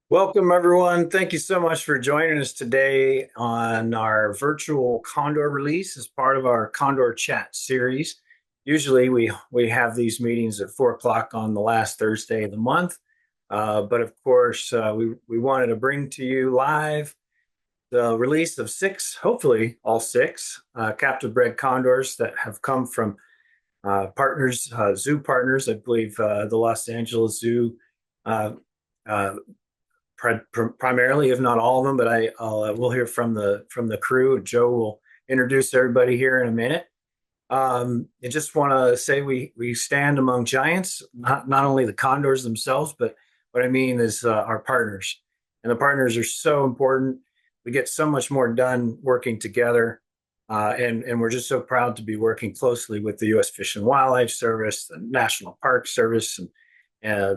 Welcome, everyone. Thank you so much for joining us today on our virtual Condor release as part of our Condor Chat series. Usually, we have these meetings at 4 o'clock on the last Thursday of the month, but of course, we wanted to bring to you live the release of six, hopefully all six, captive bred condors that have come from partners, zoo partners. I believe the Los Angeles Zoo. Uh, uh, Primarily, if not all of them, but we'll hear from the crew. Joe will introduce everybody here in a minute. I just want to say we stand among giants, not only the condors themselves, but what I mean is our partners, and the partners are so important. We get so much more done working together, and we're just so proud to be working closely with the U.S. Fish and Wildlife Service, the National Park Service, and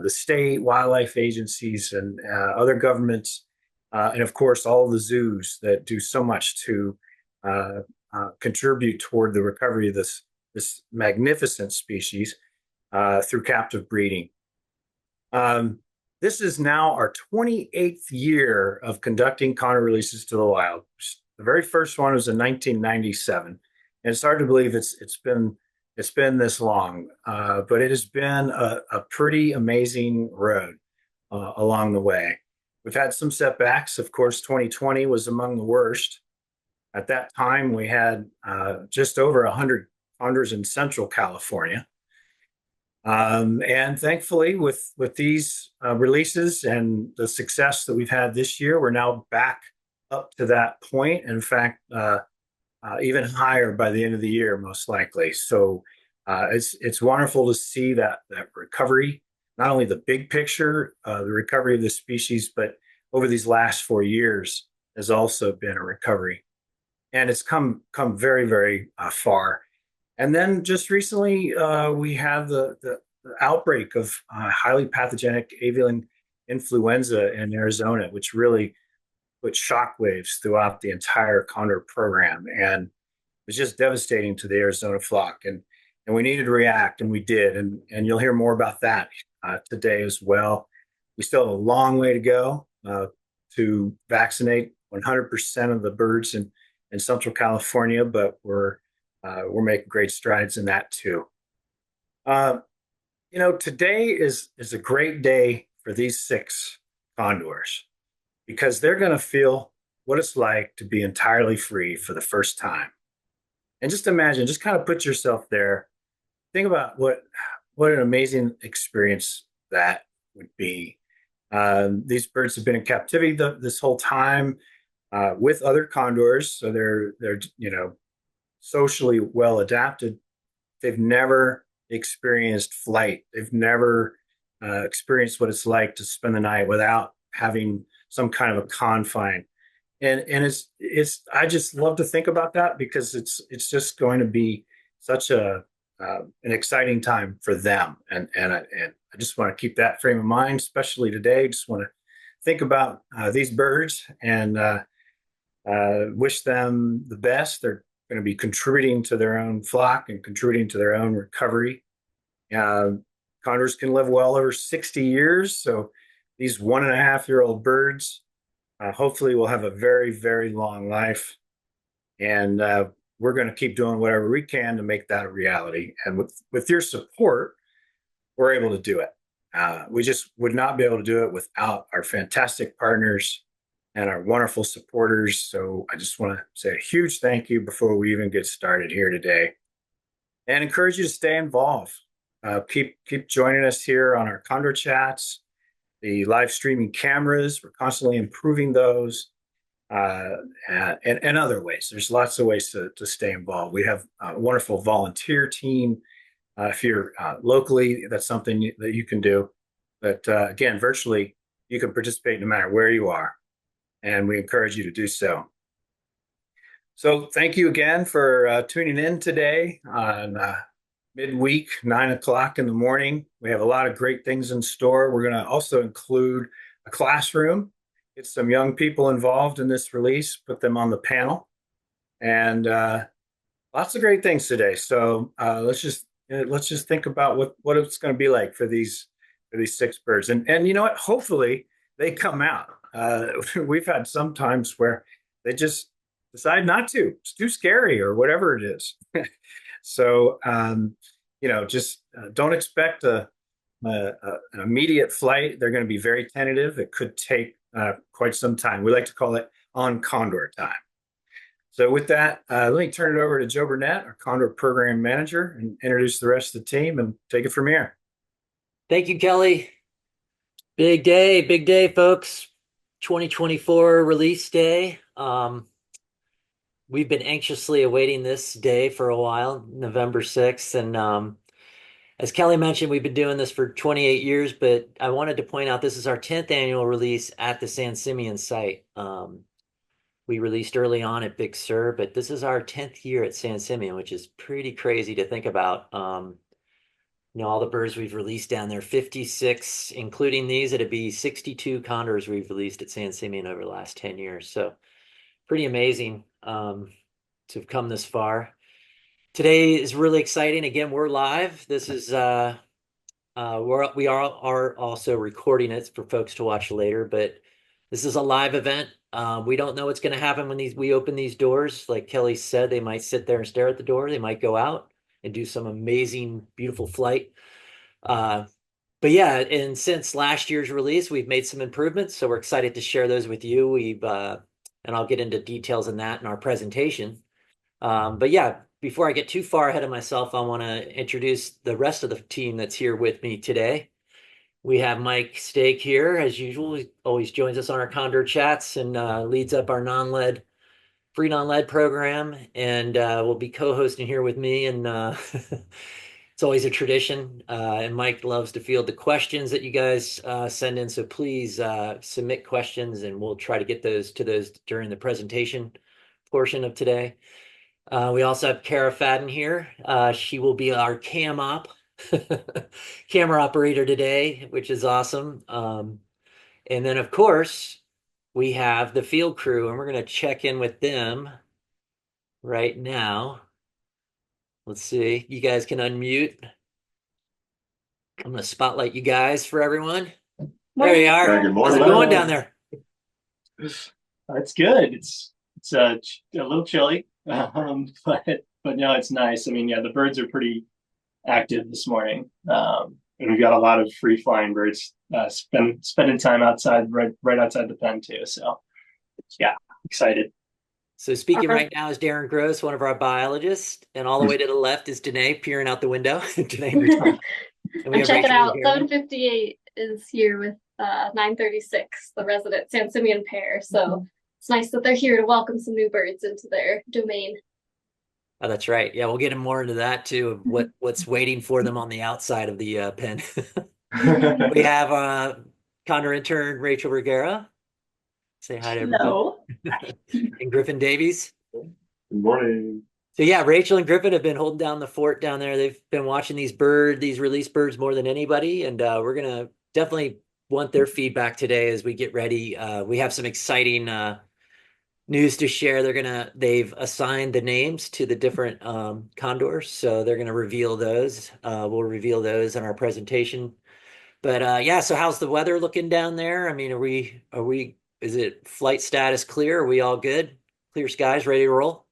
the state wildlife agencies and other governments, and of course all the zoos that do so much to contribute toward the recovery of this magnificent species through captive breeding. Um, this is now our 28th year of conducting condor releases to the wild. The very first one was in 1997, and it's hard to believe it's been this long, but it has been a pretty amazing road along the way. We've had some setbacks. Of course, 2020 was among the worst. At that time, we had just over 100 condors in Central California. And thankfully, with these releases and the success that we've had this year, we're now back up to that point. In fact, even higher by the end of the year, most likely. So it's wonderful to see that recovery, not only the big picture, the recovery of the species, but over these last 4 years has also been a recovery, and it's come very very far. And then just recently, we have the outbreak of highly pathogenic avian influenza in Arizona, which really put shockwaves throughout the entire condor program, and it was just devastating to the Arizona flock. And we needed to react, and we did. And you'll hear more about that today as well. We still have a long way to go to vaccinate 100% of the birds in Central California, but we're making great strides in that too. Uh, Today is a great day for these six condors because they're going to feel what it's like to be entirely free for the first time. And just imagine, just kind of put yourself there. Think about what an amazing experience that would be. These birds have been in captivity this whole time with other condors, so they're socially well adapted. They've never experienced flight. They've never experienced what it's like to spend the night without having some kind of a confine. And it's I just love to think about that because it's just going to be such an exciting time for them. And I just want to keep that frame of mind, especially today. Just want to think about these birds and wish them the best. They're going to be contributing to their own flock and contributing to their own recovery. Uh, Condors can live well over 60 years. So these 1.5-year-old birds hopefully will have a very, very long life. And we're going to keep doing whatever we can to make that a reality. And with your support, we're able to do it. We just would not be able to do it without our fantastic partners and our wonderful supporters. So I just want to say a huge thank you before we even get started here today, and encourage you to stay involved. Keep joining us here on our Condor chats, the live streaming cameras. We're constantly improving those, uh, and other ways. There's lots of ways to stay involved. We have a wonderful volunteer team. If you're locally, that's something that you can do. But again, virtually, you can participate no matter where you are, and we encourage you to do so. So thank you again for tuning in today on midweek, 9 o'clock in the morning. We have a lot of great things in store. We're going to also include a classroom, get some young people involved in this release, put them on the panel, and lots of great things today. So let's just think about what it's going to be like for these six birds. And you know what? Hopefully they come out. We've had some times where they just decide not to. It's too scary or whatever it is. So, just don't expect an immediate flight. They're going to be very tentative. It could take quite some time. We like to call it on Condor time. So with that, let me turn it over to Joe Burnett, our Condor Program Manager, and introduce the rest of the team and take it from here. Thank you, Kelly. Big day, folks. 2024 release day. We've been anxiously awaiting this day for a while, November 6th. And as Kelly mentioned, we've been doing this for 28 years, but I wanted to point out this is our 10th annual release at the San Simeon site. We released early on at Big Sur, but this is our 10th year at San Simeon, which is pretty crazy to think about. All the birds we've released down there, 56, including these, it'd be 62 condors we've released at San Simeon over the last 10 years. So pretty amazing to have come this far. Today is really exciting. Again, we're live. This is we are also recording it for folks to watch later, but this is a live event. We don't know what's going to happen when we open these doors. Like Kelly said, they might sit there and stare at the door. They might go out and do some amazing, beautiful flight. But yeah, and since last year's release, we've made some improvements. So we're excited to share those with you. And I'll get into details in that in our presentation. But yeah, before I get too far ahead of myself, I want to introduce the rest of the team that's here with me today. We have Mike Stake here, as usual. He always joins us on our Condor chats and leads up our free non-lead program, and will be co-hosting here with me. And it's always a tradition. And Mike loves to field the questions that you guys send in. So please submit questions, and we'll try to get those during the presentation portion of today. We also have Kara Fadden here. She will be our camera operator today, which is awesome. And then, of course, we have the field crew, and we're going to check in with them right now. Let's see. You guys can unmute. I'm going to spotlight you guys for everyone. There you are. Good morning. How's it going down there? It's good. It's a little chilly, but no, it's nice. I mean, yeah, the birds are pretty active this morning, and we've got a lot of free flying birds spending time outside, right outside the pen too. So, yeah, excited. So speaking right now is Darren Gross, one of our biologists, and all the way to the left is Danae peering out the window. Danae, I'm checking out. 758 is here with 936, the resident San Simeon pair. So it's nice that they're here to welcome some new birds into their domain. Oh, that's right. Yeah, we'll get more into that too, of what's waiting for them on the outside of the pen. We have Condor intern Rachel Reguera. Say hi to everybody. Hello. And Griffin Davies. Good morning. So yeah, Rachel and Griffin have been holding down the fort down there. They've been watching these release birds more than anybody, and we're gonna definitely want their feedback today as we get ready. We have some exciting news to share. They've assigned the names to the different condors, so they're gonna reveal those. We'll reveal those in our presentation. But yeah, so how's the weather looking down there? I mean, is it flight status clear? Are we all good? Clear skies, ready to roll?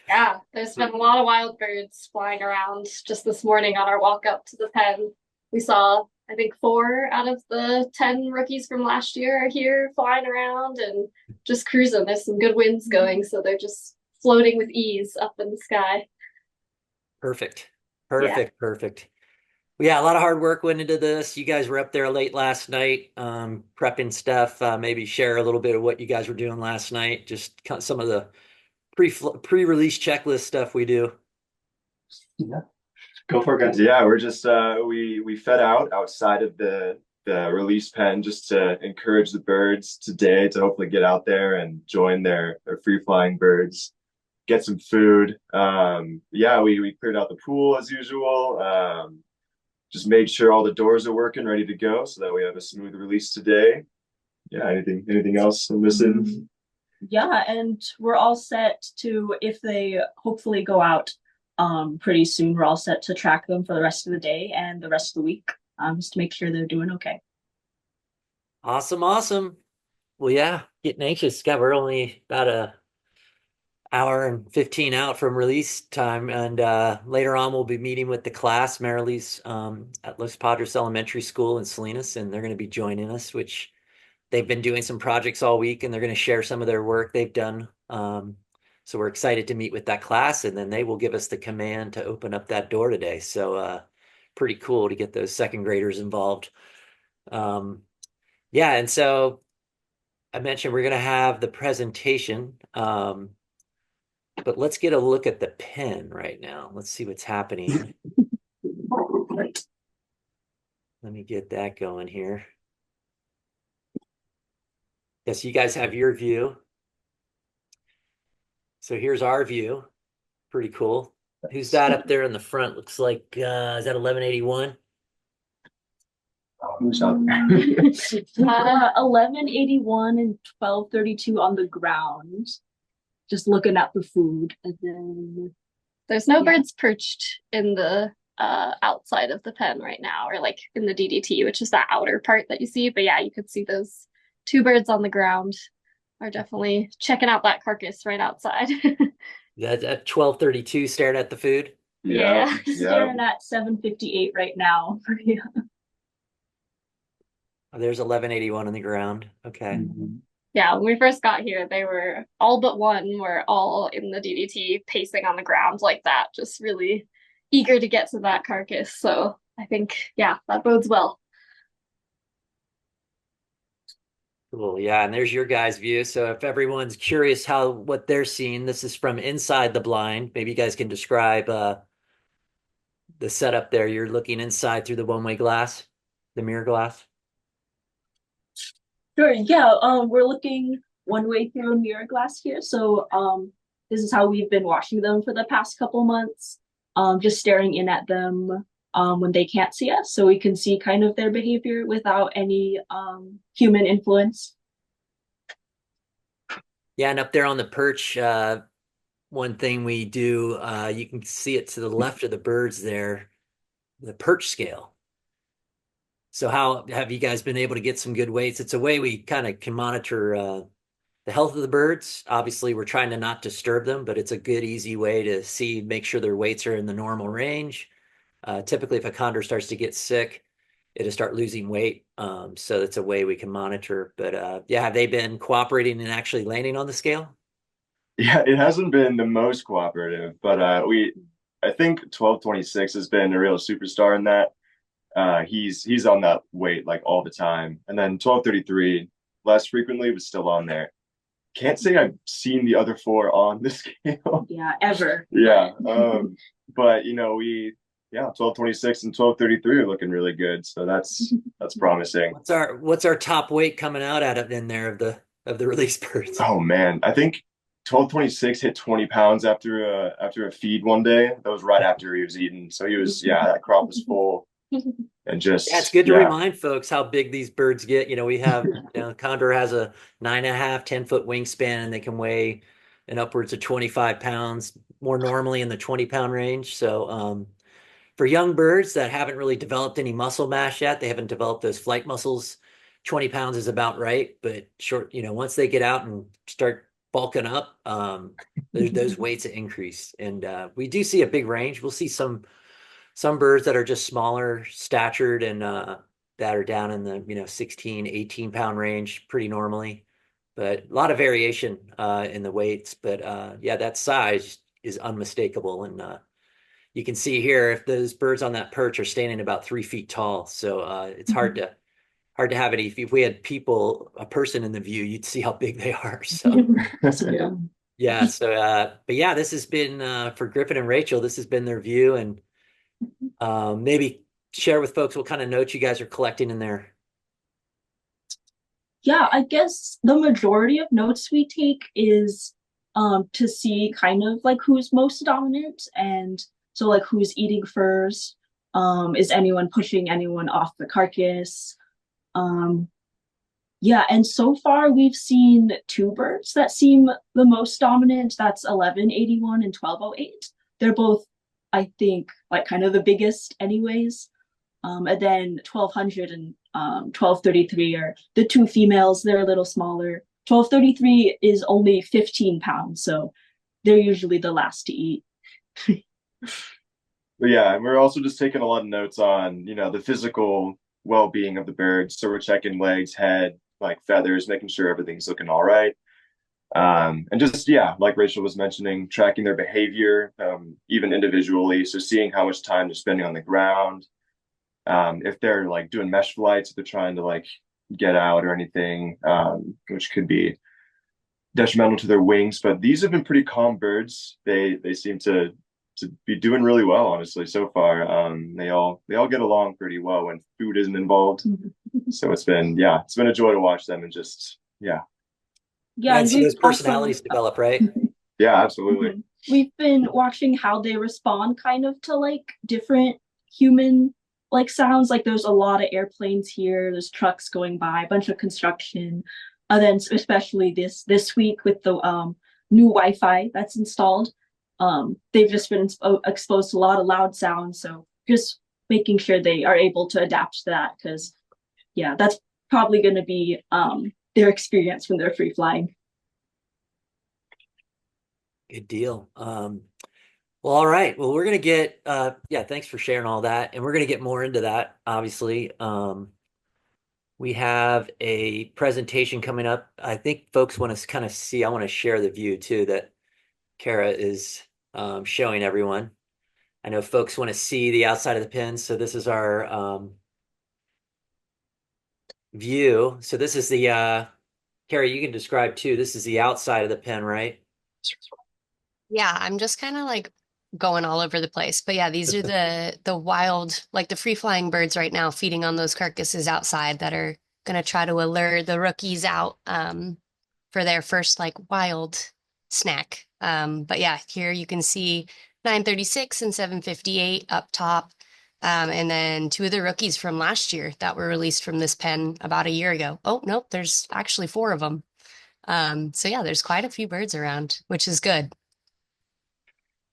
Yeah, there's been a lot of wild birds flying around just this morning on our walk up to the pen. We saw, I think, 4 out of the 10 rookies from last year are here flying around and just cruising. There's some good winds going, so they're just floating with ease up in the sky. Perfect. Yeah, a lot of hard work went into this. You guys were up there late last night, prepping stuff. Maybe share a little bit of what you guys were doing last night. Just some of the pre-release checklist stuff we do. Yeah, go for it, guys. Yeah, we're just we fed outside of the release pen just to encourage the birds today to hopefully get out there and join their free flying birds, get some food. Yeah, we cleared out the pool as usual. Just made sure all the doors are working, ready to go, so that we have a smooth release today. Yeah, anything else I'm missing? Yeah, and we're all set to, if they hopefully go out pretty soon, we're all set to track them for the rest of the day and the rest of the week, just to make sure they're doing okay. Awesome, awesome. Well, yeah, getting anxious. God, we're only about a hour and 15 out from release time, and later on we'll be meeting with the class, Marilee's at Los Padres Elementary School in Salinas, and they're going to be joining us, which they've been doing some projects all week, and they're going to share some of their work they've done. So we're excited to meet with that class, and then they will give us the command to open up that door today. So pretty cool to get those second graders involved. Yeah, and so I mentioned we're going to have the presentation, but let's get a look at the pen right now. Let's see what's happening. Let me get that going here. Yes, you guys have your view. So here's our view. Pretty cool. Who's that up there in the front? Looks like, is that 1181? Who's out there? 1181 and 1232 on the ground, just looking at the food. And then There's no Yeah. birds perched in the outside of the pen right now, or like in the DDT, which is that outer part that you see. But yeah, you could see those two birds on the ground are definitely checking out that carcass right outside. That at 1232 staring at the food. Yeah. Yeah. staring at 758 right now. Yeah. Oh, there's 1181 on the ground. Okay. Yeah, when we first got here, they were all but one were all in the DDT pacing on the ground like that, just really eager to get to that carcass. So I think, yeah, that bodes well. Cool. Yeah, and there's your guys' view. So if everyone's curious what they're seeing, this is from inside the blind. Maybe you guys can describe the setup there. You're looking inside through the one-way glass, the mirror glass. Sure, yeah. We're looking one way through a mirror glass here. So this is how we've been watching them for the past couple months. Just staring in at them when they can't see us, so we can see kind of their behavior without any human influence. Yeah, and up there on the perch, one thing we do, you can see it to the left of the birds there, the perch scale. So how have you guys been able to get some good weights? It's a way we kind of can monitor the health of the birds. Obviously, we're trying to not disturb them, but it's a good, easy way to see, make sure their weights are in the normal range. Typically, if a condor starts to get sick, it'll start losing weight. So it's a way we can monitor. But yeah, have they been cooperating and actually landing on the scale? Yeah, it hasn't been the most cooperative, but I think 1226 has been a real superstar in that. He's on that weight like all the time. And then 1233 less frequently, but still on there. Can't say I've seen the other four on the scale. Yeah, ever. Yeah. But 1226 and 1233 are looking really good. So that's promising. What's our top weight coming out at it in there of the release birds? Oh man, I think 1226 hit 20 pounds after a feed one day. That was right after he was eating. So he was, that crop was full. And just Yeah, it's good to remind folks how big these birds get. We have, condor has a 9.5, 10-foot wingspan, and they can weigh in upwards of 25 pounds, more normally in the 20-pound range. So for young birds that haven't really developed any muscle mass yet, they haven't developed those flight muscles, 20 pounds is about right. But once they get out and start bulking up, those weights increase. And we do see a big range. We'll see some birds that are just smaller statured and that are down in the 16, 18 pound range pretty normally, but a lot of variation in the weights. But yeah, that size is unmistakable. And you can see here if those birds on that perch are standing about 3 feet tall. So it's hard to have any. If we had a person in the view, you'd see how big they are. So yeah. So but yeah, this has been for Griffin and Rachel, this has been their view. And maybe share with folks what kind of notes you guys are collecting in there. Yeah, I guess the majority of notes we take is to see kind of like who's most dominant, and so like who's eating first, is anyone pushing anyone off the carcass. Yeah, and so far we've seen 2 birds that seem the most dominant. That's 1181 and 1208. They're both, I think, like kind of the biggest anyways. And then 1200 and 1233 are the two females. They're a little smaller. 1233 is only 15 pounds, so they're usually the last to eat. But yeah, and we're also just taking a lot of notes on, the physical well-being of the birds. So we're checking legs, head, like feathers, making sure everything's looking all right. And just, yeah, like Rachel was mentioning, tracking their behavior, even individually. So seeing how much time they're spending on the ground. If they're like doing mesh flights, if they're trying to like get out or anything, which could be detrimental to their wings. But these have been pretty calm birds. They seem to be doing really well, honestly, so far. They all get along pretty well when food isn't involved. So it's been a joy to watch them and just Yeah, Yeah, and see we've those personalities also develop, right? yeah, absolutely. we've been watching how they respond kind of to like different human like sounds. Like there's a lot of airplanes here, there's trucks going by, a bunch of construction. And then especially this week with the new Wi-Fi that's installed, they've just been exposed to a lot of loud sounds. So just making sure they are able to adapt to that, because yeah, that's probably going to be their experience when they're free flying. Good deal. Well, all right. Well, we're gonna get thanks for sharing all that. And we're gonna get more into that, obviously. We have a presentation coming up. I think folks want to kind of see, I want to share the view too that Kara is showing everyone. I know folks want to see the outside of the pen, so this is our view. So this is the Kara, you can describe too. This is the outside of the pen, right? Yeah, I'm just kind of like going all over the place. But yeah, these are the wild, like the free flying birds right now feeding on those carcasses outside that are gonna try to allure the rookies out for their first like wild snack. But yeah, here you can see 936 and 758 up top. And then two of the rookies from last year that were released from this pen about a year ago. Oh, nope, there's actually four of them. So yeah, there's quite a few birds around, which is good.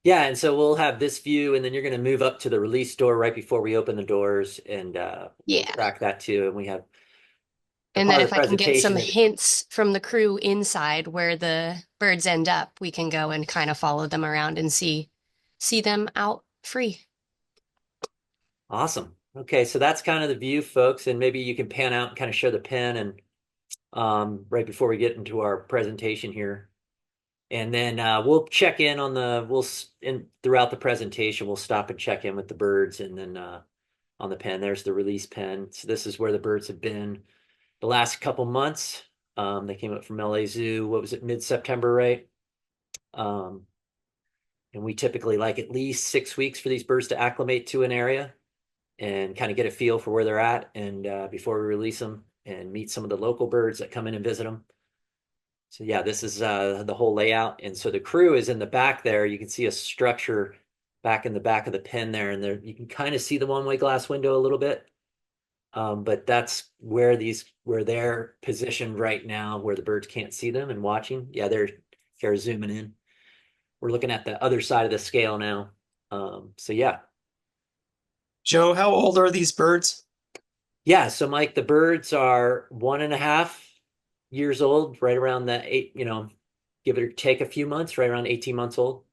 Yeah, and so we'll have this view, and then you're going to move up to the release door right before we open the doors, and we'll Yeah. track that too. And we have a And part then of if the I can get some presentation. hints from the crew inside where the birds end up, we can go and kind of follow them around and see them out free. Awesome. Okay, so that's kind of the view, folks, and maybe you can pan out and kind of show the pen and right before we get into our presentation here. And then we'll check in on throughout the presentation, we'll stop and check in with the birds, and then on the pen, there's the release pen. So this is where the birds have been the last couple months. They came up from LA Zoo, what was it, mid-September, right? And we typically like at least 6 weeks for these birds to acclimate to an area and kind of get a feel for where they're at, and before we release them and meet some of the local birds that come in and visit them. So yeah, this is the whole layout. And so the crew is in the back there. You can see a structure back in the back of the pen there, and there you can kind of see the one-way glass window a little bit. But that's where they're positioned right now, where the birds can't see them and watching. Yeah, they're zooming in. We're looking at the other side of the scale now. So yeah. Joe, how old are these birds? Yeah, so Mike, the birds are 1.5 years old, right around that 8, give it or take a few months, right around 18 months old.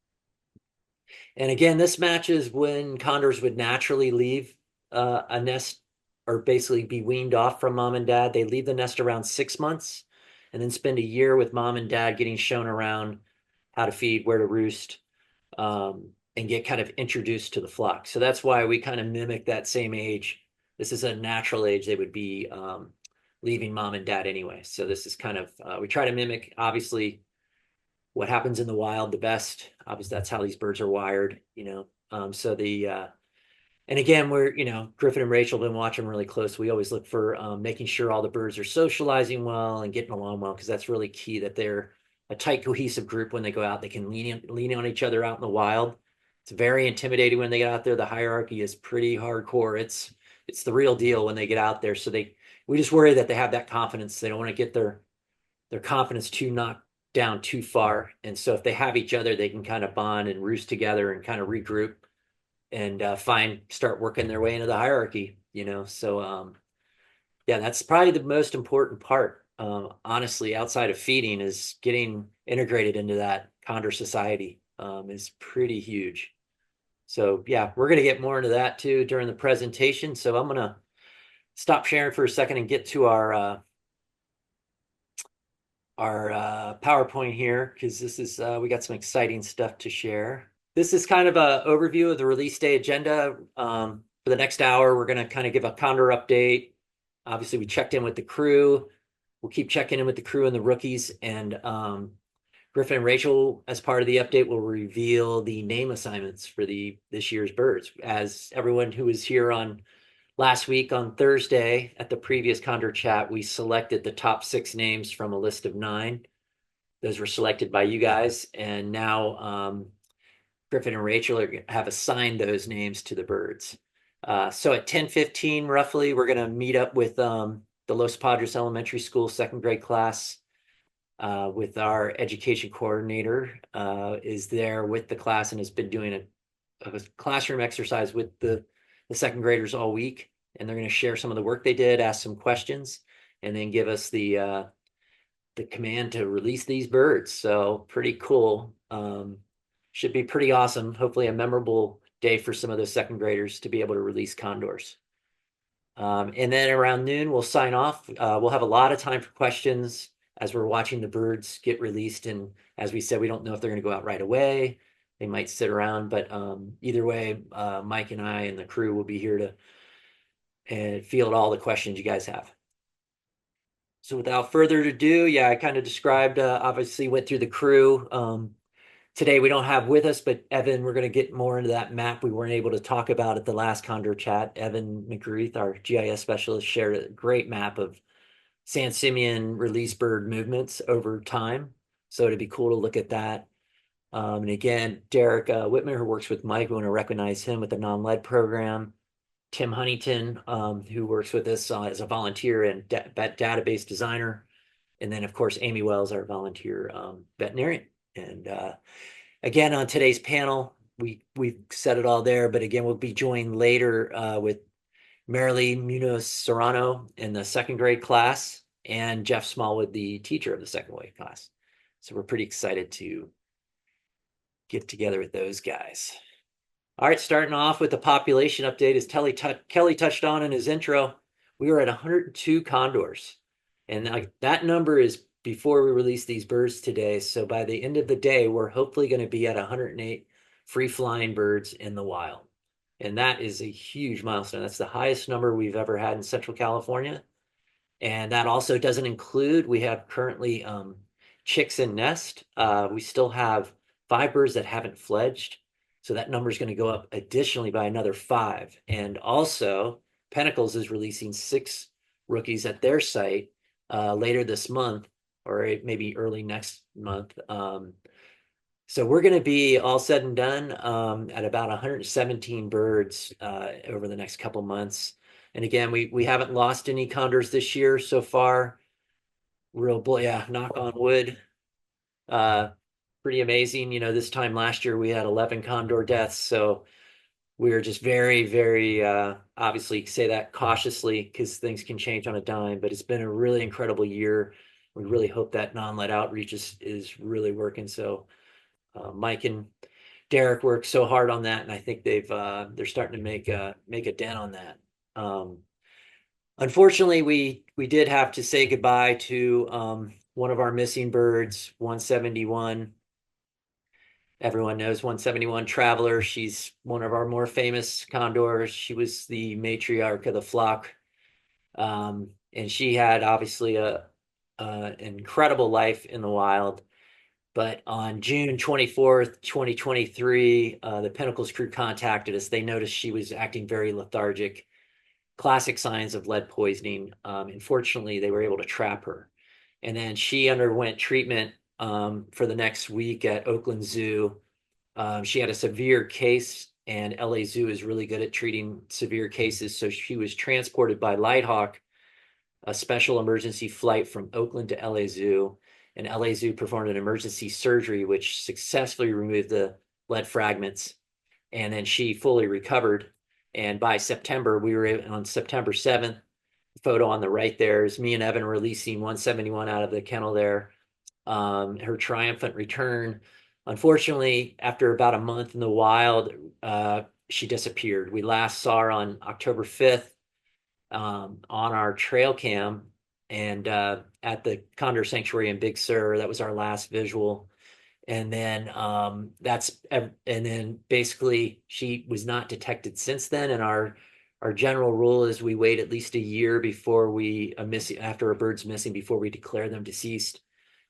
And again, this matches when condors would naturally leave a nest, or basically be weaned off from mom and dad. They leave the nest around 6 months and then spend a year with mom and dad getting shown around how to feed, where to roost, and get kind of introduced to the flock. So that's why we kind of mimic that same age. This is a natural age they would be leaving mom and dad anyway. So this is kind of, we try to mimic, obviously, what happens in the wild the best. Obviously, that's how these birds are wired, and again, we're, Griffin and Rachel have been watching really close. We always look for making sure all the birds are socializing well and getting along well, because that's really key, that they're a tight, cohesive group when they go out. They can lean on each other out in the wild. It's very intimidating when they get out there. The hierarchy is pretty hardcore. It's the real deal when they get out there. So we just worry that they have that confidence. They don't want to get their confidence too knocked down too far. And so if they have each other, they can kind of bond and roost together and kind of regroup and start working their way into the hierarchy. you know. So yeah, that's probably the most important part, honestly, outside of feeding, is getting integrated into that condor society, is pretty huge. So yeah, we're gonna get more into that too during the presentation. So I'm gonna stop sharing for a second and get to our PowerPoint here, because this is we got some exciting stuff to share. This is kind of a overview of the release day agenda. For the next hour, we're gonna kind of give a Condor update. Obviously, we checked in with the crew. We'll keep checking in with the crew and the rookies, and Griffin and Rachel, as part of the update, will reveal the name assignments for this year's birds. As everyone who was here on last week on Thursday at the previous Condor chat, we selected the top 6 names from a list of 9. Those were selected by you guys, and now Griffin and Rachel have assigned those names to the birds. So at 10:15 roughly, we're going to meet up with the Los Padres Elementary School 2nd grade class, with our education coordinator is there with the class and has been doing a classroom exercise with the 2nd graders all week, and they're going to share some of the work they did, ask some questions, and then give us the command to release these birds. So pretty cool. Should be pretty awesome. Hopefully a memorable day for some of those 2nd graders to be able to release condors. And then around noon, we'll sign off. We'll have a lot of time for questions as we're watching the birds get released. And as we said, we don't know if they're going to go out right away. They might sit around, but either way, Mike and I and the crew will be here to field all the questions you guys have. So without further ado, yeah, I kind of described, obviously went through the crew. Today we don't have with us, but Evan, we're going to get more into that map we weren't able to talk about at the last Condor chat. Evan McGreeth, our GIS specialist, shared a great map of San Simeon release bird movements over time. So it'd be cool to look at that. And again, Derek Whitman, who works with Mike, we want to recognize him with the non-lead program. Tim Huntington, who works with us as a volunteer and database designer. And then, of course, Amy Wells, our volunteer veterinarian. And again, on today's panel, we've said it all there, but again, we'll be joined later with Marilee Munoz Serrano in the 2nd grade class and Jeff Smallwood, the teacher of the 2nd grade class. So we're pretty excited to get together with those guys. All right, starting off with the population update, as Kelly touched on in his intro, we were at 102 condors. And that number is before we release these birds today. So by the end of the day, we're hopefully going to be at 108 free-flying birds in the wild. And that is a huge milestone. That's the highest number we've ever had in Central California. And that also doesn't include, we have currently chicks in nest. We still have 5 birds that haven't fledged. So that number is going to go up additionally by another 5. And also, Pentacles is releasing 6 rookies at their site later this month, or maybe early next month. So we're going to be all said and done at about 117 birds over the next couple months. And again, we haven't lost any condors this year so far. Yeah, knock on wood. Pretty amazing. You know, this time last year we had 11 condor deaths. So we were just very, very, obviously say that cautiously because things can change on a dime, but it's been a really incredible year. We really hope that non-lead outreach is really working. So Mike and Derek worked so hard on that, and I think they're starting to make a dent on that. Unfortunately, we did have to say goodbye to one of our missing birds, 171. Everyone knows 171 Traveler. She's one of our more famous condors. She was the matriarch of the flock. And she had obviously an incredible life in the wild. But on June 24th, 2023, the Pinnacles crew contacted us. They noticed she was acting very lethargic, classic signs of lead poisoning. Unfortunately, they were able to trap her. And then she underwent treatment for the next week at Oakland Zoo. She had a severe case, and LA Zoo is really good at treating severe cases. So she was transported by Lighthawk, a special emergency flight from Oakland to LA Zoo. And LA Zoo performed an emergency surgery, which successfully removed the lead fragments. And then she fully recovered. And by September, on September 7th, the photo on the right there is me and Evan releasing 171 out of the kennel there. Her triumphant return. Unfortunately, after about a month in the wild, she disappeared. We last saw her on October 5th on our trail cam and at the Condor Sanctuary in Big Sur. That was our last visual. And then basically she was not detected since then. And our general rule is we wait at least a year before after a bird's missing before we declare them deceased.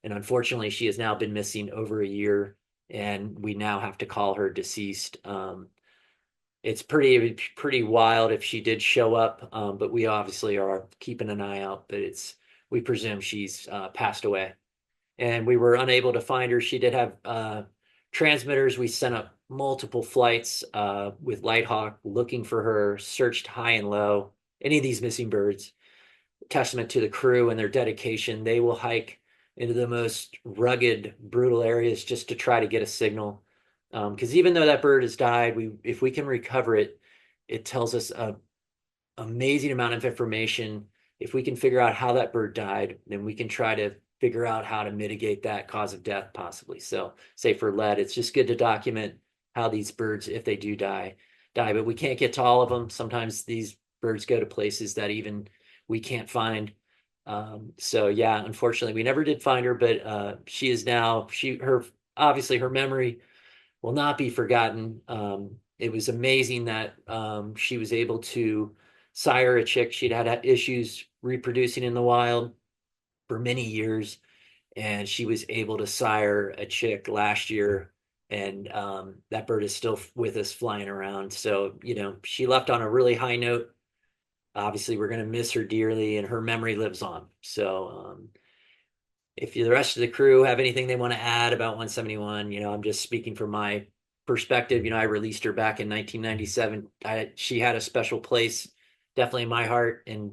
And unfortunately, she has now been missing over a year, and we now have to call her deceased. It's pretty wild if she did show up, but we obviously are keeping an eye out. But we presume she's passed away, and we were unable to find her. She did have transmitters. We sent up multiple flights with Lighthawk looking for her, searched high and low. Any of these missing birds, testament to the crew and their dedication. They will hike into the most rugged, brutal areas just to try to get a signal. Because even though that bird has died, if we can recover it, it tells us an amazing amount of information. If we can figure out how that bird died, then we can try to figure out how to mitigate that cause of death possibly. So say for lead, it's just good to document how these birds, if they do die, but we can't get to all of them. Sometimes these birds go to places that even we can't find. So yeah, unfortunately we never did find her, but she is now, obviously her memory will not be forgotten. It was amazing that she was able to sire a chick. She'd had issues reproducing in the wild for many years, and she was able to sire a chick last year, and that bird is still with us flying around. So, she left on a really high note. Obviously, we're going to miss her dearly, and her memory lives on. So, if the rest of the crew have anything they want to add about 171, I'm just speaking from my perspective. I released her back in 1997. She had a special place, definitely in my heart, and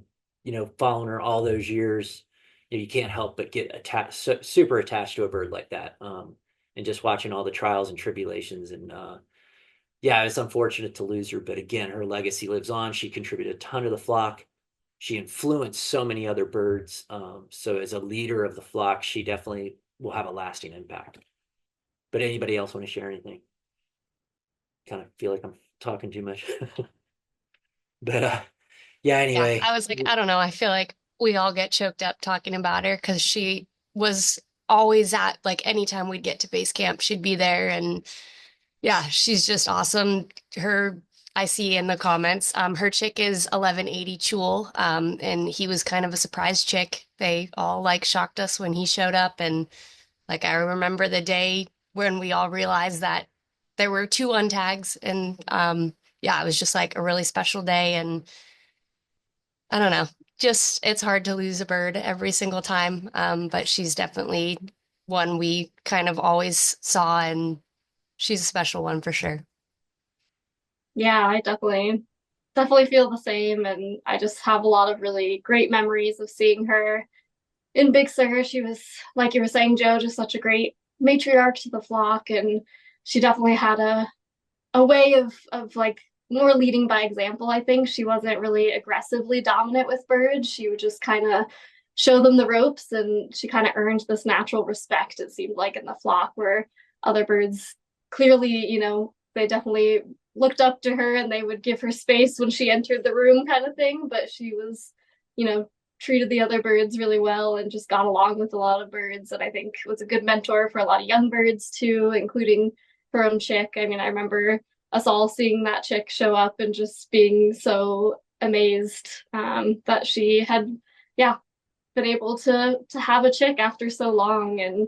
following her all those years, you can't help but get attached, super attached to a bird like that. And just watching all the trials and tribulations, and yeah, it's unfortunate to lose her, but again, her legacy lives on. She contributed a ton to the flock. She influenced so many other birds. So as a leader of the flock, she definitely will have a lasting impact. But anybody else want to share anything? Kind of feel like I'm talking too much. But yeah, anyway. Yeah, I was like, I don't know. I feel like we all get choked up talking about her because she was always at, like, anytime we'd get to base camp, she'd be there. And yeah, she's just awesome. I see in the comments, her chick is 1180 Chul, and he was kind of a surprise chick. They all like shocked us when he showed up. And like, I remember the day when we all realized that there were two untags, and yeah, it was just like a really special day. And I don't know, just it's hard to lose a bird every single time. But she's definitely one we kind of always saw, and she's a special one for sure. Yeah, I definitely feel the same, and I just have a lot of really great memories of seeing her in Big Sur. She was, like you were saying, Joe, just such a great matriarch to the flock, and she definitely had a way of like more leading by example. I think she wasn't really aggressively dominant with birds. She would just kind of show them the ropes, and she kind of earned this natural respect, it seemed like, in the flock, where other birds clearly, they definitely looked up to her and they would give her space when she entered the room, kind of thing. But she was, treated the other birds really well and just got along with a lot of birds. And I think was a good mentor for a lot of young birds too, including her own chick. I mean, I remember us all seeing that chick show up and just being so amazed that she had, yeah, been able to have a chick after so long, and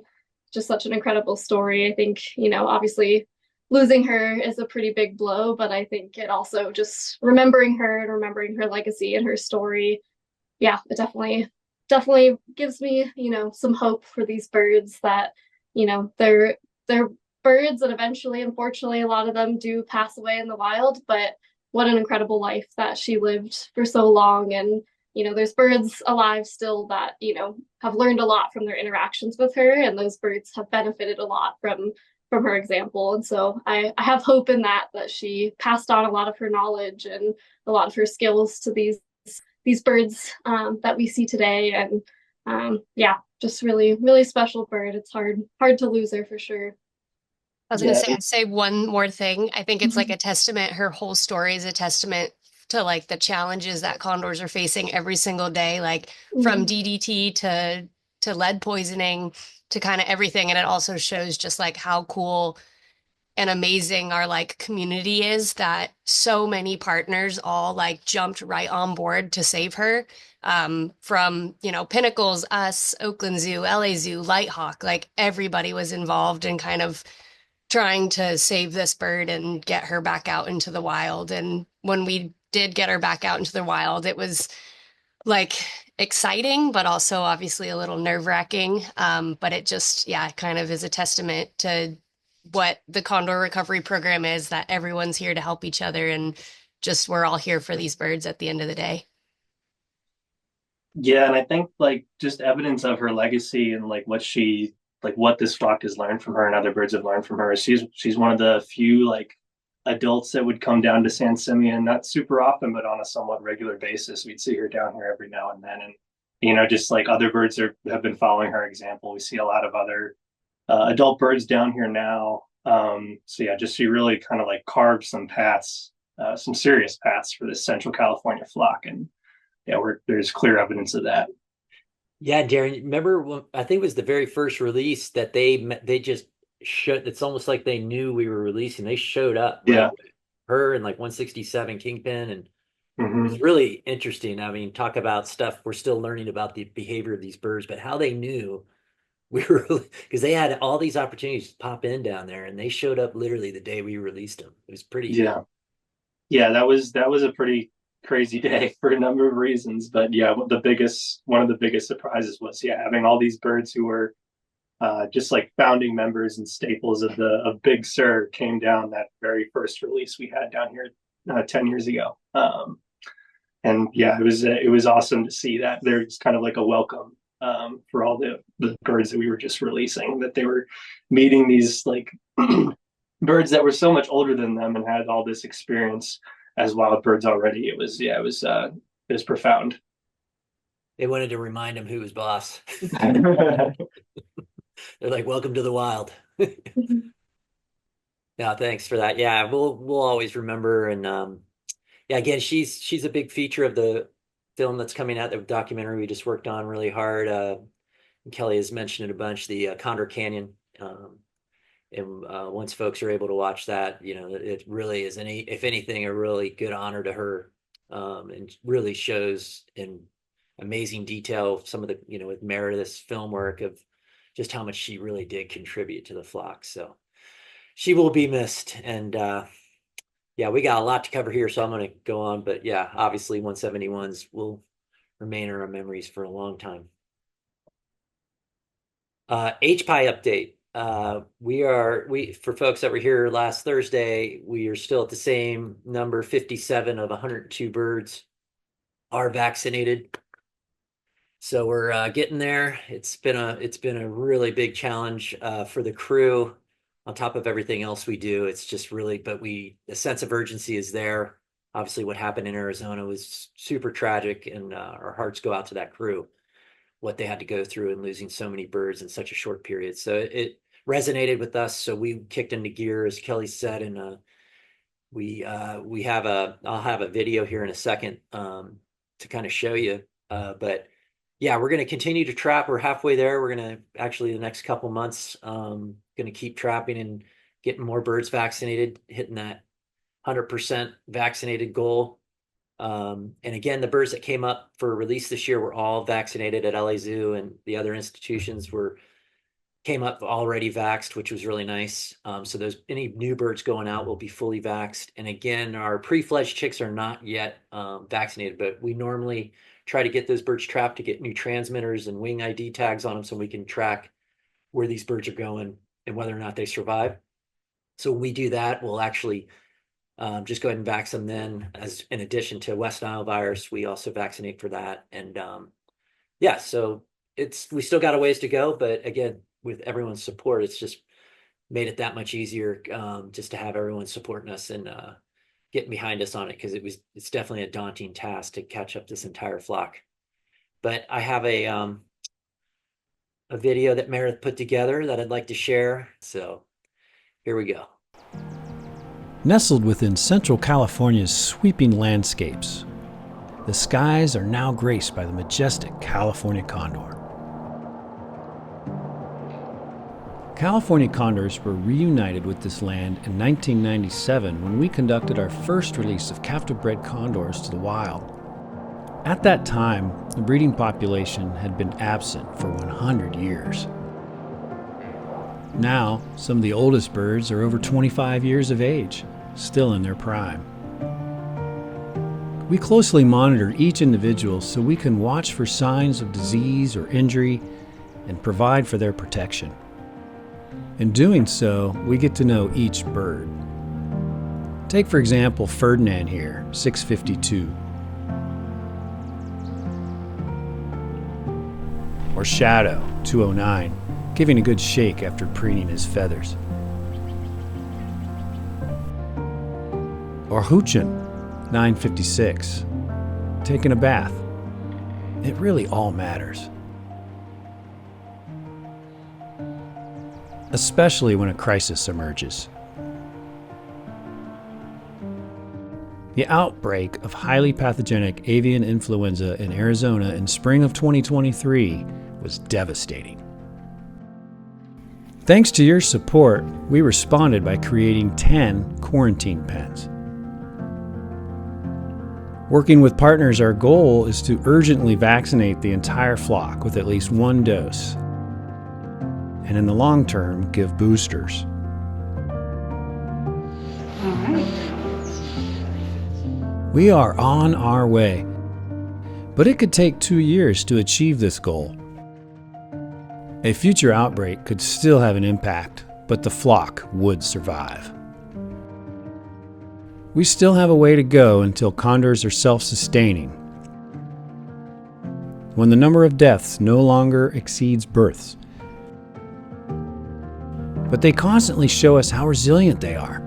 just such an incredible story. I think, obviously losing her is a pretty big blow, but I think it also just remembering her and remembering her legacy and her story, yeah, it definitely gives me, some hope for these birds that, they're birds, and eventually, unfortunately, a lot of them do pass away in the wild, but what an incredible life that she lived for so long. And there's birds alive still that have learned a lot from their interactions with her, and those birds have benefited a lot from from her example. And so I have hope in that she passed on a lot of her knowledge and a lot of her skills to these birds that we see today. And yeah, just really, really special bird. It's hard to lose her for sure. I was gonna say, I'd say one more thing. I think it's like a testament. Her whole story is a testament to like the challenges that condors are facing every single day, like from DDT to lead poisoning to kind of everything. And it also shows just like how cool and amazing our like community is, that so many partners all like jumped right on board to save her. From, you know, Pinnacles, us, Oakland Zoo, LA Zoo, Lighthawk, like everybody was involved in kind of trying to save this bird and get her back out into the wild. And when we did get her back out into the wild, it was like exciting, but also obviously a little nerve-wracking. But it just, yeah, kind of is a testament to what the Condor Recovery Program is, that everyone's here to help each other, and just we're all here for these birds at the end of the day. Yeah, and I think like just evidence of her legacy and like what this flock has learned from her and other birds have learned from her. She's one of the few like adults that would come down to San Simeon, not super often, but on a somewhat regular basis. We'd see her down here every now and then, and you know, just like other birds have been following her example. We see a lot of other adult birds down here now. So yeah, just she really kind of like carved some paths, some serious paths for this Central California flock, and yeah, there's clear evidence of that. Yeah, Darren, remember when, I think it was the very first release that they just showed, it's almost like they knew we were releasing. They showed up, right? Yeah. Her and like 167 Kingpin, and Mm-hmm. it's really interesting. I mean, talk about stuff we're still learning about the behavior of these birds, but how they knew we were, because they had all these opportunities to pop in down there, and they showed up literally the day we released them. It was pretty. Yeah. Yeah, that was a pretty crazy day for a number of reasons. But yeah, one of the biggest surprises was having all these birds who were just like founding members and staples of Big Sur came down that very first release we had down here 10 years ago. And yeah, it was awesome to see that. There's kind of like a welcome for all the birds that we were just releasing, that they were meeting these like birds that were so much older than them and had all this experience as wild birds already. It was profound. They wanted to remind him who was boss. They're like, "Welcome to the wild." Yeah, thanks for that. Yeah, we'll always remember. And yeah, again, she's a big feature of the film that's coming out, the documentary we just worked on really hard. Kelly has mentioned it a bunch, the Condor Canyon. And once folks are able to watch that, you know, it really is if anything, a really good honor to her, and really shows in amazing detail some of the, you know, with Meredith's film work of just how much she really did contribute to the flock. So she will be missed. And yeah, we got a lot to cover here, so I'm going to go on. But yeah, obviously 171s will remain in our memories for a long time. HPI update. For folks that were here last Thursday, we are still at the same number. 57 of 102 birds are vaccinated. So we're getting there. It's been a really big challenge for the crew on top of everything else we do. It's just really, but the sense of urgency is there. Obviously what happened in Arizona was super tragic, and our hearts go out to that crew, what they had to go through and losing so many birds in such a short period. So it resonated with us. So we kicked into gear, as Kelly said, and I'll have a video here in a second to kind of show you. But yeah, we're going to continue to trap. We're halfway there. We're going to actually the next couple months, going to keep trapping and getting more birds vaccinated, hitting that 100% vaccinated goal. And again, the birds that came up for release this year were all vaccinated at LA Zoo, and the other institutions came up already vaxxed, which was really nice. So any new birds going out will be fully vaxxed. And again, our pre-fledged chicks are not yet vaccinated, but we normally try to get those birds trapped to get new transmitters and wing ID tags on them so we can track where these birds are going and whether or not they survive. So when we do that, we'll actually just go ahead and vax them then. As in addition to West Nile virus, we also vaccinate for that. And yeah, so we still got a ways to go, but again, with everyone's support, it's just made it that much easier just to have everyone supporting us and getting behind us on it, because it's definitely a daunting task to catch up this entire flock. But I have a video that Meredith put together that I'd like to share. So here we go. Nestled within Central California's sweeping landscapes, the skies are now graced by the majestic California condor. California condors were reunited with this land in 1997 when we conducted our first release of captive bred condors to the wild. At that time, the breeding population had been absent for 100 years. Now, some of the oldest birds are over 25 years of age, still in their prime. We closely monitor each individual so we can watch for signs of disease or injury and provide for their protection. In doing so, we get to know each bird. Take, for example, Ferdinand here, 652. Or Shadow, 209, giving a good shake after preening his feathers. Or Huchen, 956, taking a bath. It really all matters. Especially when a crisis emerges. The outbreak of highly pathogenic avian influenza in Arizona in spring of 2023 was devastating. Thanks to your support, we responded by creating 10 quarantine pens. Working with partners, our goal is to urgently vaccinate the entire flock with at least one dose, and in the long term, give boosters. We are on our way, but it could take 2 years to achieve this goal. A future outbreak could still have an impact, but the flock would survive. We still have a way to go until condors are self-sustaining, when the number of deaths no longer exceeds births. But they constantly show us how resilient they are.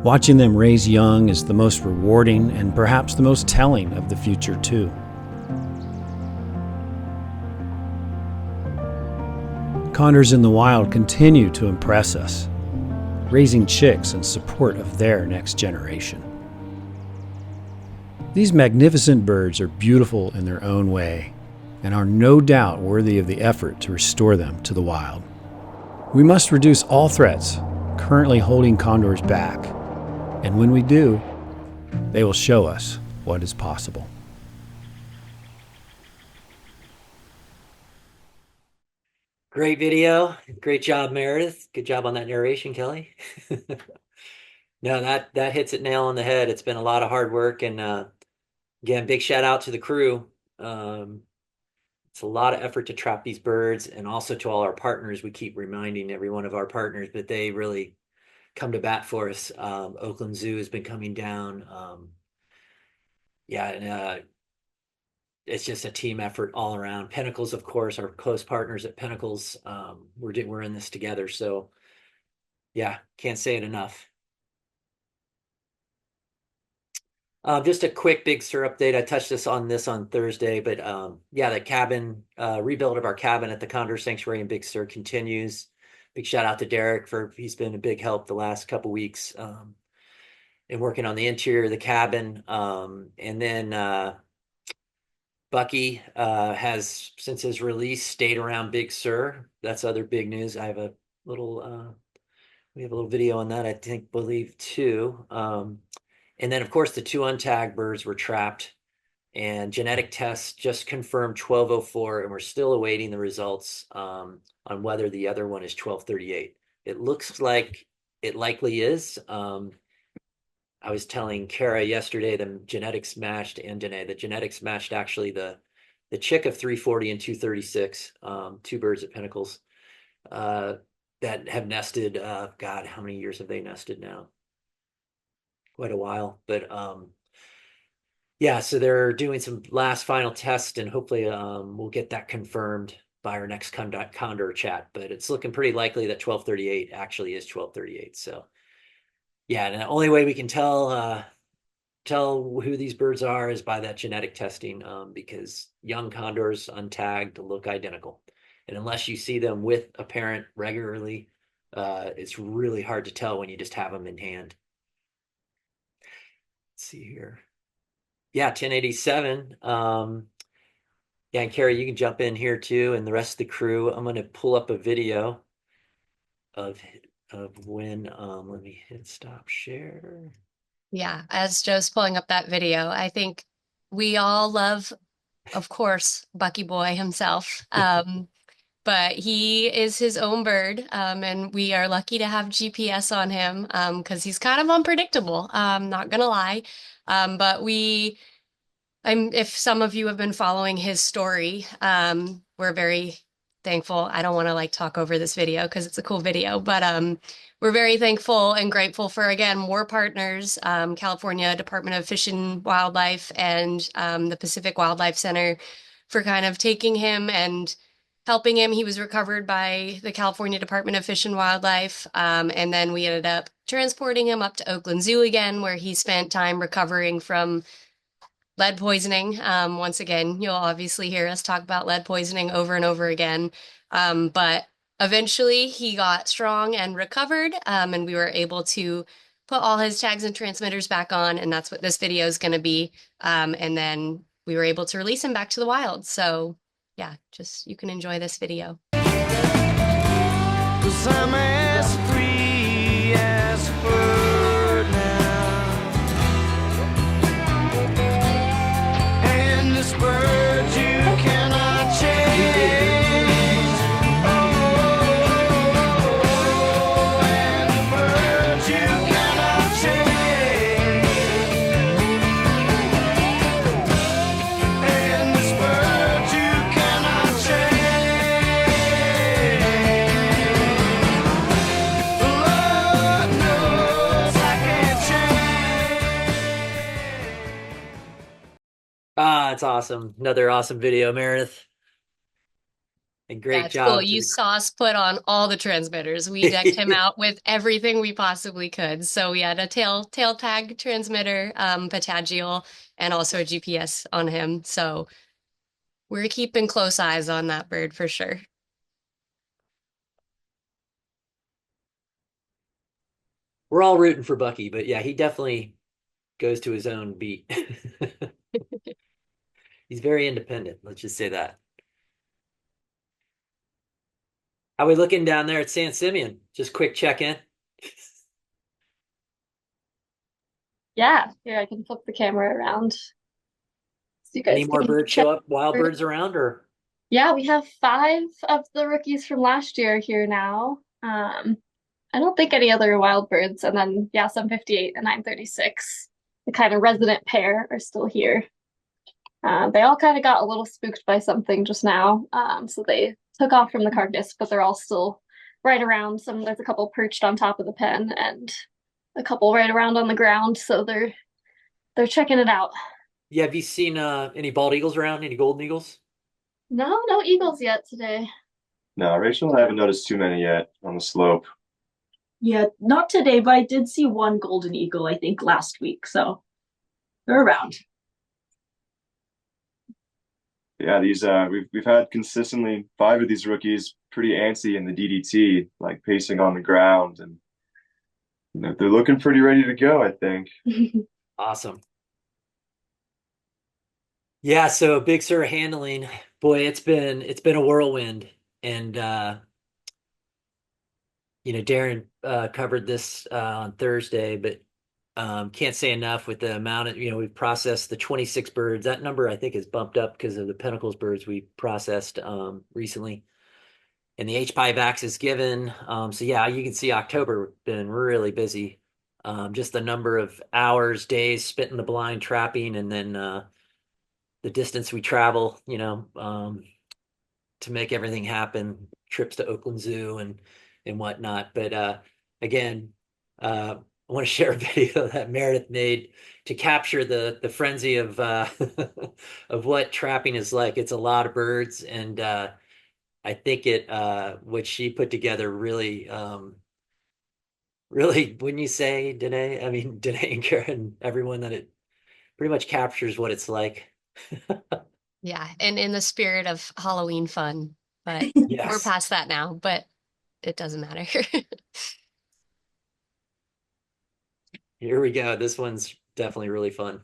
Watching them raise young is the most rewarding and perhaps the most telling of the future too. Condors in the wild continue to impress us, raising chicks in support of their next generation. These magnificent birds are beautiful in their own way and are no doubt worthy of the effort to restore them to the wild. We must reduce all threats currently holding condors back, and when we do, they will show us what is possible. Great video. Great job, Meredith. Good job on that narration, Kelly. No, that hits it nail on the head. It's been a lot of hard work, and again, big shout out to the crew. It's a lot of effort to trap these birds, and also to all our partners. We keep reminding every one of our partners, but they really come to bat for us. Oakland Zoo has been coming down. It's just a team effort all around. Pinnacles, of course, our close partners at Pinnacles. We're in this together. So yeah, can't say it enough. Just a quick Big Sur update. I touched on this on Thursday, but yeah, the cabin, rebuild of our cabin at the Condor Sanctuary in Big Sur continues. Big shout out to Derek he's been a big help the last couple weeks in working on the interior of the cabin. And then Bucky has, since his release, stayed around Big Sur. That's other big news. I have a little, we have a little video on that, believe too. And then, of course, the 2 untagged birds were trapped, and genetic tests just confirmed 1204, and we're still awaiting the results on whether the other one is 1238. It looks like it likely is. I was telling Kara yesterday the genetics matched, and Danae, the genetics matched actually the chick of 340 and 236, 2 birds at Pinnacles that have nested. God, how many years have they nested now? Quite a while, but yeah, so they're doing some last final tests, and hopefully we'll get that confirmed by our next condor chat, but it's looking pretty likely that 1238 actually is 1238. So yeah, and the only way we can tell who these birds are is by that genetic testing, because young condors untagged look identical. And unless you see them with a parent regularly, it's really hard to tell when you just have them in hand. Let's see here. Yeah, 1087. Yeah, and Carrie, you can jump in here too, and the rest of the crew. I'm going to pull up a video of when, let me hit stop share. Yeah, as Joe's pulling up that video, I think we all love, of course, Bucky Boy himself. But he is his own bird, and we are lucky to have GPS on him, because he's kind of unpredictable, not gonna lie. But if some of you have been following his story, we're very thankful. I don't want to like talk over this video because it's a cool video, but we're very thankful and grateful for, again, more partners, California Department of Fish and Wildlife and the Pacific Wildlife Center for kind of taking him and helping him. He was recovered by the California Department of Fish and Wildlife, and then we ended up transporting him up to Oakland Zoo again, where he spent time recovering from lead poisoning. Once again, you'll obviously hear us talk about lead poisoning over and over again. But eventually he got strong and recovered, and we were able to put all his tags and transmitters back on, and that's what this video is going to be. And then we were able to release him back to the wild. So yeah, just you can enjoy this video. 'Cause I'm as free as a bird now. And this bird you cannot change. Oh, and the bird you cannot change. And this bird you cannot change. Lord knows I can't change. Ah, it's awesome. Another awesome video, Meredith. And great That's job cool. to You the- saw us put on all the transmitters. We decked him out with everything we possibly could. So we had a tail tag transmitter, patagial, and also a GPS on him. So we're keeping close eyes on that bird for sure. We're all rooting for Bucky, but yeah, he definitely goes to his own beat. He's very independent, let's just say that. How we looking down there at San Simeon? Just quick check-in. Yeah, here I can flip the camera around. So you guys Any more can birds check- show up, wild birds around, or? Yeah, we have 5 of the rookies from last year here now. I don't think any other wild birds, and then yeah, 758 and 936, the kind of resident pair, are still here. They all kind of got a little spooked by something just now, so they took off from the carcass, but they're all still right around. There's a couple perched on top of the pen, and a couple right around on the ground, so they're checking it out. Yeah, have you seen any bald eagles around? Any golden eagles? No eagles yet today. No, Rachel, I haven't noticed too many yet on the slope. Yeah, not today, but I did see one golden eagle, I think, last week. So they're around. Yeah, these we've had consistently 5 of these rookies pretty antsy in the DDT, like pacing on the ground, and they're looking pretty ready to go, I think. Awesome. Yeah, so Big Sur handling, boy, it's been a whirlwind, and Darren covered this on Thursday, but can't say enough with the amount of, we've processed the 26 birds. That number I think is bumped up because of the Pinnacles birds we processed recently, and the H-Pivax is given. So yeah, you can see October been really busy. Just the number of hours, days spent in the blind trapping, and then the distance we travel, to make everything happen, trips to Oakland Zoo and whatnot. But again, I want to share a video that Meredith made to capture the frenzy of of what trapping is like. It's a lot of birds, and I think it what she put together really really, wouldn't you say, Danae? I mean, Danae and Karen, everyone, that it pretty much captures what it's like. Yeah, and in the spirit of Halloween fun, but we're Yes. past that now, but it doesn't matter. Here we go. This one's definitely really fun.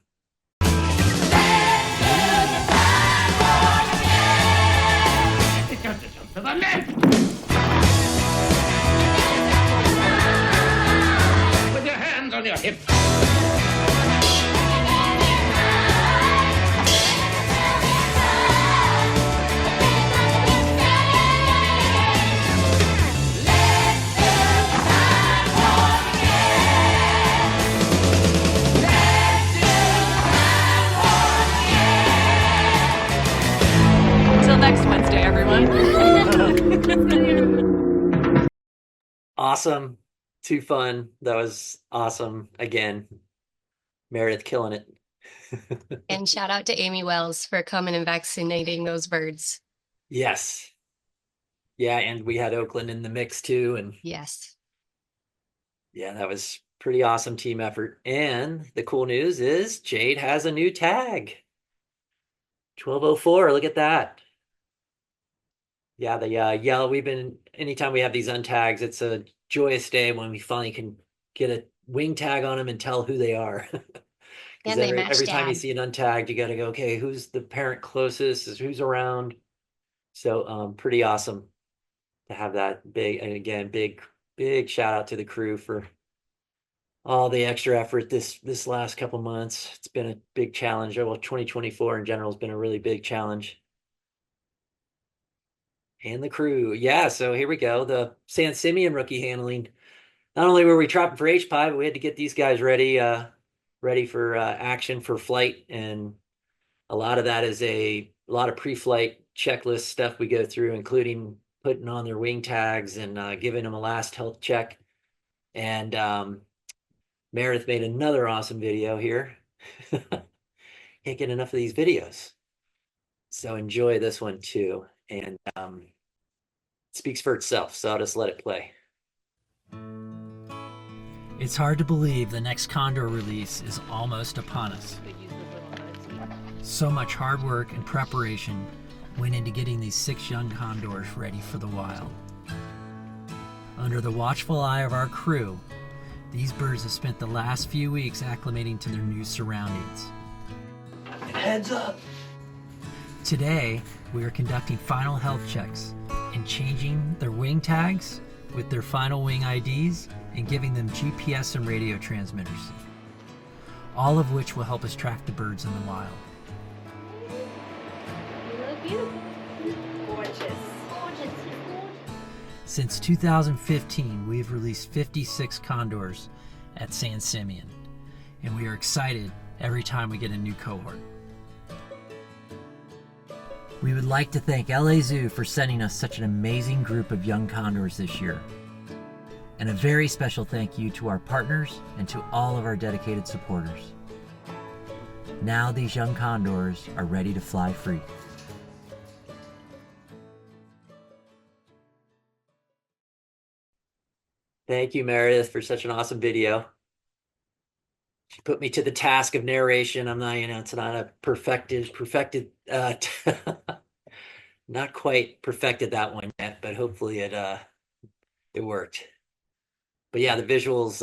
With your hands on your hips. Until next Wednesday, everyone. Awesome. Too fun. That was awesome. Again, Meredith killing it. And shout out to Amy Wells for coming and vaccinating those birds. Yes. Yeah, and we had Oakland in the mix too. And Yes. yeah, that was pretty awesome team effort. And the cool news is Jade has a new tag. 1204. Look at that. Yeah, the yellow. Anytime we have these untags, it's a joyous day when we finally can get a wing tag on them and tell who they are. Because And they match every time you Dad. see an untagged, you got to go, okay, who's the parent closest? Who's around? So pretty awesome to have that big. And again, big shout out to the crew for all the extra effort this last couple months. It's been a big challenge. Well, 2024 in general has been a really big challenge. And the crew. Yeah, so here we go. The San Simeon rookie handling. Not only were we trapping for H-Pi, but we had to get these guys ready for action for flight. And a lot of that is a lot of pre-flight checklist stuff we go through, including putting on their wing tags and giving them a last health check. And Meredith made another awesome video here. Can't get enough of these videos. So enjoy this one too. And it speaks for itself, so I'll just let it play. It's hard to believe the next Condor release is almost upon us. So much hard work and preparation went into getting these 6 young condors ready for the wild. Under the watchful eye of our crew, these birds have spent the last few weeks acclimating to their new surroundings. Heads up! Today, we are conducting final health checks and changing their wing tags with their final wing IDs and giving them GPS and radio transmitters, all of which will help us track the birds in the wild. You look beautiful. Gorgeous. Gorgeous. Since 2015, we have released 56 condors at San Simeon, and we are excited every time we get a new cohort. We would like to thank LA Zoo for sending us such an amazing group of young condors this year. And a very special thank you to our partners and to all of our dedicated supporters. Now these young condors are ready to fly free. Thank you, Meredith, for such an awesome video. She put me to the task of narration. I'm not, it's not a perfected, not quite perfected that one yet, but hopefully it worked. But yeah, the visuals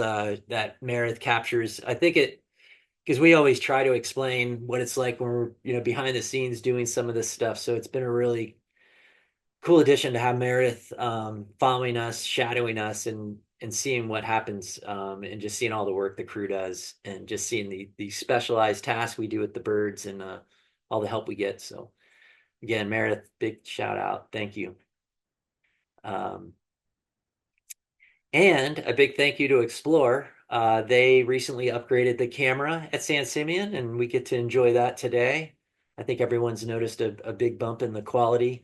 that Meredith captures, I think because we always try to explain what it's like when we're, behind the scenes doing some of this stuff. So it's been a really cool addition to have Meredith following us, shadowing us, and seeing what happens, and just seeing all the work the crew does, and just seeing the specialized tasks we do with the birds and all the help we get. So again, Meredith, big shout out. Thank you. And a big thank you to Explore. They recently upgraded the camera at San Simeon, and we get to enjoy that today. I think everyone's noticed a big bump in the quality.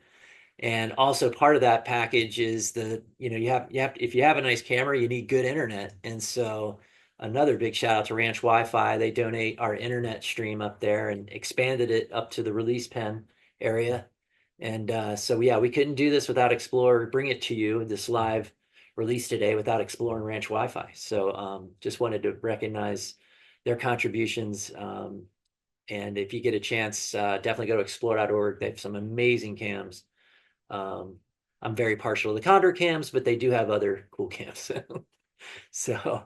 And also part of that package is you have if you have a nice camera, you need good internet. And so another big shout out to Ranch Wi-Fi. They donate our internet stream up there and expanded it up to the release pen area. And so yeah, we couldn't do this without Explorer, bring it to you, this live release today without Explorer and Ranch Wi-Fi. So just wanted to recognize their contributions. And if you get a chance, definitely go to explore.org. They have some amazing cams. I'm very partial to the Condor cams, but they do have other cool cams. So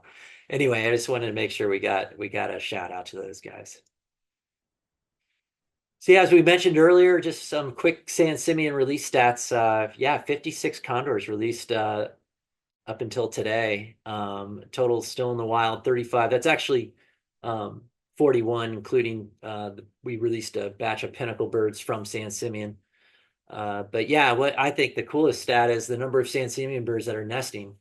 anyway, I just wanted to make sure we got a shout out to those guys. So yeah, as we mentioned earlier, just some quick San Simeon release stats. Yeah, 56 condors released up until today. Total still in the wild, 35. That's actually 41, including we released a batch of pinnacle birds from San Simeon. But yeah, what I think the coolest stat is the number of San Simeon birds that are nesting.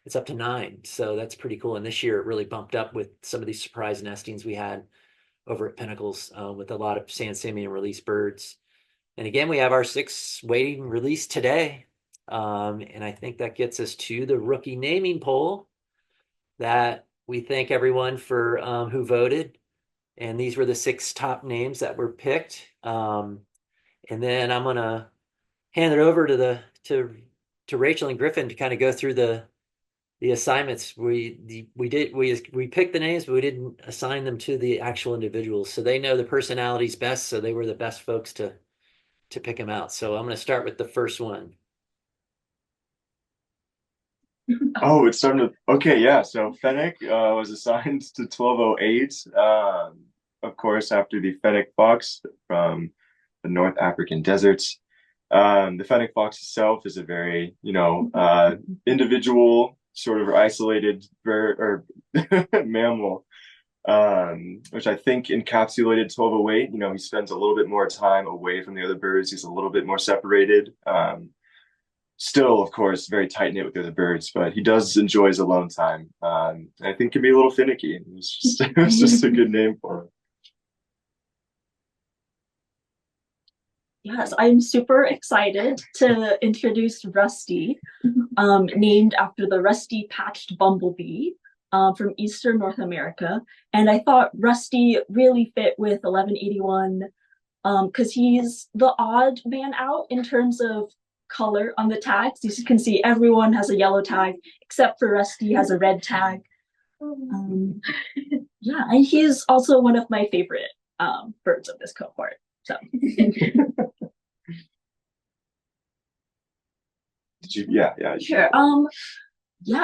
It's up to 9, so that's pretty cool. And this year it really bumped up with some of these surprise nestings we had over at Pinnacles with a lot of San Simeon released birds. And again, we have our 6th waiting release today. And I think that gets us to the rookie naming poll that we thank everyone for who voted. And these were the 6 top names that were picked. And then I'm gonna hand it over to Rachel and Griffin to kind of go through the assignments. We picked the names, but we didn't assign them to the actual individuals. So they know the personalities best. So they were the best folks to pick them out. So I'm going to start with the first one. Oh, it's starting to. Okay, yeah. So Fennec was assigned to 1208. Of course, after the Fennec fox from the North African deserts. The Fennec fox itself is a very, individual, sort of isolated bird or mammal, which I think encapsulated 1208. He spends a little bit more time away from the other birds. He's a little bit more separated. Still, of course, very tight knit with the other birds, but he does enjoy his alone time. I think can be a little finicky. It was just a good name for him. Yes, I'm super excited to introduce Rusty, named after the rusty patched bumblebee from Eastern North America. And I thought Rusty really fit with 1181 because he's the odd man out in terms of color on the tags. You can see everyone has a yellow tag except for Rusty has a red tag. Yeah, and he's also one of my favorite birds of this cohort. So Yeah. Sure.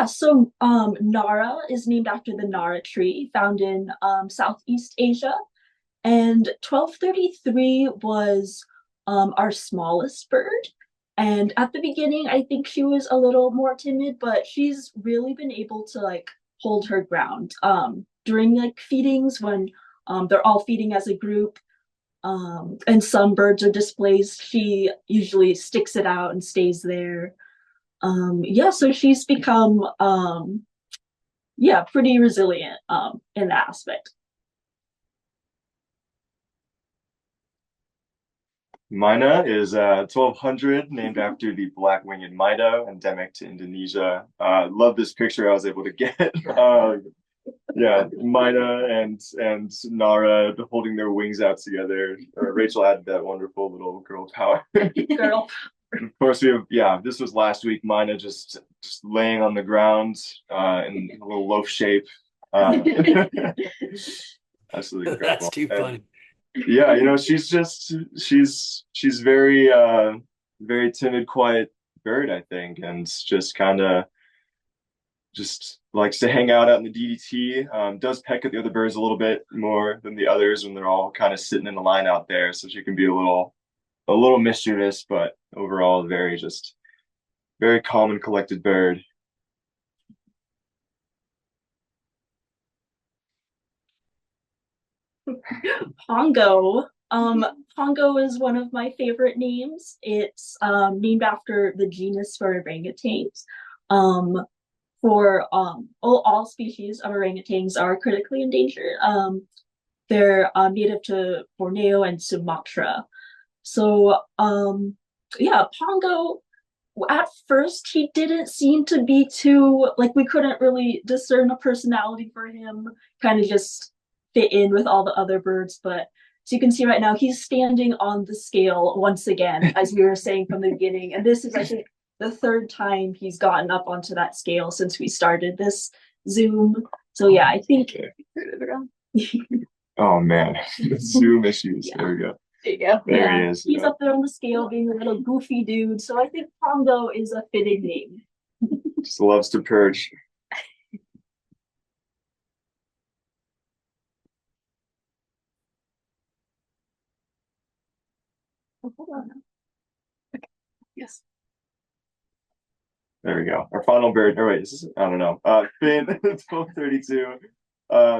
So Nara is named after the Nara tree found in Southeast Asia. And 1233 was our smallest bird. And at the beginning, I think she was a little more timid, but she's really been able to hold her ground during feedings when they're all feeding as a group. And some birds are displaced. She usually sticks it out and stays there. So she's become pretty resilient in that aspect. Mina is 1200, named after the black-winged Mida, endemic to Indonesia. Love this picture I was able to get. Mina and Nara holding their wings out together. Rachel had that wonderful little girl power. Girl. Of course, this was last week. Mina just laying on the ground in a little loaf shape. Absolutely incredible. That's too funny. She's very very timid, quiet bird, I think, and just kind of just likes to hang out in the DDT. Does peck at the other birds a little bit more than the others when they're all kind of sitting in a line out there, so she can be a little mischievous, but overall very calm and collected bird. Pongo. Pongo is one of my favorite names. It's named after the genus for orangutans. All species of orangutans are critically endangered. They're native to Borneo and Sumatra. So Pongo, at first he didn't seem to be too, we couldn't really discern a personality for him, kind of just fit in with all the other birds, but So you can see right now he's standing on the scale once again, as we were saying from the beginning. And this is, I think, the third time he's gotten up onto that scale since we started this Zoom. So yeah, I think. Oh man, the Zoom issues. Yeah. There we go. There you go. There Yeah, he is. he's Yeah. up there on the scale being a little goofy dude. So I think Pongo is a fitting name. Just loves to perch. Oh, hold on. Okay. Yes. There we go. Our final bird. Or wait, is this? I don't know. Fin 1232,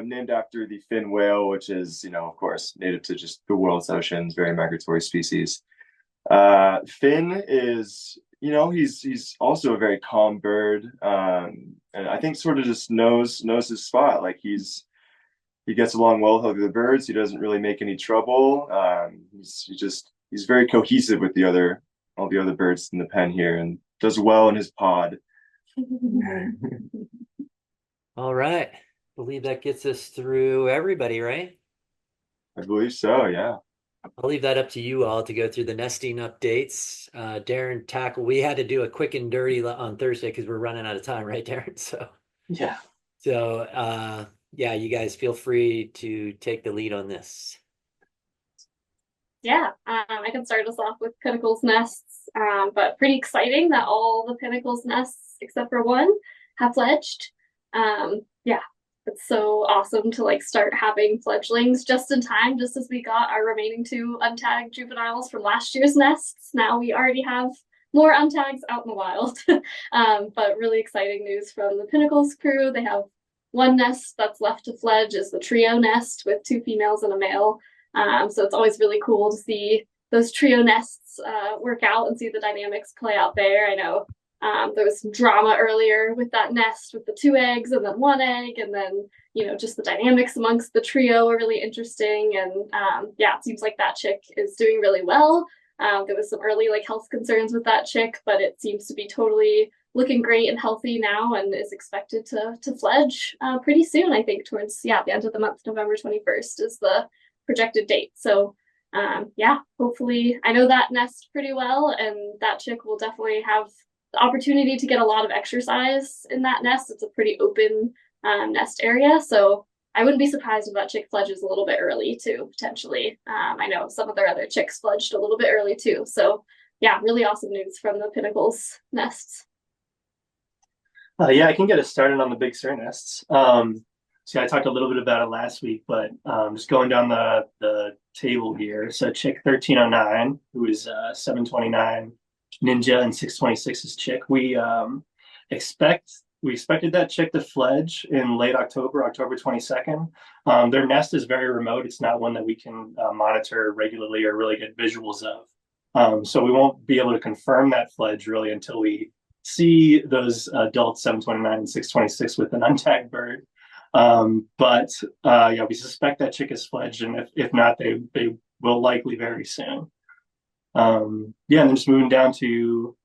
named after the fin whale, which is, of course, native to just the world's oceans, very migratory species. Finn is, he's also a very calm bird, and I think sort of just knows his spot. Like he gets along well with other birds. He doesn't really make any trouble. He's very cohesive with all the other birds in the pen here, and does well in his pod. All right. Believe that gets us through everybody, right? I believe so. Yeah. I'll leave that up to you all to go through the nesting updates. Darren, tackle. We had to do a quick and dirty on Thursday because we're running out of time, right, Darren? Yeah. Yeah, you guys feel free to take the lead on this. Yeah, I can start us off with Pinnacles nests, but pretty exciting that all the Pinnacles nests, except for one, have fledged. Yeah, it's so awesome to start having fledglings just in time, just as we got our remaining 2 untagged juveniles from last year's nests. Now we already have more untags out in the wild. But really exciting news from the Pinnacles crew. They have 1 nest that's left to fledge, is the trio nest with 2 females and a male. So it's always really cool to see those trio nests work out and see the dynamics play out there. I know there was some drama earlier with that nest with the 2 eggs and then 1 egg, and then just the dynamics amongst the trio are really interesting. And yeah, it seems like that chick is doing really well. There was some early health concerns with that chick, but it seems to be totally looking great and healthy now, and is expected to fledge pretty soon. I think towards the end of the month, November 21st is the projected date. So yeah, hopefully, I know that nest pretty well, and that chick will definitely have the opportunity to get a lot of exercise in that nest. It's a pretty open nest area, so I wouldn't be surprised if that chick fledges a little bit early too, potentially. I know some of their other chicks fledged a little bit early too. So yeah, really awesome news from the Pinnacles nests. Yeah, I can get us started on the Big Sur nests. See, I talked a little bit about it last week, but just going down the table here. So chick 1309, who is 729 Ninja, and 626 is chick. We expected that chick to fledge in late October 22nd. Their nest is very remote. It's not one that we can monitor regularly or really get visuals of. So we won't be able to confirm that fledge really until we see those adult 729 and 626 with an untagged bird. But yeah, we suspect that chick is fledged, and if not, they will likely very soon. Yeah, and then just moving down to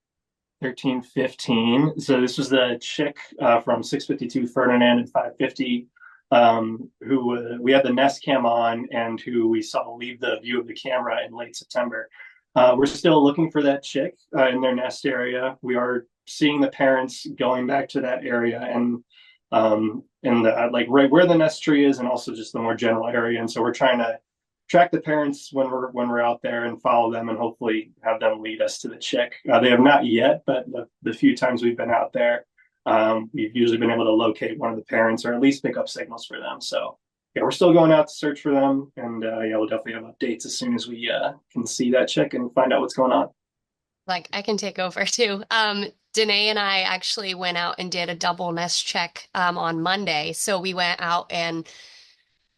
1315. So this was the chick from 652 Ferdinand and 550, who we had the nest cam on and who we saw leave the view of the camera in late September. We're still looking for that chick in their nest area. We are seeing the parents going back to that area and right where the nest tree is, and also just the more general area. And so we're trying to track the parents when we're out there and follow them, and hopefully have them lead us to the chick. They have not yet, but the few times we've been out there, we've usually been able to locate one of the parents or at least pick up signals for them. So yeah, we're still going out to search for them, and yeah, we'll definitely have updates as soon as we can see that chick and find out what's going on. I can take over too. Danae and I actually went out and did a double nest check on Monday. So we went out and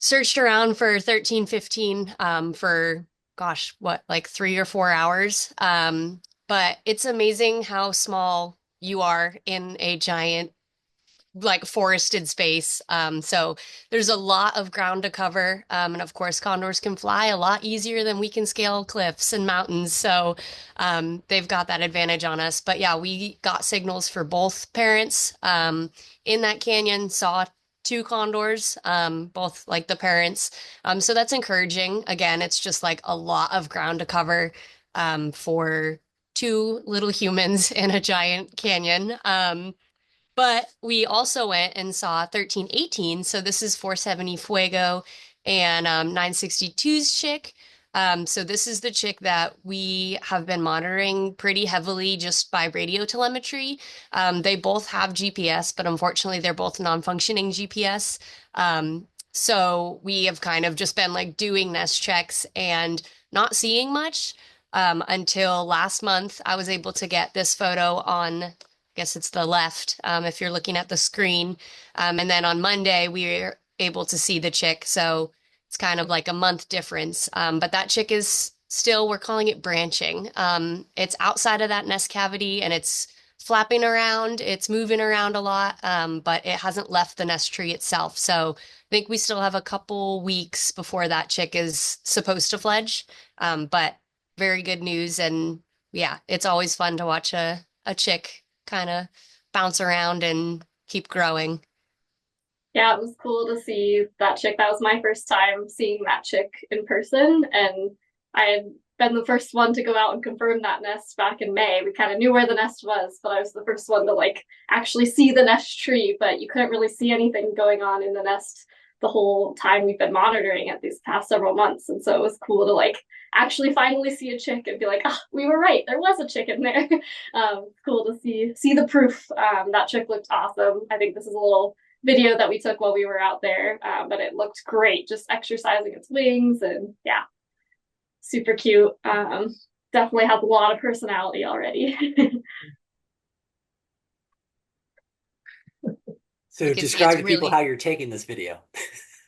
searched around for 1315 for gosh, what, 3 or 4 hours. But it's amazing how small you are in a giant forested space. So there's a lot of ground to cover. And of course, condors can fly a lot easier than we can scale cliffs and mountains. So they've got that advantage on us. But yeah, we got signals for both parents in that canyon, saw two condors, both like the parents. So that's encouraging. Again, it's just like a lot of ground to cover for two little humans in a giant canyon. But we also went and saw 1318. So this is 470 Fuego and 962's chick. So this is the chick that we have been monitoring pretty heavily just by radio telemetry. They both have GPS, but unfortunately they're both non-functioning GPS. So we have kind of just been like doing nest checks and not seeing much until last month. I was able to get this photo on, I guess it's the left, if you're looking at the screen. And then on Monday, we were able to see the chick. So it's kind of like a month difference. But that chick is still, we're calling it branching. It's outside of that nest cavity and it's flapping around, it's moving around a lot, but it hasn't left the nest tree itself. So I think we still have a couple weeks before that chick is supposed to fledge. But very good news. And yeah, it's always fun to watch a chick kind of bounce around and keep growing. Yeah, it was cool to see that chick. That was my first time seeing that chick in person, and I had been the first one to go out and confirm that nest back in May. We kind of knew where the nest was, but I was the first one to like actually see the nest tree, but you couldn't really see anything going on in the nest the whole time we've been monitoring it these past several months. And so it was cool to like actually finally see a chick and be like, oh, we were right, there was a chick in there. Cool to see the proof. That chick looked awesome. I think this is a little video that we took while we were out there, but it looked great, just exercising its wings, and yeah, super cute. Definitely has a lot of personality already. So It's describe to people really- how you're taking this video.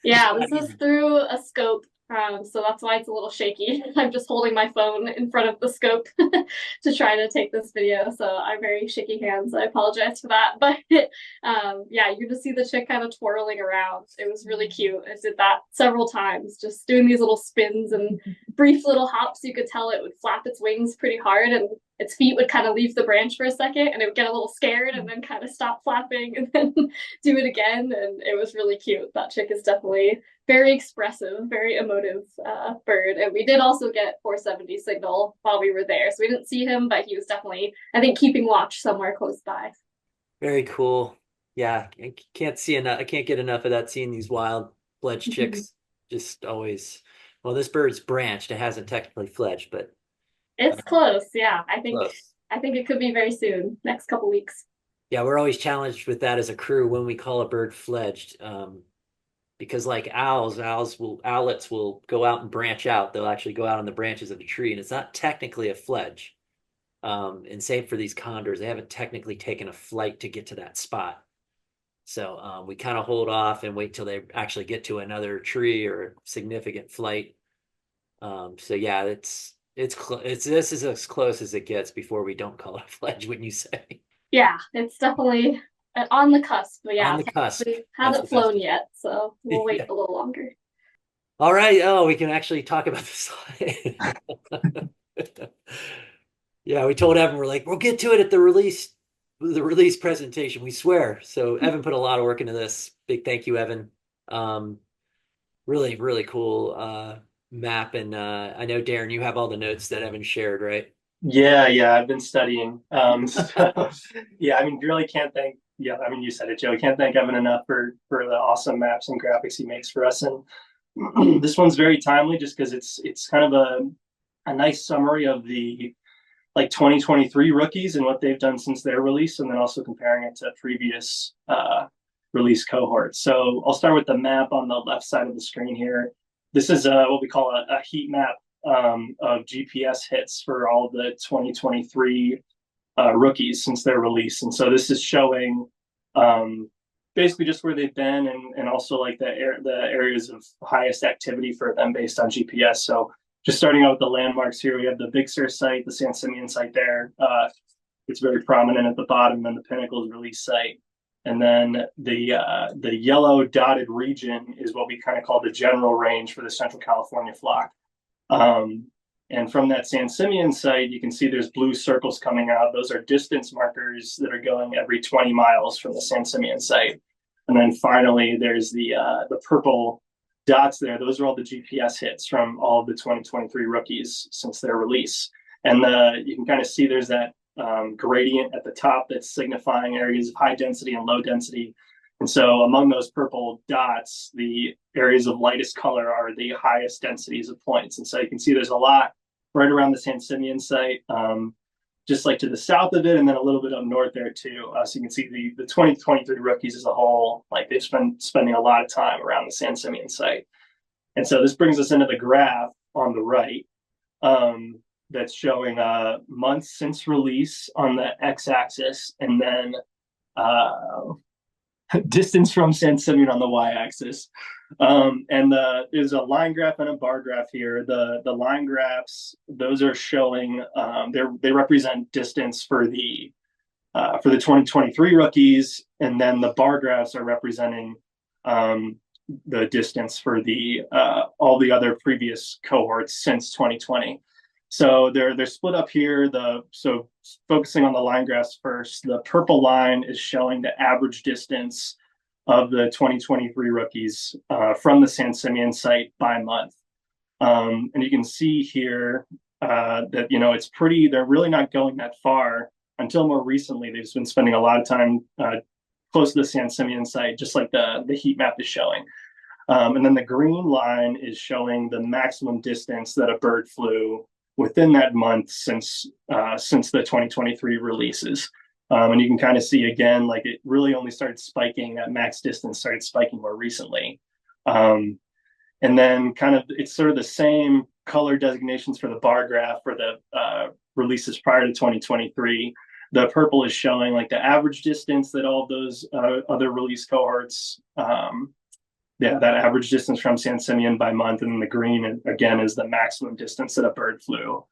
Yeah, this is through a scope, so that's why it's a little shaky. I'm just holding my phone in front of the scope to try to take this video, so I'm very shaky hands. I apologize for that, but yeah, you just see the chick kind of twirling around. It was really cute. I did that several times, just doing these little spins and brief little hops. You could tell it would flap its wings pretty hard, and its feet would kind of leave the branch for a second, and it would get a little scared and then kind of stop flapping and then do it again. And it was really cute. That chick is definitely very expressive, very emotive bird. And we did also get 470 signal while we were there. So we didn't see him, but he was definitely, I think, keeping watch somewhere close by. Very cool. Yeah, I can't see enough. I can't get enough of that. Seeing these wild fledged chicks, just always. Well, this bird's branched. It hasn't technically fledged, but It's close. Yeah, I think close. it could be very soon, next couple weeks. Yeah, we're always challenged with that as a crew when we call a bird fledged. Because like owlets will go out and branch out. They'll actually go out on the branches of the tree, and it's not technically a fledge. And same for these condors, they haven't technically taken a flight to get to that spot. So we kind of hold off and wait till they actually get to another tree or significant flight. So yeah, this is as close as it gets before we don't call it a fledge, wouldn't you say? Yeah, it's definitely on the cusp, but yeah, On the cusp. we That's haven't the flown best. yet, so we'll wait Yeah. a little longer. All right. Oh, we can actually talk about this. Yeah, we told Evan, we're like, we'll get to it at the release presentation, we swear. So Evan put a lot of work into this. Big thank you, Evan. Really, really cool map. And I know, Darren, you have all the notes that Evan shared, right? Yeah, I've been studying. So, yeah, I mean, really can't thank. Yeah, I mean, you said it, Joe. Can't thank Evan enough for the awesome maps and graphics he makes for us. And this one's very timely, just because it's kind of a nice summary of the like 2023 rookies and what they've done since their release, and then also comparing it to previous release cohorts. So I'll start with the map on the left side of the screen here. This is what we call a heat map of GPS hits for all the 2023 rookies since their release. And so this is showing basically just where they've been, and also like the areas of highest activity for them based on GPS. So just starting out with the landmarks here, we have the Big Sur site, the San Simeon site there. It's very prominent at the bottom, and the Pinnacles release site. And then the yellow dotted region is what we kind of call the general range for the Central California flock. And from that San Simeon site, you can see there's blue circles coming out. Those are distance markers that are going every 20 miles from the San Simeon site. And then finally, there's the purple dots there. Those are all the GPS hits from all of the 2023 rookies since their release. And you can kind of see there's that gradient at the top that's signifying areas of high density and low density. And so among those purple dots, the areas of lightest color are the highest densities of points. And so you can see there's a lot right around the San Simeon site, just like to the south of it, and then a little bit up north there too. So you can see the 2023 rookies as a whole, like they've been spending a lot of time around the San Simeon site. And so this brings us into the graph on the right, that's showing months since release on the x-axis, and then distance from San Simeon on the y-axis. And there's a line graph and a bar graph here. The line graphs, those are showing they represent distance for the 2023 rookies, and then the bar graphs are representing the distance for the all the other previous cohorts since 2020. So they're split up here. So focusing on the line graphs first, the purple line is showing the average distance of the 2023 rookies from the San Simeon site by month. And you can see here that, you know, it's pretty, they're really not going that far until more recently. They've been spending a lot of time close to the San Simeon site, just like the heat map is showing. And then the green line is showing the maximum distance that a bird flew within that month since the 2023 releases. And you can kind of see again, like it really only started spiking, that max distance started spiking more recently. And then kind of, it's sort of the same color designations for the bar graph for the releases prior to 2023. The purple is showing like the average distance that all of those other release cohorts, that average distance from San Simeon by month, and then the green again is the maximum distance that a bird flew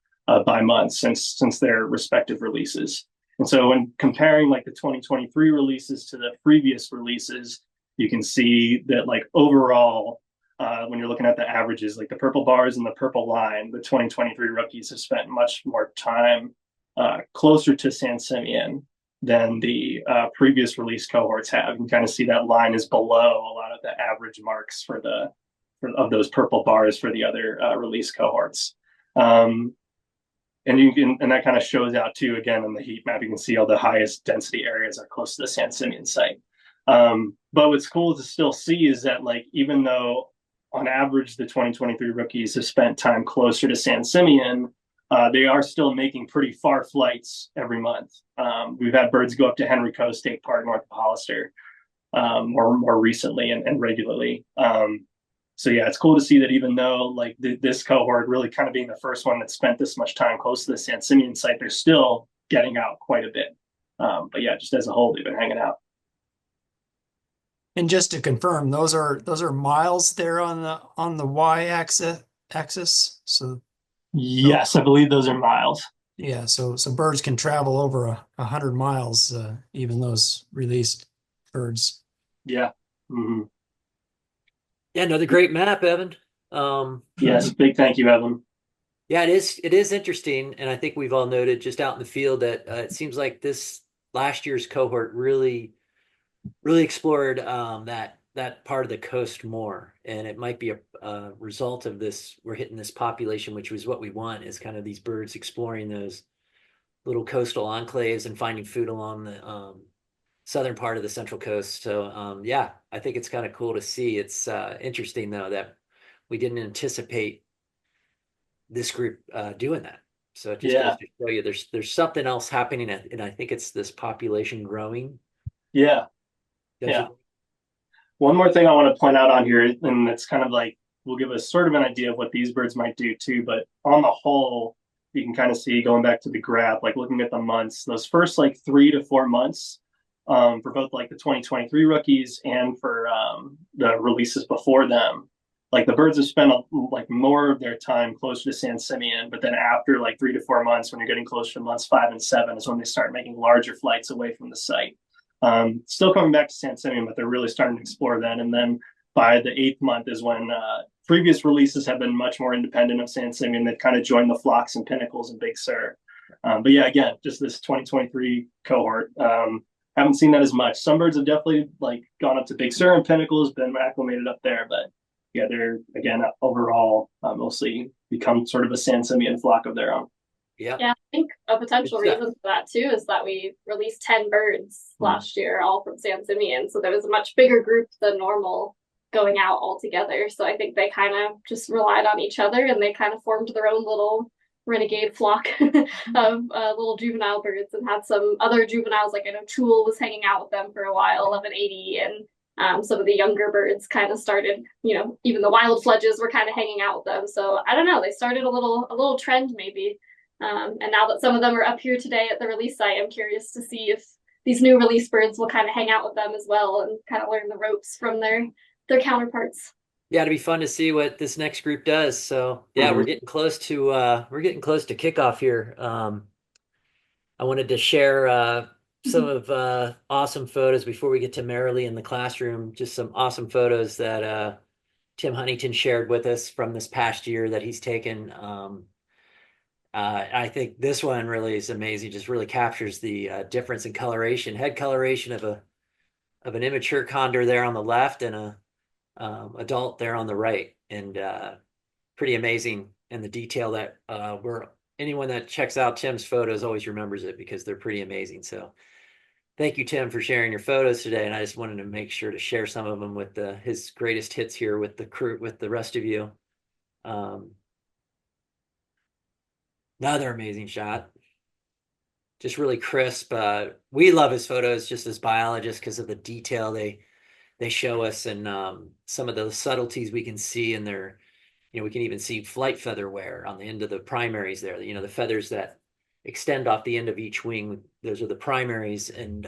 by month since their respective releases. And so when comparing like the 2023 releases to the previous releases, you can see that like overall, when you're looking at the averages, like the purple bars and the purple line, the 2023 rookies have spent much more time closer to San Simeon than the previous release cohorts have. You can kind of see that line is below a lot of the average marks of those purple bars for the other release cohorts. And that kind of shows out too, again, in the heat map, you can see all the highest density areas are close to the San Simeon site. But what's cool to still see is that, like, even though on average the 2023 rookies have spent time closer to San Simeon, they are still making pretty far flights every month. We've had birds go up to Henrico State Park north of Hollister more recently and regularly. So yeah, it's cool to see that even though like this cohort really kind of being the first one that spent this much time close to the San Simeon site, they're still getting out quite a bit. But yeah, just as a whole, they've been hanging out. And just to confirm, those are miles there on the y-axis. So yes, I believe those are miles. Yeah, so birds can travel over 100 miles, even those released birds. Yeah. Mm-hmm. Yeah, another great map, Evan. Yes, big thank you, Evan. Yeah, it is interesting, and I think we've all noted just out in the field that it seems like this last year's cohort really explored that part of the coast more, and it might be a result of this. We're hitting this population, which was what we want, is kind of these birds exploring those little coastal enclaves and finding food along the southern part of the Central Coast. So yeah, I think it's kind of cool to see. It's interesting though that we didn't anticipate this group doing that. So it just goes to show you there's something else happening, and I think it's this population growing. Yeah. Yeah. One more thing I want to point out on here, and it's kind of like will give us sort of an idea of what these birds might do too. But on the whole, you can kind of see, going back to the graph, like looking at the months, those first like 3 to 4 months for both like the 2023 rookies and for the releases before them, like the birds have spent like more of their time closer to San Simeon. But then after like 3 to 4 months, when you're getting closer to months 5 and 7, is when they start making larger flights away from the site. Still coming back to San Simeon, but they're really starting to explore then. And then by the 8th month is when previous releases have been much more independent of San Simeon. They've kind of joined the flocks and pinnacles in Big Sur. But yeah, again, just this 2023 cohort, haven't seen that as much. Some birds have definitely like gone up to Big Sur and Pinnacles, been acclimated up there, but yeah, they're again overall mostly become sort of a San Simeon flock of their own. Yep. Yeah, I think a potential Good stuff. reason for that too is that we released 10 birds last year, all from San Simeon. So there was a much bigger group than normal going out all together. So I think they kind of just relied on each other and they kind of formed their own little renegade flock of little juvenile birds and had some other juveniles. Like I know Tool was hanging out with them for a while, 1180, and some of the younger birds kind of started, you know, even the wild fledges were kind of hanging out with them. So I don't know, they started a little trend maybe. And now that some of them are up here today at the release site, I'm curious to see if these new release birds will kind of hang out with them as well and kind of learn the ropes from their counterparts. Yeah, it'd be fun to see what this next group does. So yeah, we're getting close to kickoff here. I wanted to share some of awesome photos before we get to Marilee in the classroom. Just some awesome photos that Tim Huntington shared with us from this past year that he's taken. I think this one really is amazing. Just really captures the difference in coloration, head coloration of an immature condor there on the left and a adult there on the right, and pretty amazing. And the detail that anyone that checks out Tim's photos always remembers it because they're pretty amazing. So thank you, Tim, for sharing your photos today. And I just wanted to make sure to share some of them with his greatest hits here with the crew, with the rest of you. Another amazing shot. Just really crisp. We love his photos just as biologists because of the detail they show us and some of the subtleties we can see in their, you know, we can even see flight feather wear on the end of the primaries there. You know, the feathers that extend off the end of each wing, those are the primaries. And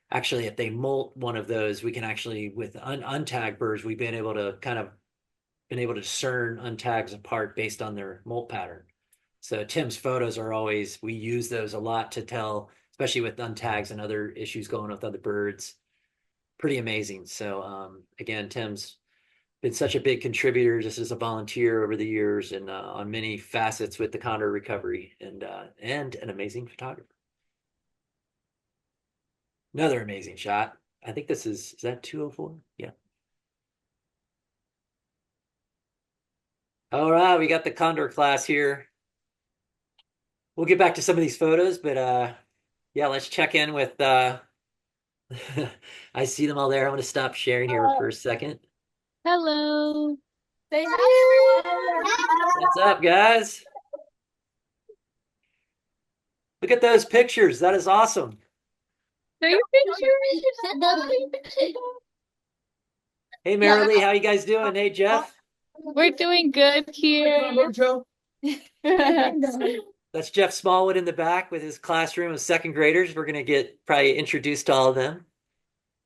actually, if they molt one of those, we can actually, with untagged birds, we've been able to discern untags apart based on their molt pattern. So Tim's photos are always, we use those a lot to tell, especially with untags and other issues going with other birds. Pretty amazing. So again, Tim's been such a big contributor just as a volunteer over the years and on many facets with the condor recovery and an amazing photographer. Another amazing shot. I think this is that 204? Yeah. All right, we got the condor class here. We'll get back to some of these photos, but yeah, let's check in with I see them all there. I'm going to stop sharing here for a second. Hello. Say hi, everyone. What's up, guys? Look at those pictures. That is awesome. Show your pictures. Hey, Marilee, how you guys doing? Hey, Jeff. We're doing good here. That's Jeff Smallwood in the back with his classroom of second graders. We're going to get probably introduced to all of them. And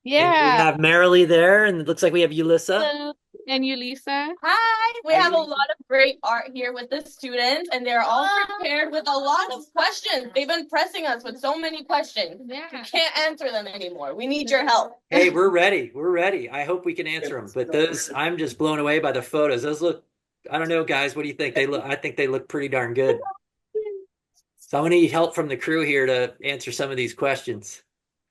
we Yeah. have Marilee there, and it looks like we have Ulissa. Hello. And you, Lisa? Hi, we Hi, have a Lisa. lot of great art here with the students, and they're all prepared with a lot of questions. They've been pressing us with so many questions. We Yeah. can't answer them anymore. We need your help. Hey, we're ready. We're ready. I hope we can answer them. But those, I'm just blown away by the photos. Those look, I don't know, guys. What do you think? I think they look pretty darn good. So I'm going to need help from the crew here to answer some of these questions.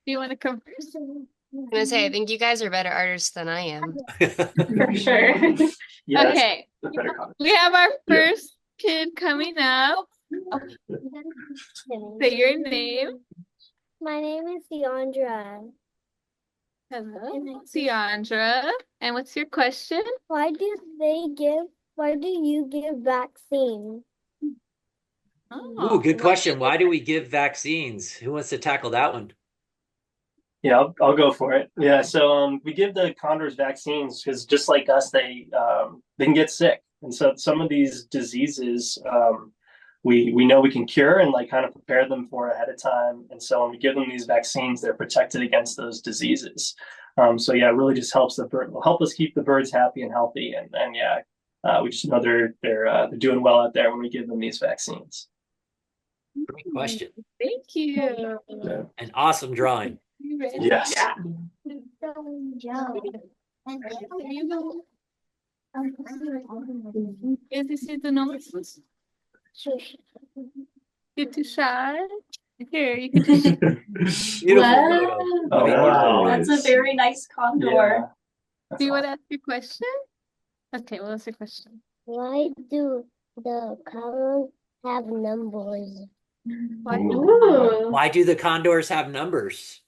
Do you want to come first? I'm gonna say, I think you guys are better artists than I am. For sure. Yeah, Okay. that's better comment. We have our Yeah. first kid coming up. Say your name. My name is Deandra. Hello. Siandra. And what's your question? Why do you give vaccines? Ooh, good question. Why do we give vaccines? Who wants to tackle that one? Yeah, I'll go for it. Yeah, so we give the condors vaccines because just like us, they can get sick, and so some of these diseases we know we can cure and like kind of prepare them for ahead of time. And so when we give them these vaccines, they're protected against those diseases. So yeah, it really just helps help us keep the birds happy and healthy. And yeah, we just know they're doing well out there when we give them these vaccines. Great question. Thank you. Yeah. An awesome drawing. You ready? Yes. ¿Qué decir tu nombre? ¿Qué tú shy? Here, you can just Beautiful Wow. photo. Oh, wow. That's a very nice condor. Yeah. do you want to ask your question? Okay, well, what's your question? Why do the colors have numbers? Why Ooh. Why do the condors have numbers?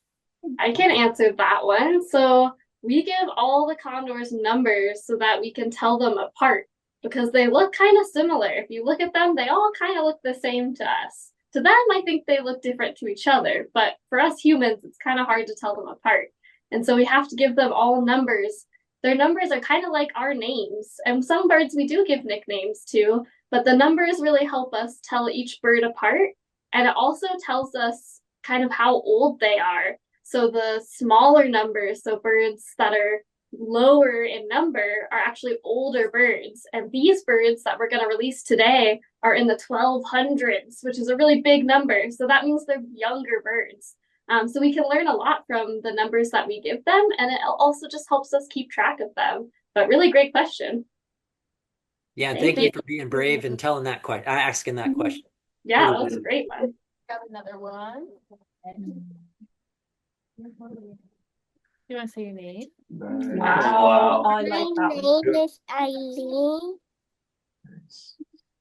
I can answer that one. So we give all the condors numbers so that we can tell them apart because they look kind of similar. If you look at them, they all kind of look the same to us. To them, I think they look different to each other, but for us humans, it's kind of hard to tell them apart. And so we have to give them all numbers. Their numbers are kind of like our names. And some birds we do give nicknames to, but the numbers really help us tell each bird apart. And it also tells us kind of how old they are. So the smaller numbers, so birds that are lower in number, are actually older birds. And these birds that we're going to release today are in the 1200s, which is a really big number. So that means they're younger birds. So we can learn a lot from the numbers that we give them, and it also just helps us keep track of them. But really great question. Yeah, and Thank thank you you. for being brave and telling that asking that question. Yeah, that was a great one. Got another one. You want to say your name? Wow. I like My that one. name is Eileen.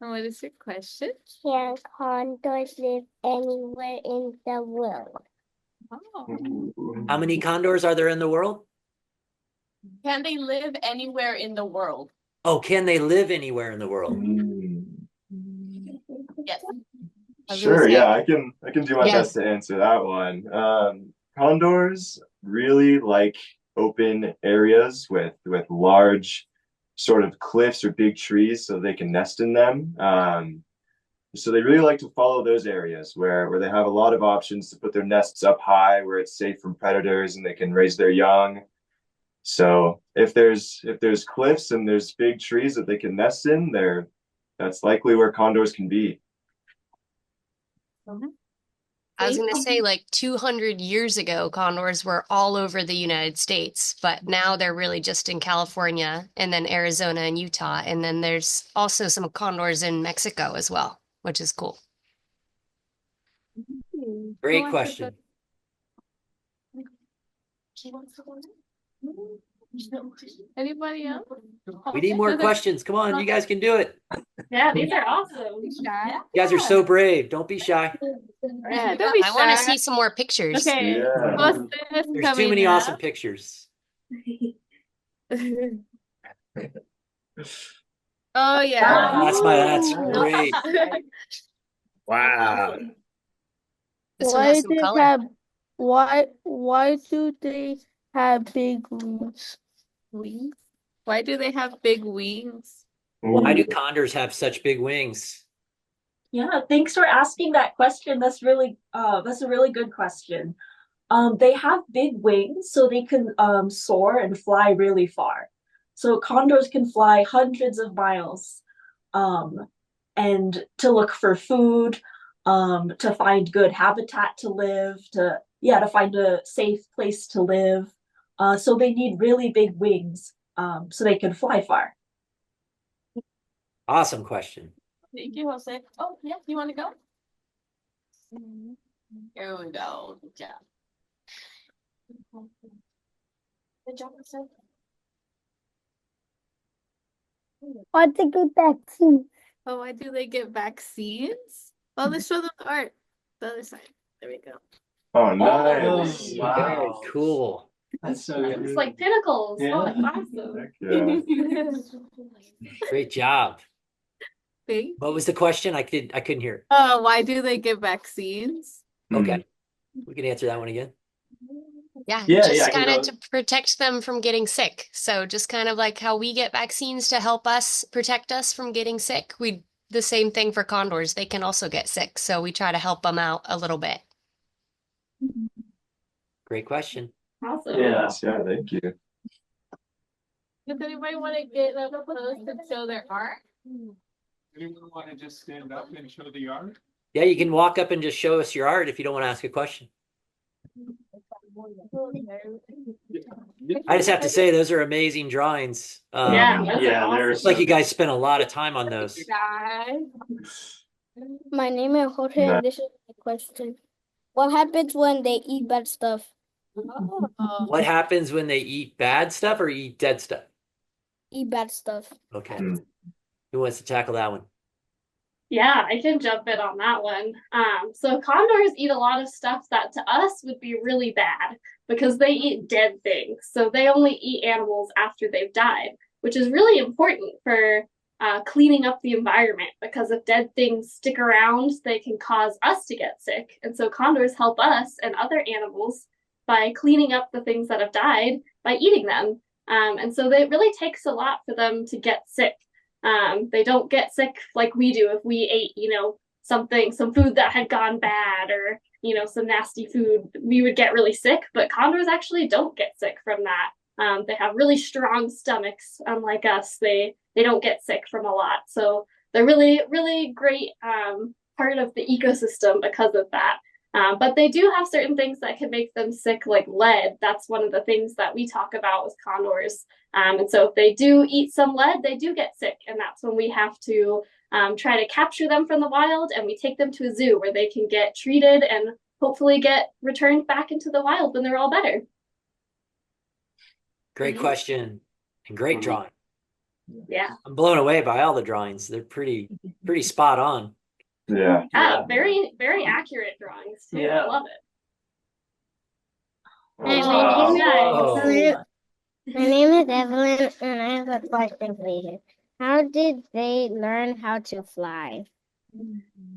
And what is your question? Can condors live anywhere in the world? Oh, How many condors are there in the world? Can they live anywhere in the world? Oh, can they live anywhere in the world? Yes. Sure, yeah, I can do my Yeah. best to answer that one. Condors really like open areas with large sort of cliffs or big trees so they can nest in them. So they really like to follow those areas where they have a lot of options to put their nests up high, where it's safe from predators and they can raise their young. So if there's cliffs and there's big trees that they can nest in, that's likely where condors can be. I was going to Thank say like 200 years ago, condors were all over the United States, but now they're really just in California and then Arizona and Utah. And then there's also some condors in Mexico as well, which is cool. Great wants to question. Anybody else? We need more questions. Come on, you guys can do it. Yeah, these are awesome. You guys are so brave. Don't be shy. Yeah, don't be I want to shy. see some more pictures. Okay, Yeah. what's this There's too coming many awesome up? pictures. Oh yeah. That's great. Wow. This one has some color. Why do they have big wings? Wings? Why do they have big wings? Why do condors have such big wings? Yeah, thanks for asking that question. That's a really good question. They have big wings so they can soar and fly really far. So condors can fly hundreds of miles and to look for food, to find good habitat to live, to find a safe place to live. So they need really big wings so they can fly far. Awesome question. Thank you, Jose. Oh, yeah, you want to go? Here we go. Good job. Good job, Jose. What to get vaccine? Oh, why do they get vaccines? Well, let's show them the art. The other side. There we go. Oh, nice. Oh, wow. Very cool. That's so good. It's like pinnacles. Yeah. Oh, it's awesome. Heck yeah. Great job. Thank What was the question? I couldn't hear. Oh, why do they get vaccines? Okay. We can answer that one again. Yeah, Yeah, just yeah, I can kind of go. to protect them from getting sick. So just kind of like how we get vaccines to help us protect us from getting sick. The same thing for condors. They can also get sick. So we try to help them out a little bit. Great question. Awesome. Yes, yeah, thank you. Does anybody want to get up close and show their art? Anyone want to just stand up and show the art? Yeah, you can walk up and just show us your art if you don't want to ask a question. I just have to say, those are amazing drawings. Yeah, that's Yeah, awesome. they're Looks like you guys spent a lot of time on those. My name is Jorge, Nice. and this is my question. What happens when they eat bad stuff? What happens when they eat bad stuff or eat dead stuff? Eat bad stuff. Okay. Mm. Who wants to tackle that one? Yeah, I can jump in on that one. So condors eat a lot of stuff that to us would be really bad because they eat dead things. So they only eat animals after they've died, which is really important for cleaning up the environment because if dead things stick around, they can cause us to get sick. And so condors help us and other animals by cleaning up the things that have died by eating them. And so it really takes a lot for them to get sick. They don't get sick like we do if we ate, some food that had gone bad or, some nasty food, we would get really sick, but condors actually don't get sick from that. They have really strong stomachs, unlike us. They don't get sick from a lot. So they're really, really great part of the ecosystem because of that. But they do have certain things that can make them sick, like lead. That's one of the things that we talk about with condors. And so if they do eat some lead, they do get sick. And that's when we have to try to capture them from the wild and we take them to a zoo where they can get treated and hopefully get returned back into the wild when they're all better. Great question and great drawing. Yeah. I'm blown away by all the drawings. They're pretty spot on. Yeah. Yeah, very, very accurate drawings too. Yeah. I love it. My name is Evelyn, and I have a question for you. How did they learn how to fly?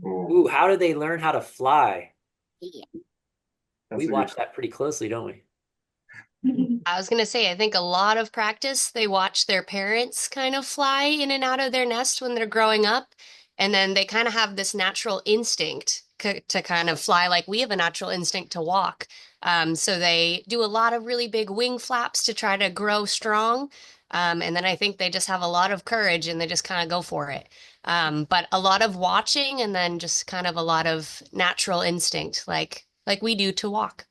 Ooh, how did they learn how to fly? Yeah. We watch that pretty closely, don't we? I was going to say, I think a lot of practice, they watch their parents kind of fly in and out of their nest when they're growing up. And then they kind of have this natural instinct to kind of fly like we have a natural instinct to walk. So they do a lot of really big wing flaps to try to grow strong. And then I think they just have a lot of courage and they just kind of go for it. But a lot of watching and then just kind of a lot of natural instinct like we do to walk.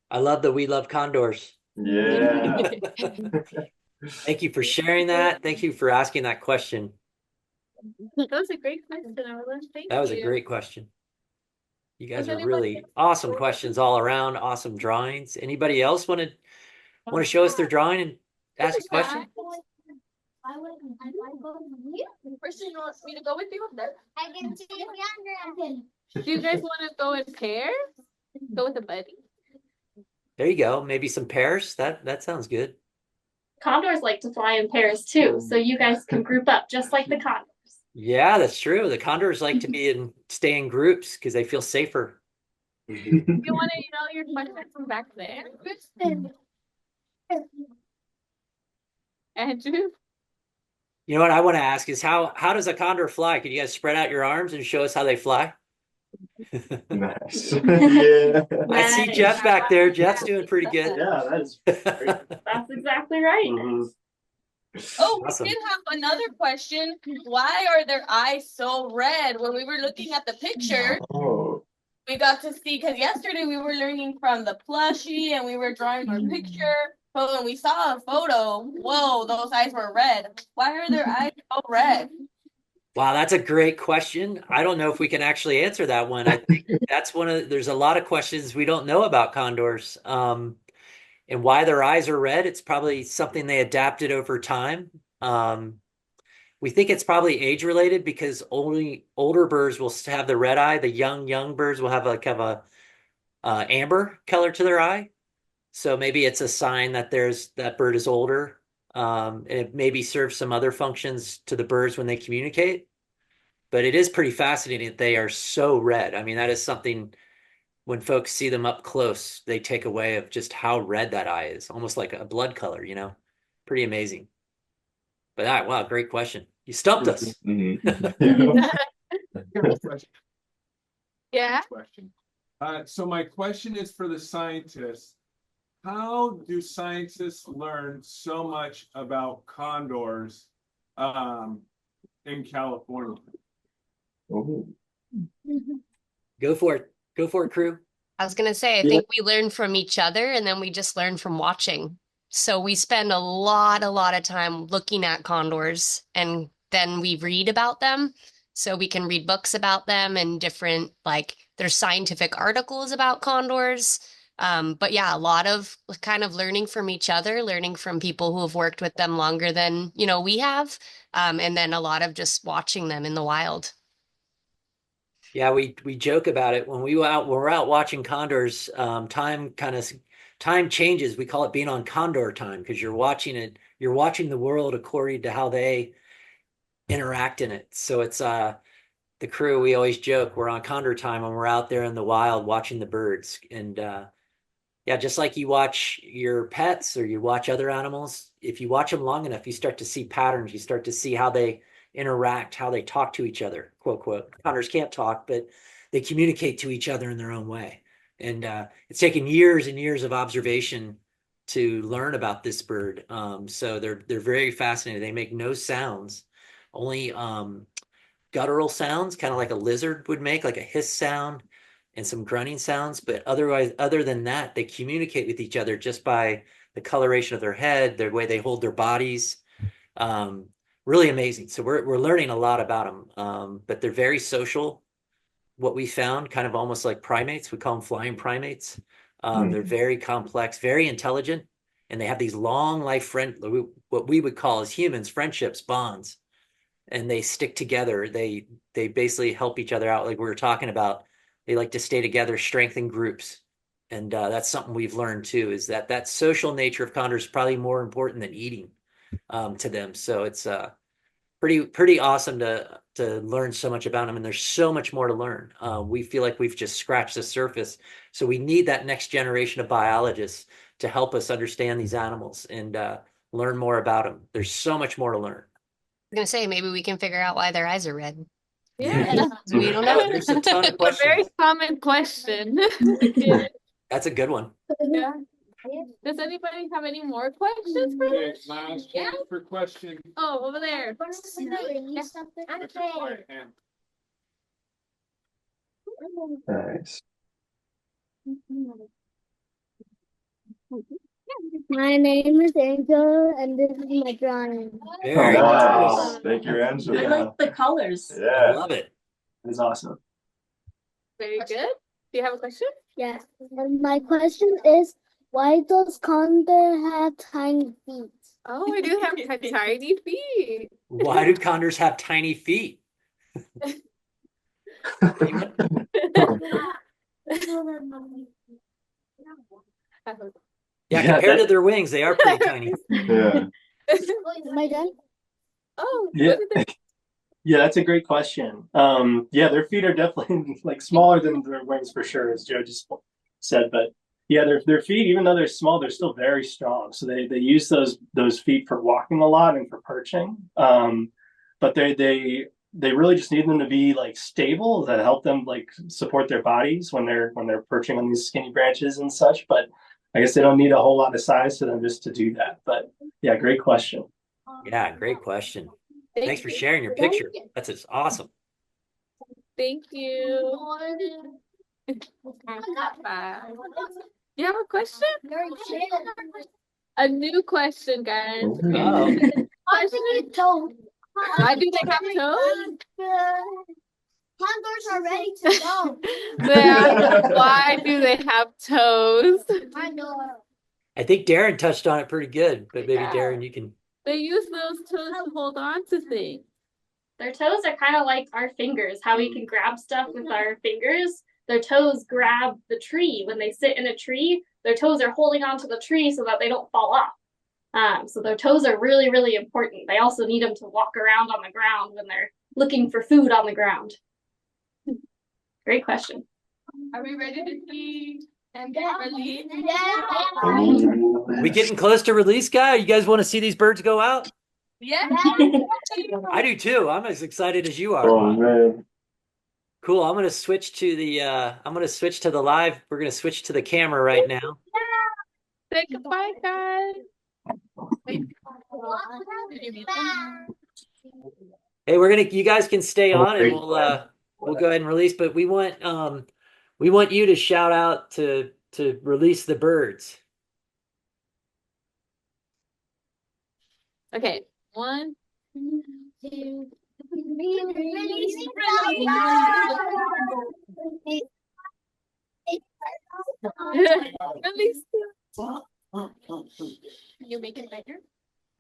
I love that we love condors. Yeah. Thank you for sharing that. Thank you for asking that question. That was a great question, Evelyn. Thank That was a you. great question. You guys Does are anyone really have awesome questions all around, awesome drawings. Anybody else want to show us their drawing and ask a question? Kristen, you want me to go with you up there? I can see younger. Do you guys want to go in pairs? Go with a buddy? There you go. Maybe some pairs. That sounds good. Condors like to fly in pairs too, so you guys can group up just like the condors. Yeah, that's true. The condors like to stay in groups because they feel safer. You want to yell your question from back there? Andrew? You know what I want to ask is how does a condor fly? Could you guys spread out your arms and show us how they fly? Nice. Yeah. I see Jeff back there. Jeff's doing pretty good. Yeah, that's That's exactly right. Mhm. Oh, we Awesome. did have another question. Why are their eyes so red? When we were looking at the picture, Oh. we got to see, because yesterday we were learning from the plushie and we were drawing our picture. But when we saw a photo, whoa, those eyes were red. Why are their eyes so red? Wow, that's a great question. I don't know if we can actually answer that one. I think that's there's a lot of questions we don't know about condors. And why their eyes are red, it's probably something they adapted over time. We think it's probably age related because only older birds will have the red eye. The young birds will have a amber color to their eye. So maybe it's a sign that that bird is older. And it maybe serves some other functions to the birds when they communicate. But it is pretty fascinating that they are so red. I mean, that is something when folks see them up close, they take away of just how red that eye is, almost like a blood color, pretty amazing. But wow, great question. You stumped us. Yeah. Question. So my question is for the scientists. How do scientists learn so much about condors in California? Oh. Go for it. Go for it, crew. I was going to say, I think we learn from each other and then we just learn from watching. So we spend a lot of time looking at condors and then we read about them. so we can read books about them and different, like there's scientific articles about condors. But yeah, a lot of kind of learning from each other, learning from people who have worked with them longer than, we have. And then a lot of just watching them in the wild. Yeah, we joke about it when we're out watching condors. Time changes. We call it being on condor time because you're watching it. You're watching the world according to how they interact in it. So it's the crew. We always joke we're on condor time when we're out there in the wild watching the birds. And yeah, just like you watch your pets or you watch other animals, if you watch them long enough, you start to see patterns. You start to see how they interact, how they talk to each other, quote, quote. Condors can't talk, but they communicate to each other in their own way. And it's taken years and years of observation to learn about this bird. So they're very fascinating. They make no sounds, only guttural sounds, kind of like a lizard would make, like a hiss sound and some grunting sounds. But otherwise, other than that, they communicate with each other just by the coloration of their head, the way they hold their bodies. Really amazing. So we're learning a lot about them, but they're very social. What we found, kind of almost like primates, we call them flying primates. They're very complex, very intelligent, and they have these long life what we would call as humans friendships, bonds, and they stick together. They basically help each other out, like we were talking about. They like to stay together, strengthen groups, and that's something we've learned too. Is that social nature of condors is probably more important than eating to them. So it's pretty awesome to learn so much about them, and there's so much more to learn. We feel like we've just scratched the surface, so we need that next generation of biologists to help us understand these animals and learn more about them. There's so much more to learn. I'm gonna say maybe we can figure out why their eyes are red. Yeah. We don't know. There's a ton of A very questions. common question. That's a good one. Yeah. Does anybody have any more questions for Okay, us? last Yeah. chance for question. Oh, over there. Nice. My name is Angel, and this is my drawing. Very Nice. nice. Thank you, I Angela. like the colors. I Yeah. love it. It's awesome. Very good. Do you have a question? Yes. And my question is, why does condor have tiny feet? Oh, I do have tiny feet. Why do condors have tiny feet? Yeah, Yeah, compared that- to their wings, they are pretty tiny. Yeah. Am I done? Oh, Yeah. look at that. Yeah, that's a great question. Yeah, their feet are definitely like smaller than their wings for sure, as Joe just said. But yeah, their feet, even though they're small, they're still very strong. So they use those feet for walking a lot and for perching. But they really just need them to be like stable to help them like support their bodies when they're perching on these skinny branches and such. But I guess they don't need a whole lot of size to them just to do that. But yeah, great question. Yeah, great question. Thanks for sharing your Thank picture. you. That's just awesome. Thank you. Bye. You have a question? A new question, guys. Oh. Why do they have toes? Condors are ready to go. Why do they have toes? I know. I think Darren touched on it pretty good, but maybe Yeah. Darren, you can. They use those toes to hold on to things. Their toes are kind of like our fingers, how we can grab stuff with our fingers. Their toes grab the tree. When they sit in a tree, their toes are holding onto the tree so that they don't fall off. So their toes are really, really important. They also need them to walk around on the ground when they're looking for food on the ground. Great question. Are we ready to see and Yeah. release? We getting close to release, guy? You guys want to see these birds go out? Yeah. I do too. I'm as excited as you are. Oh man. Cool. I'm gonna switch to the live. We're gonna switch to the camera right now. Say goodbye, guys. Hey, you guys can stay on and we'll go ahead and release, but we want you to shout out to release the birds. Okay. 1, 2, You make it bigger?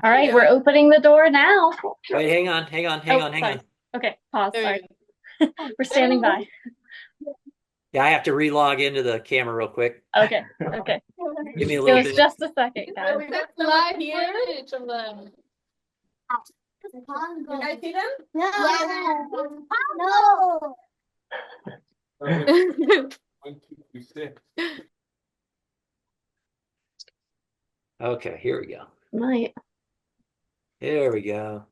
All right, we're opening the door now. Wait, hang on, hang on, hang on. Okay, pause. Sorry. We're standing by. Yeah, I have to re-log into the camera real quick. Okay. Give me a Give little us bit. just a second, guys. We got live footage of them. You guys see them? No. One, two, three, six. Okay, here we go. Might. There we go.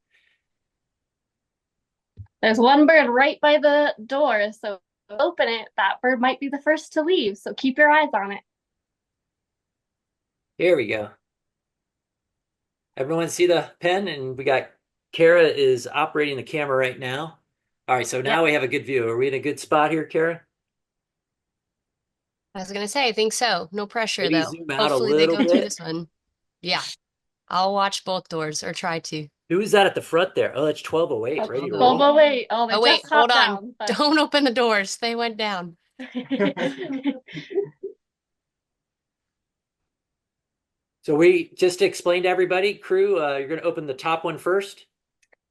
There's one bird right by the door, so open it. That bird might be the first to leave, so keep your eyes on it. Here we go. Everyone see the pen? And we got Kara is operating the camera right now. All right, so now we have a good view. Are we in a good spot here, Kara? I was gonna say, I think so. No pressure Maybe though. zoom out a Hopefully they little go through bit. this one. Yeah. I'll watch both doors or try to. Who is that at the front there? Oh, that's 1208. That's Ready to roll. 1208. Oh, they Oh wait, just hold hopped on. down. But... Don't open the doors. They went down. So we just explained to everybody, crew, you're going to open the top one first.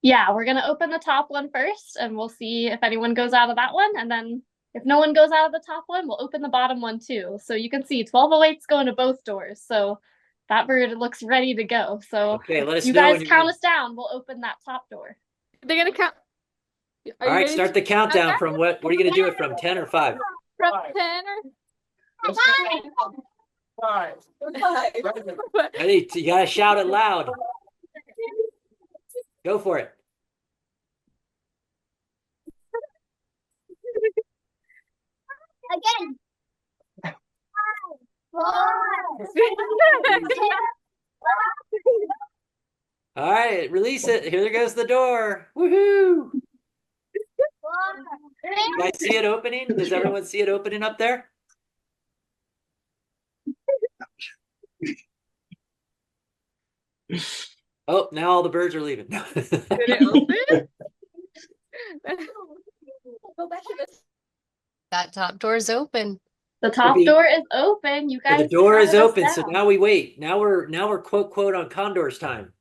Yeah, we're gonna open the top one first, and we'll see if anyone goes out of that one, and then if no one goes out of the top one, we'll open the bottom one too. So you can see 1208's going to both doors. So that bird looks ready to go. So Okay, let us you know guys when you're count ready. us down. We'll open that top door. They're gonna count. All right, start the countdown from what are you going to do it from 10 or 5? From 10 or 5. Ready? You got to shout it loud. Go for it. Again. 5, 4, All right, release it. Here goes the door. Woohoo! You guys see it opening? Does everyone see it opening up there? Oh, now all the birds are leaving. Did it open? Go back to this. That top door's open. The top Maybe- door is open. You So guys the door is counted us open, so down. now we wait. Now we're quote on Condor's time.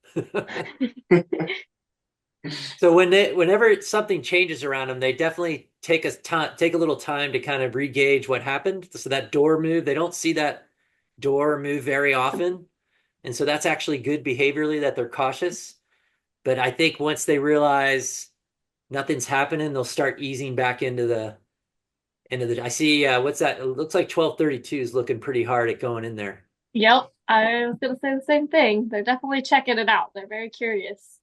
So whenever something changes around them, they definitely take a little time to kind of re-gauge what happened. So that door move, they don't see that door move very often, and so that's actually good behaviorally that they're cautious. But I think once they realize nothing's happening, they'll start easing back into the. I see. What's that? It looks like 1232 is looking pretty hard at going in there. Yep, I was gonna say the same thing. They're definitely checking it out. They're very curious,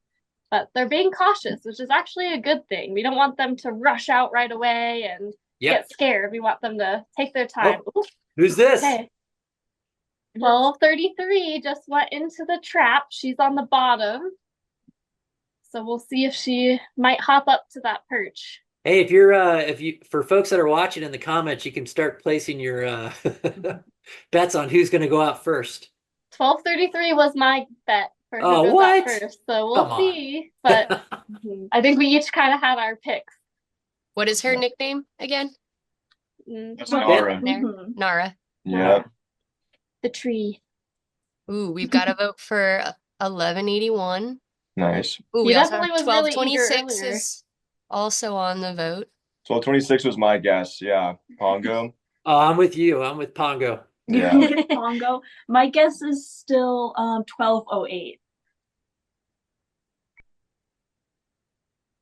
but they're being cautious, which is actually a good thing. We don't want them to rush out right away and Yep. get scared. We want them to take their time. Ooh, Who's this? okay. 1233 just went into the trap. She's on the bottom. So we'll see if she might hop up to that perch. Hey, if you for folks that are watching in the comments, you can start placing your bets on who's going to go out first. 1233 was my bet for who Oh, goes out what? first. So we'll Come on. see. But I think we each kind of had our picks. What is her nickname again? That's Well, Nara. There. mhm. Nara. Yeah. The tree. Ooh, we've got a vote for 1181. Nice. Ooh, He we also have definitely was really eager 1226 earlier. is also on the vote. 1226 was my guess. Yeah. Pongo. Oh, I'm with you. I'm with Pongo. Yeah. Pongo. My guess is still 1208.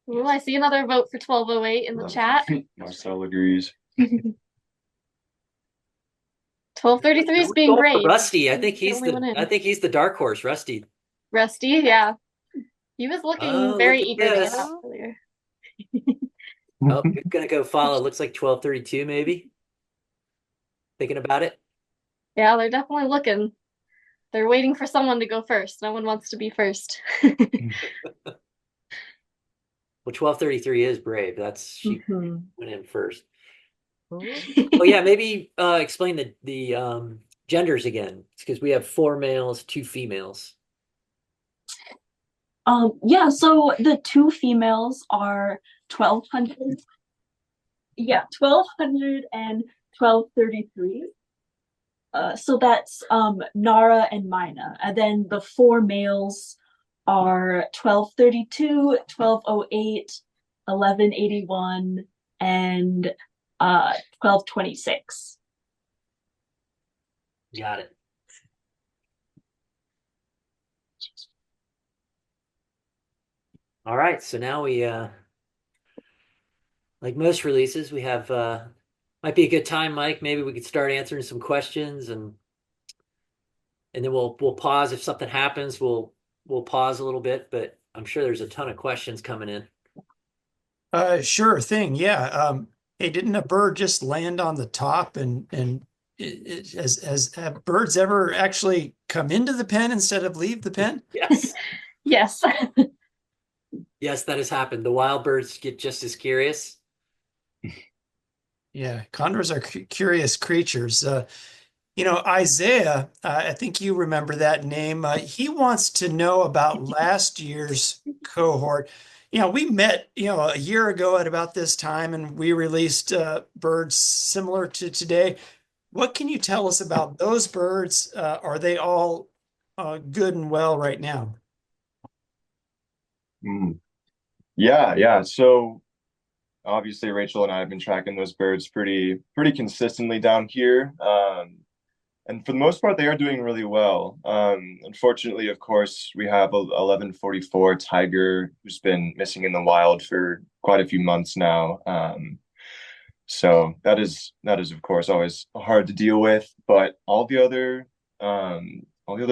Ooh, I see another vote for 1208 in the chat. Marcel agrees. 1233 is being Going for brave. Rusty. I think He's he's the only one in. I think he's the dark horse, Rusty. Rusty, yeah. He was looking Oh, very look at eager to get this. out earlier. Oh, you're gonna go follow. Looks like 1232, maybe. Thinking about it. Yeah, they're definitely looking. They're waiting for someone to go first. No one wants to be first. Well, 1233 is brave. That's she Mhm. went in first. Oh yeah, maybe explain the genders again, because we have 4 males, 2 females. Yeah, so the two females are 1200. Yeah, 1200 and 1233. So that's Nara and Mina. And then the four males are 1232, 1208, 1181, and 1226. Got it. All right, so now we like most releases, we have might be a good time, Mike. Maybe we could start answering some questions and then we'll pause if something happens. We'll pause a little bit, but I'm sure there's a ton of questions coming in. Sure thing. Yeah. Hey, didn't a bird just land on the top and have birds ever actually come into the pen instead of leave the pen? Yes. Yes. Yes, that has happened. The wild birds get just as curious. Yeah, condors are curious creatures. Isaiah, I think you remember that name. He wants to know about last year's cohort. We met, a year ago at about this time, and we released birds similar to today. What can you tell us about those birds? Are they all good and well right now? Yeah. So obviously Rachel and I have been tracking those birds pretty consistently down here. And for the most part, they are doing really well. Unfortunately, of course, we have a 1144 tiger who's been missing in the wild for quite a few months now. So that is of course always hard to deal with. But all the other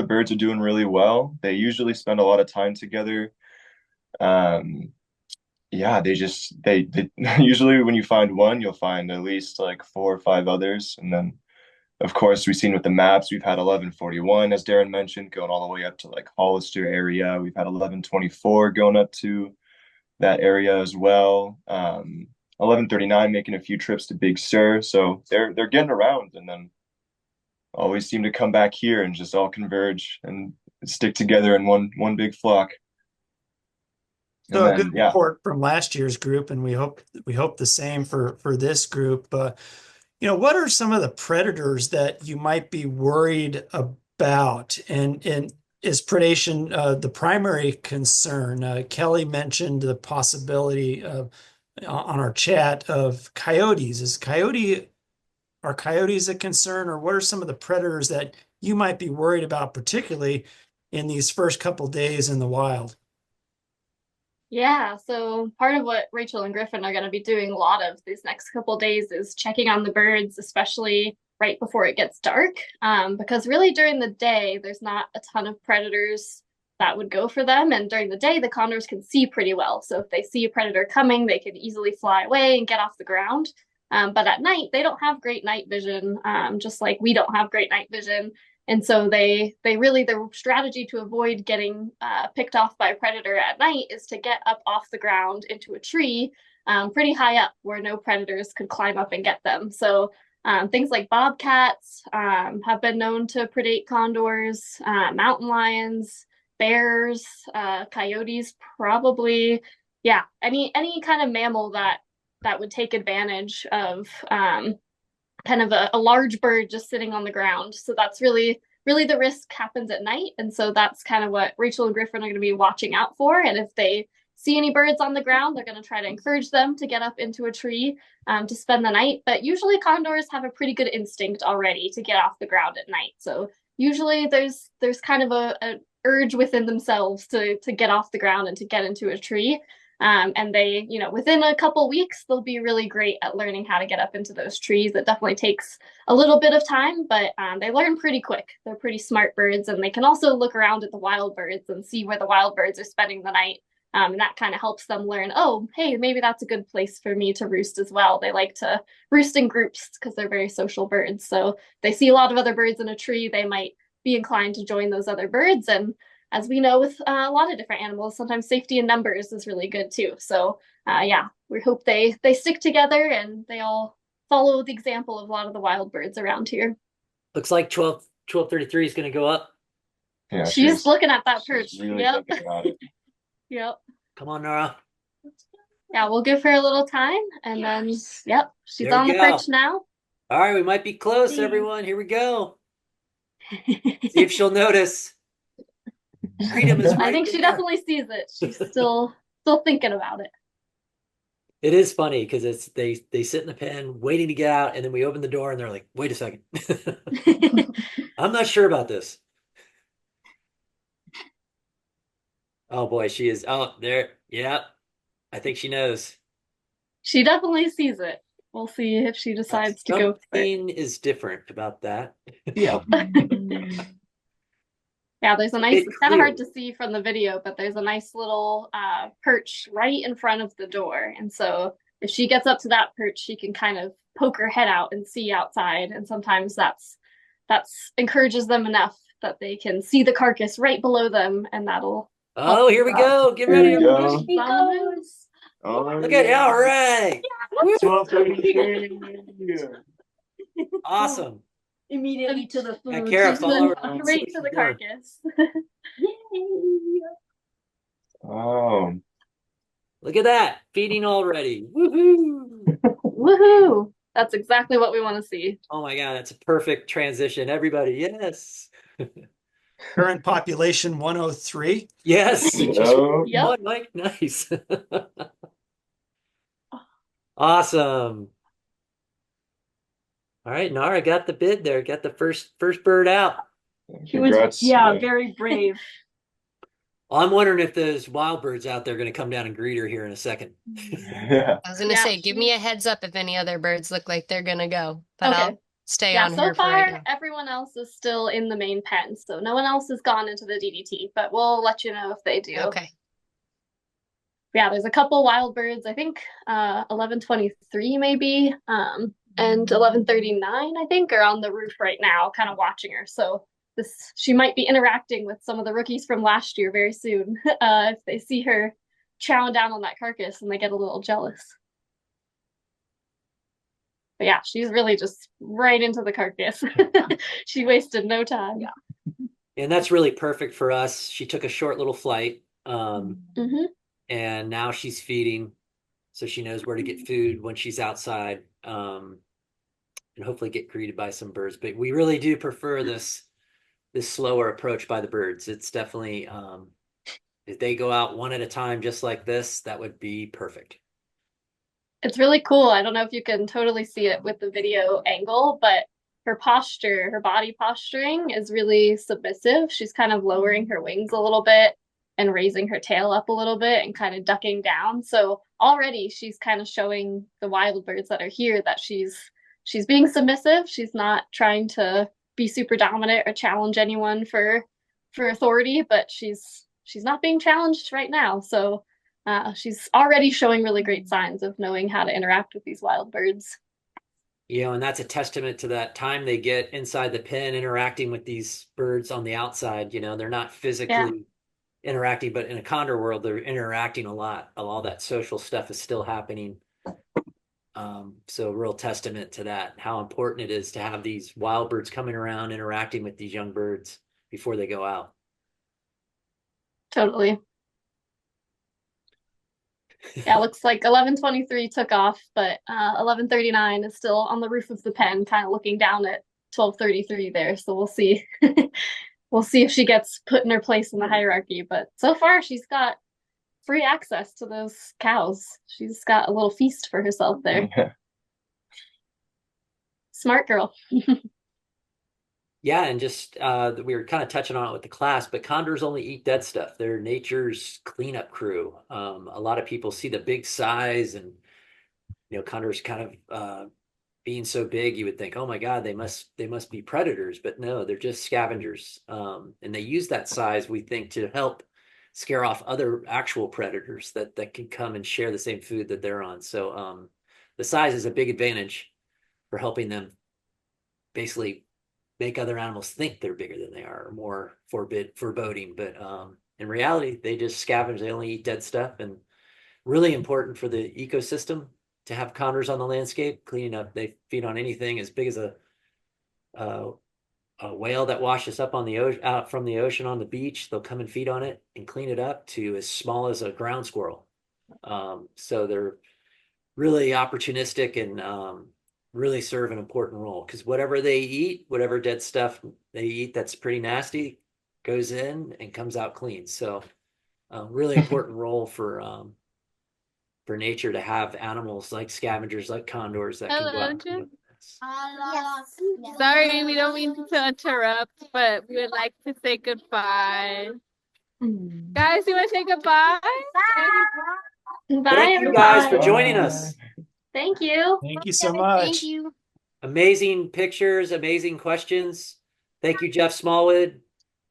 birds are doing really well. They usually spend a lot of time together. Yeah, they usually when you find one, you'll find at least like 4 or 5 others, and then. Of course, we've seen with the maps, we've had 1141, as Darren mentioned, going all the way up to like Hollister area. We've had 1124 going up to that area as well. 1139 making a few trips to Big Sur. So they're getting around and then always seem to come back here and just all converge and stick together in one big flock. So a good report from last year's group, and we hope the same for this group. What are some of the predators that you might be worried about? And is predation the primary concern? Kelly mentioned the possibility of on our chat of coyotes. Are coyotes a concern, or what are some of the predators that you might be worried about, particularly in these first couple days in the wild? Yeah, so part of what Rachel and Griffin are going to be doing a lot of these next couple days is checking on the birds, especially right before it gets dark. Because really during the day, there's not a ton of predators that would go for them. And during the day, the condors can see pretty well. So if they see a predator coming, they can easily fly away and get off the ground. But at night, they don't have great night vision, just like we don't have great night vision. And so they really, their strategy to avoid getting picked off by a predator at night is to get up off the ground into a tree pretty high up where no predators could climb up and get them. So things like bobcats have been known to predate condors, mountain lions, bears, coyotes, probably. Yeah, any kind of mammal that would take advantage of kind of a large bird just sitting on the ground. So that's really the risk happens at night. And so that's kind of what Rachel and Griffin are going to be watching out for. And if they see any birds on the ground, they're going to try to encourage them to get up into a tree to spend the night. But usually condors have a pretty good instinct already to get off the ground at night. So usually there's kind of a urge within themselves to get off the ground and to get into a tree. And they, within a couple weeks, they'll be really great at learning how to get up into those trees. It definitely takes a little bit of time, but they learn pretty quick. They're pretty smart birds, and they can also look around at the wild birds and see where the wild birds are spending the night. And that kind of helps them learn, oh, hey, maybe that's a good place for me to roost as well. They like to roost in groups because they're very social birds. So they see a lot of other birds in a tree, they might be inclined to join those other birds. And as we know with a lot of different animals, sometimes safety in numbers is really good too. So yeah, we hope they stick together and they all follow the example of a lot of the wild birds around here. Looks like 1233 is going to go up. Yeah, she's looking at that perch. Really yep. thinking about it. Yep. Come on, Nora. Yeah, we'll give her a little time and then, yep, she's There on we the go. perch now. All right, we might be close, everyone. Here we go. See if she'll notice. Freedom is I right think she there. definitely sees it. She's still thinking about it. It is funny because it's they sit in the pen waiting to get out, and then we open the door and they're like, wait a second. I'm not sure about this. Oh boy, she is. Oh, there. Yeah. I think she knows. She definitely sees it. We'll see if she decides to go for it. Something is different about that. Yeah. Yeah, there's a nice, Get it's kind of hard clear. to see from the video, but there's a nice little perch right in front of the door. And so if she gets up to that perch, she can kind of poke her head out and see outside. And sometimes that's encourages them enough that they can see the carcass right below them, and that'll Oh, here we go. Get Here ready. we go. She's on the move. Oh, Look at it. All right. 12:33. Awesome. Immediately to the food. And Kara, She's follow her. going right to the carcass. Oh, Look at that. Feeding already. Woohoo. Woohoo! That's exactly what we want to see. Oh my God, that's a perfect transition. Everybody, yes. Current population 103. Yes. oh. Yep. Oh, Mike, nice. Awesome. All right, Nara got the bid there. Got the first bird out. He was, Congrats. yeah, very brave. I'm wondering if those wild birds out there are going to come down and greet her here in a second. Yeah. I was gonna Yeah, say, give me a heads up if any other birds look like they're gonna go, but Okay. I'll stay Yeah, on so her for right far now. everyone else is still in the main pen, so no one else has gone into the DDT, but we'll let you know if they do. Okay. Yeah, there's a couple wild birds, I think 1123 maybe, and 1139 I think are on the roof right now, kind of watching her. So she might be interacting with some of the rookies from last year very soon if they see her chowing down on that carcass and they get a little jealous. But yeah, she's really just right into the carcass. She wasted no time. Yeah. And that's really perfect for us. She took a short little flight, Mm-hmm. and now she's feeding, so she knows where to get food when she's outside, and hopefully get greeted by some birds. But we really do prefer this slower approach by the birds. It's definitely if they go out one at a time just like this, that would be perfect. It's really cool. I don't know if you can totally see it with the video angle, but her posture, her body posturing is really submissive. She's kind of lowering her wings a little bit and raising her tail up a little bit and kind of ducking down. So already she's kind of showing the wild birds that are here that she's being submissive. She's not trying to be super dominant or challenge anyone for authority, but she's not being challenged right now. So she's already showing really great signs of knowing how to interact with these wild birds. And that's a testament to that time they get inside the pen interacting with these birds on the outside. They're not physically interacting, but in a condor world, they're interacting a lot. All that social stuff is still happening. So real testament to that, how important it is to have these wild birds coming around, interacting with these young birds before they go out. Totally. Yeah, looks like 1123 took off, but 1139 is still on the roof of the pen, kind of looking down at 1233 there. So we'll see. We'll see if she gets put in her place in the hierarchy. But so far, she's got free access to those cows. She's got a little feast for herself there. Yeah. Smart girl. Yeah, and just we were kind of touching on it with the class, but condors only eat dead stuff. They're nature's cleanup crew. A lot of people see the big size, and condors kind of being so big, you would think, oh my God, they must be predators, but no, they're just scavengers. And they use that size, we think, to help scare off other actual predators that can come and share the same food that they're on. So the size is a big advantage for helping them basically make other animals think they're bigger than they are, or more foreboding. But in reality, they just scavenge. They only eat dead stuff, and really important for the ecosystem to have condors on the landscape, cleaning up. They feed on anything as big as a a whale that washes up on the ocean, out from the ocean on the beach, they'll come and feed on it and clean it up, to as small as a ground squirrel. So they're really opportunistic and really serve an important role, because whatever they eat, whatever dead stuff they eat that's pretty nasty, goes in and comes out clean. So really important role for nature to have animals like scavengers, like condors that can go Hello, out and Jim. look at this. Yes. Sorry, we don't mean to interrupt, but we would like to say goodbye. Guys, you want to say goodbye? Bye, Thank you guys for everybody. joining us. Thank you. Thank you so Thank much. you. Amazing pictures, amazing questions. Thank you, Jeff Smallwood.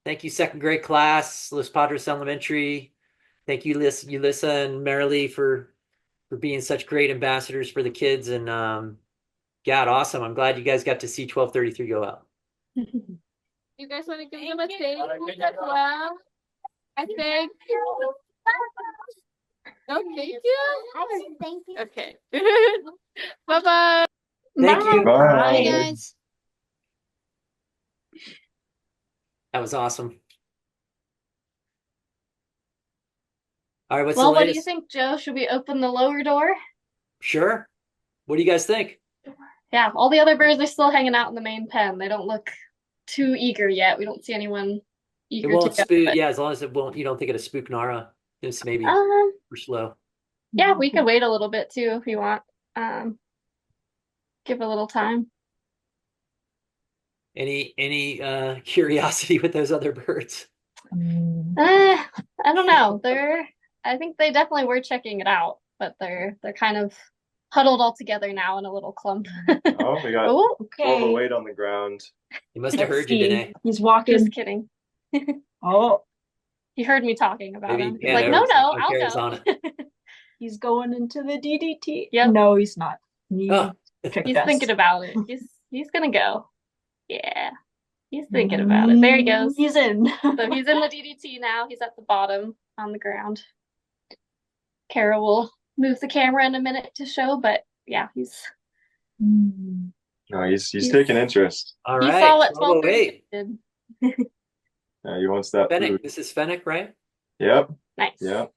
Thank you, second grade class, Los Padres Elementary. Thank you, Yulissa and Marilee, for being such great ambassadors for the kids. And God, awesome. I'm glad you guys got to see 1233 go out. You guys want to give them a thank you as well? I thank you. No, thank you. Thank you. Okay. Bye-bye. Thank you. Bye. Bye, guys. That was awesome. All right, what's Well, the what do you latest? think, Joe? Should we open the lower door? Sure. What do you guys think? Yeah, all the other birds are still hanging out in the main pen. They don't look too eager yet. We don't see anyone It eager to won't go. spook. But, Yeah, as long as it won't, you don't think it'll spook Nara. It's maybe um, we're slow. yeah, we could wait a little bit too if you want. Give a little time. Any curiosity with those other birds? I don't know. I think they definitely were checking it out, but they're kind of huddled all together now in a little clump. Oh, we got Oh, overweight on the ground. He must have Let's heard you, see. Danae. He's walking. just kidding. Oh, He heard me talking about Maybe him. He's yeah, like, there no, was no, some I'll cares go. on it. he's going into the DDT. Yep. No, he's not. He Oh. tricked He's us. thinking about it. He's gonna go. Yeah. He's thinking about it. There he goes. He's in. So he's in the DDT now. He's at the bottom on the ground. Kara will move the camera in a minute to show, but yeah, he's No, he's taking interest. All he right. saw what 1208. 12:30 did. Yeah, he wants that Fennec. food. This is Fennec, right? Yep. Nice. Yep.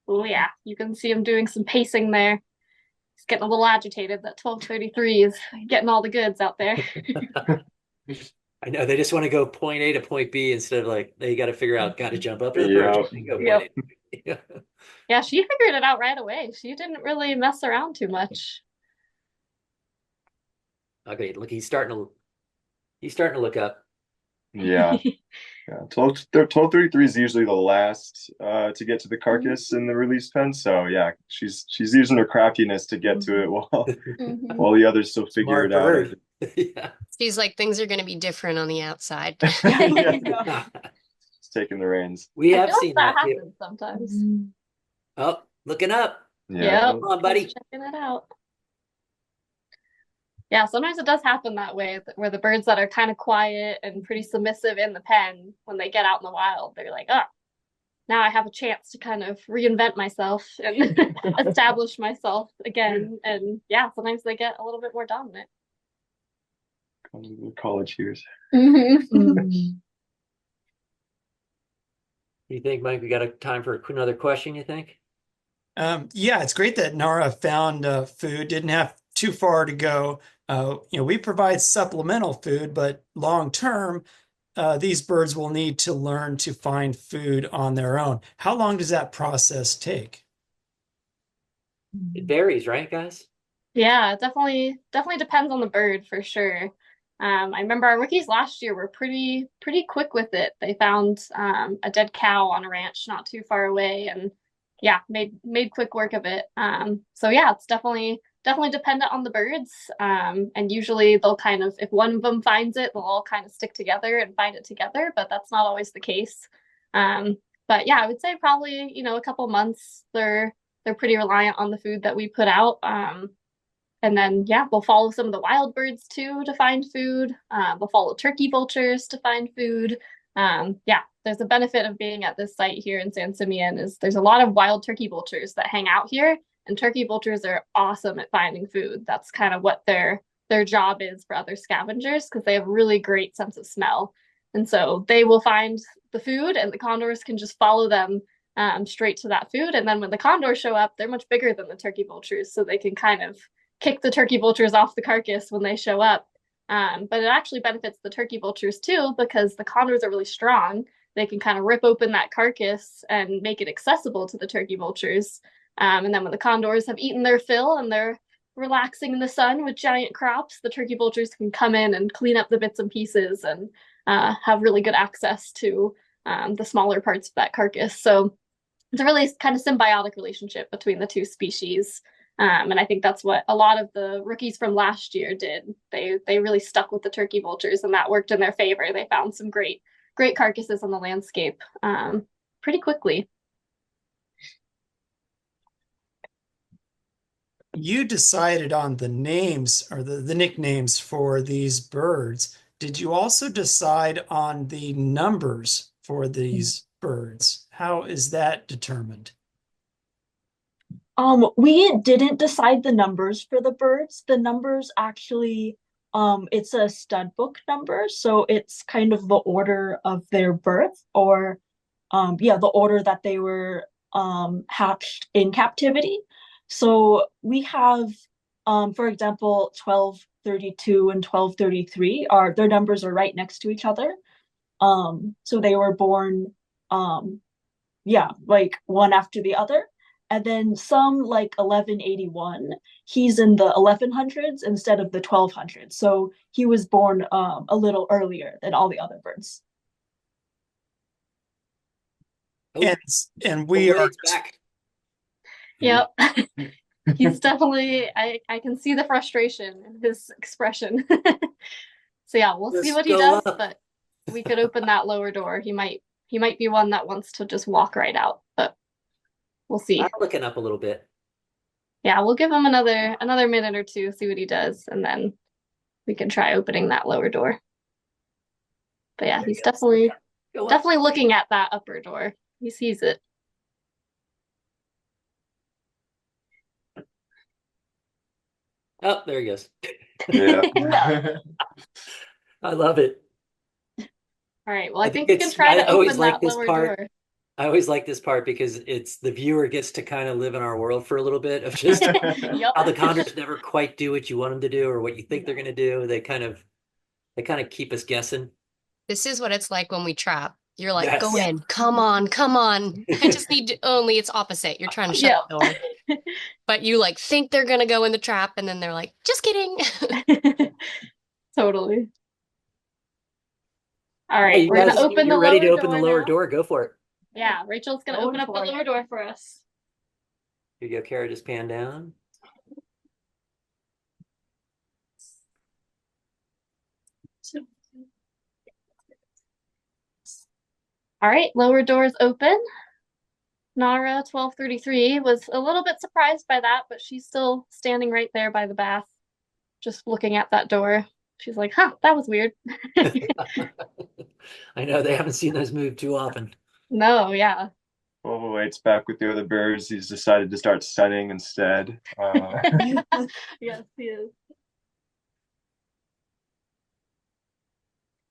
Oh yeah, you can see him doing some pacing there. He's getting a little agitated that 12:33 is getting all the goods out there. I know they just want to go point A to point B instead of like they got to figure out, got to jump up to the Yep. perch and go Yep. point A. Yeah. Yeah, she figured it out right away. She didn't really mess around too much. Okay, look, he's starting to look up. Yeah. Yeah. 1233 is usually the last to get to the carcass in the release pen. So yeah, she's using her craftiness to get to it while Mhm. while the others still figure Smart it out. bird. Yeah. Seems like things are going to be different on the outside. Yeah. It's taking the reins. We I have feel seen like that that too. happens sometimes. Oh, looking up. Yeah. Yep. Come on, buddy. Checking it out. Yeah, sometimes it does happen that way, where the birds that are kind of quiet and pretty submissive in the pen, when they get out in the wild, they're like, oh, now I have a chance to kind of reinvent myself and establish myself again. And yeah, sometimes they get a little bit more dominant. College years. Mhm. You think, Mike, we got a time for another question, you think? Yeah, it's great that Nara found food, didn't have too far to go. We provide supplemental food, but long term, these birds will need to learn to find food on their own. How long does that process take? It varies, right, guys? Yeah, it definitely depends on the bird for sure. I remember our rookies last year were pretty quick with it. They found a dead cow on a ranch not too far away, and yeah, made quick work of it. So yeah, it's definitely dependent on the birds. And usually they'll kind of, if one of them finds it, they'll all kind of stick together and find it together, but that's not always the case. But yeah, I would say probably, a couple months they're pretty reliant on the food that we put out. And then, yeah, we'll follow some of the wild birds too to find food. We'll follow turkey vultures to find food. Yeah, there's a benefit of being at this site here in San Simeon is there's a lot of wild turkey vultures that hang out here, and turkey vultures are awesome at finding food. That's kind of what their their job is for other scavengers because they have really great sense of smell. And so they will find the food and the condors can just follow them straight to that food. And then when the condors show up, they're much bigger than the turkey vultures. So they can kind of kick the turkey vultures off the carcass when they show up. But it actually benefits the turkey vultures too, because the condors are really strong. They can kind of rip open that carcass and make it accessible to the turkey vultures. And then when the condors have eaten their fill and they're relaxing in the sun with giant crops, the turkey vultures can come in and clean up the bits and pieces and have really good access to the smaller parts of that carcass. So it's a really kind of symbiotic relationship between the two species. And I think that's what a lot of the rookies from last year did. They really stuck with the turkey vultures, and that worked in their favor. They found some great carcasses on the landscape pretty quickly. You decided on the names or the nicknames for these birds. Did you also decide on the numbers for these birds? How is that determined? We didn't decide the numbers for the birds. The numbers actually, it's a stud book number, so it's kind of the order of their birth, or the order that they were hatched in captivity. So we have, for example, 1232 and 1233 their numbers are right next to each other. So they were born, like one after the other. And then some like 1181, he's in the 1100s instead of the 1200s. So he was born a little earlier than all the other birds. And we are back. Yep. He's definitely, I can see the frustration in his expression. So yeah, we'll see what he does, but we could open that lower door. He might be one that wants to just walk right out, but we'll see. I'm looking up a little bit. Yeah, we'll give him another minute or two, see what he does, and then we can try opening that lower door. But yeah, he's definitely looking at that upper door. He sees it. Oh, there he goes. Yeah. I love it. All right. Well, I think we can try to open that lower door. I always like this part because it's the viewer gets to kind of live in our world for a little bit of just how the condors never quite do what you want them to do or what you think they're going to do. They kind of keep us guessing. This is what it's like when we trap. You're like, yes. Go in, come on. I just need to, only it's opposite. You're trying to shut the door. But you like think they're going to go in the trap and then they're like, just kidding. Totally. All right, we're going to open the lower door. Ready to open the lower door? Go for it. Yeah, Rachel's going to open up the lower door for us. Here you go, Kara, just pan down. All right, lower doors open. Nara 1233 was a little bit surprised by that, but she's still standing right there by the bath, just looking at that door. She's like, huh, that was weird. I know, they haven't seen those move too often. No, yeah. Overweight's back with the other birds. He's decided to start setting instead. Yes, he is.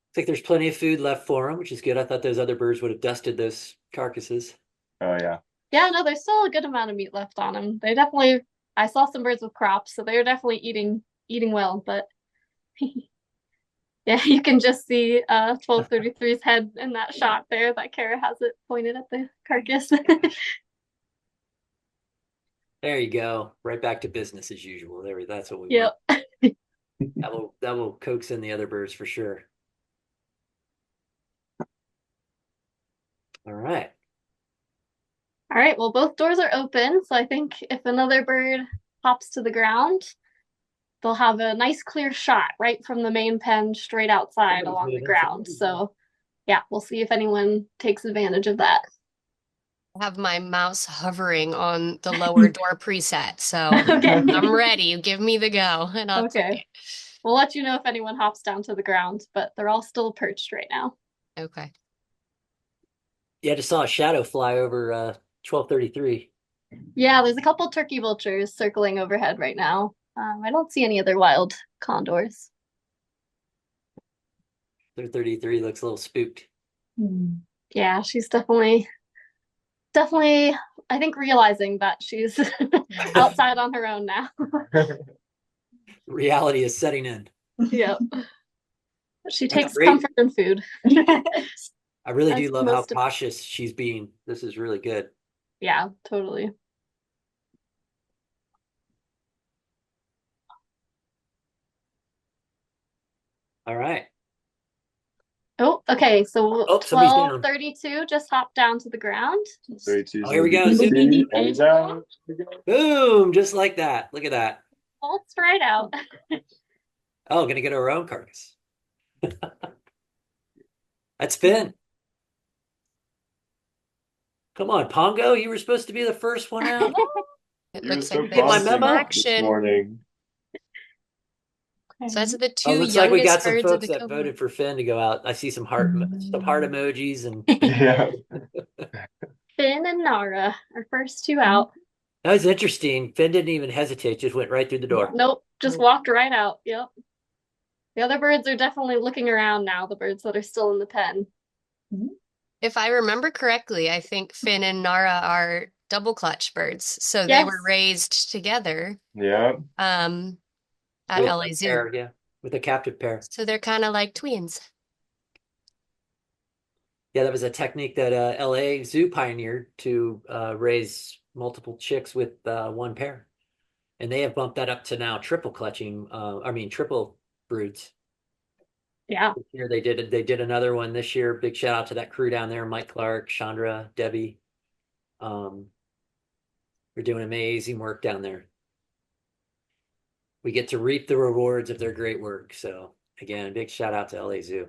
Looks like there's plenty of food left for them, which is good. I thought those other birds would have dusted those carcasses. Oh, yeah. Yeah, no, there's still a good amount of meat left on them. They definitely, I saw some birds with crops, so they're definitely eating well, but yeah, you can just see 1233's head in that shot there that Kara has it pointed at the carcass. There you go. Right back to business as usual. That's what we want. That will coax in the other birds for sure. All right. All right, well, both doors are open, so I think if another bird hops to the ground, they'll have a nice clear shot right from the main pen straight outside along the ground. So yeah, we'll see if anyone takes advantage of that. I have my mouse hovering on the lower door preset, so I'm ready. Give me the go, and I'll take it. We'll let you know if anyone hops down to the ground, but they're all still perched right now. Okay. Yeah, I just saw a shadow fly over 1233. Yeah, there's a couple turkey vultures circling overhead right now. I don't see any other wild condors. Their 33 looks a little spooked. Yeah, she's definitely, I think realizing that she's outside on her own now. Reality is setting in. Yep. She That's takes great. comfort in food. I really As do love how most of- cautious she's being. This is really good. Yeah, totally. All right. Oh, okay. So Oh, somebody's down. 1232 just hopped down to the ground. 32. Oh, here we go. There you go. Boom, just like that. Look at that. Bolts right out. Oh, gonna get our own carcass. That's Finn. Come on, Pongo. You were supposed to be the first one out. It You looks were like so Get my there's memo? some this action. morning. So that's the Oh, two looks like we got youngest some birds of folks the that cohort. voted for Finn to go out. I see some heart emojis and Yeah. Finn and Nara, our first two out. that was interesting. Finn didn't even hesitate, just went right through the door. Nope, just walked right out. Yep. The other birds are definitely looking around now, the birds that are still in the pen. If I remember correctly, I think Finn and Nara are double clutch birds. So they Yes. were raised together Yeah. at With LA a Zoo. pair, yeah, with a captive pair. So they're kind of like twins. Yeah, that was a technique that LA Zoo pioneered to raise multiple chicks with one pair. And they have bumped that up to now triple clutching, triple broods. Yeah. This year they did another one this year. Big shout out to that crew down there, Mike Clark, Chandra, Debbie. They're doing amazing work down there. We get to reap the rewards of their great work. So again, big shout out to LA Zoo.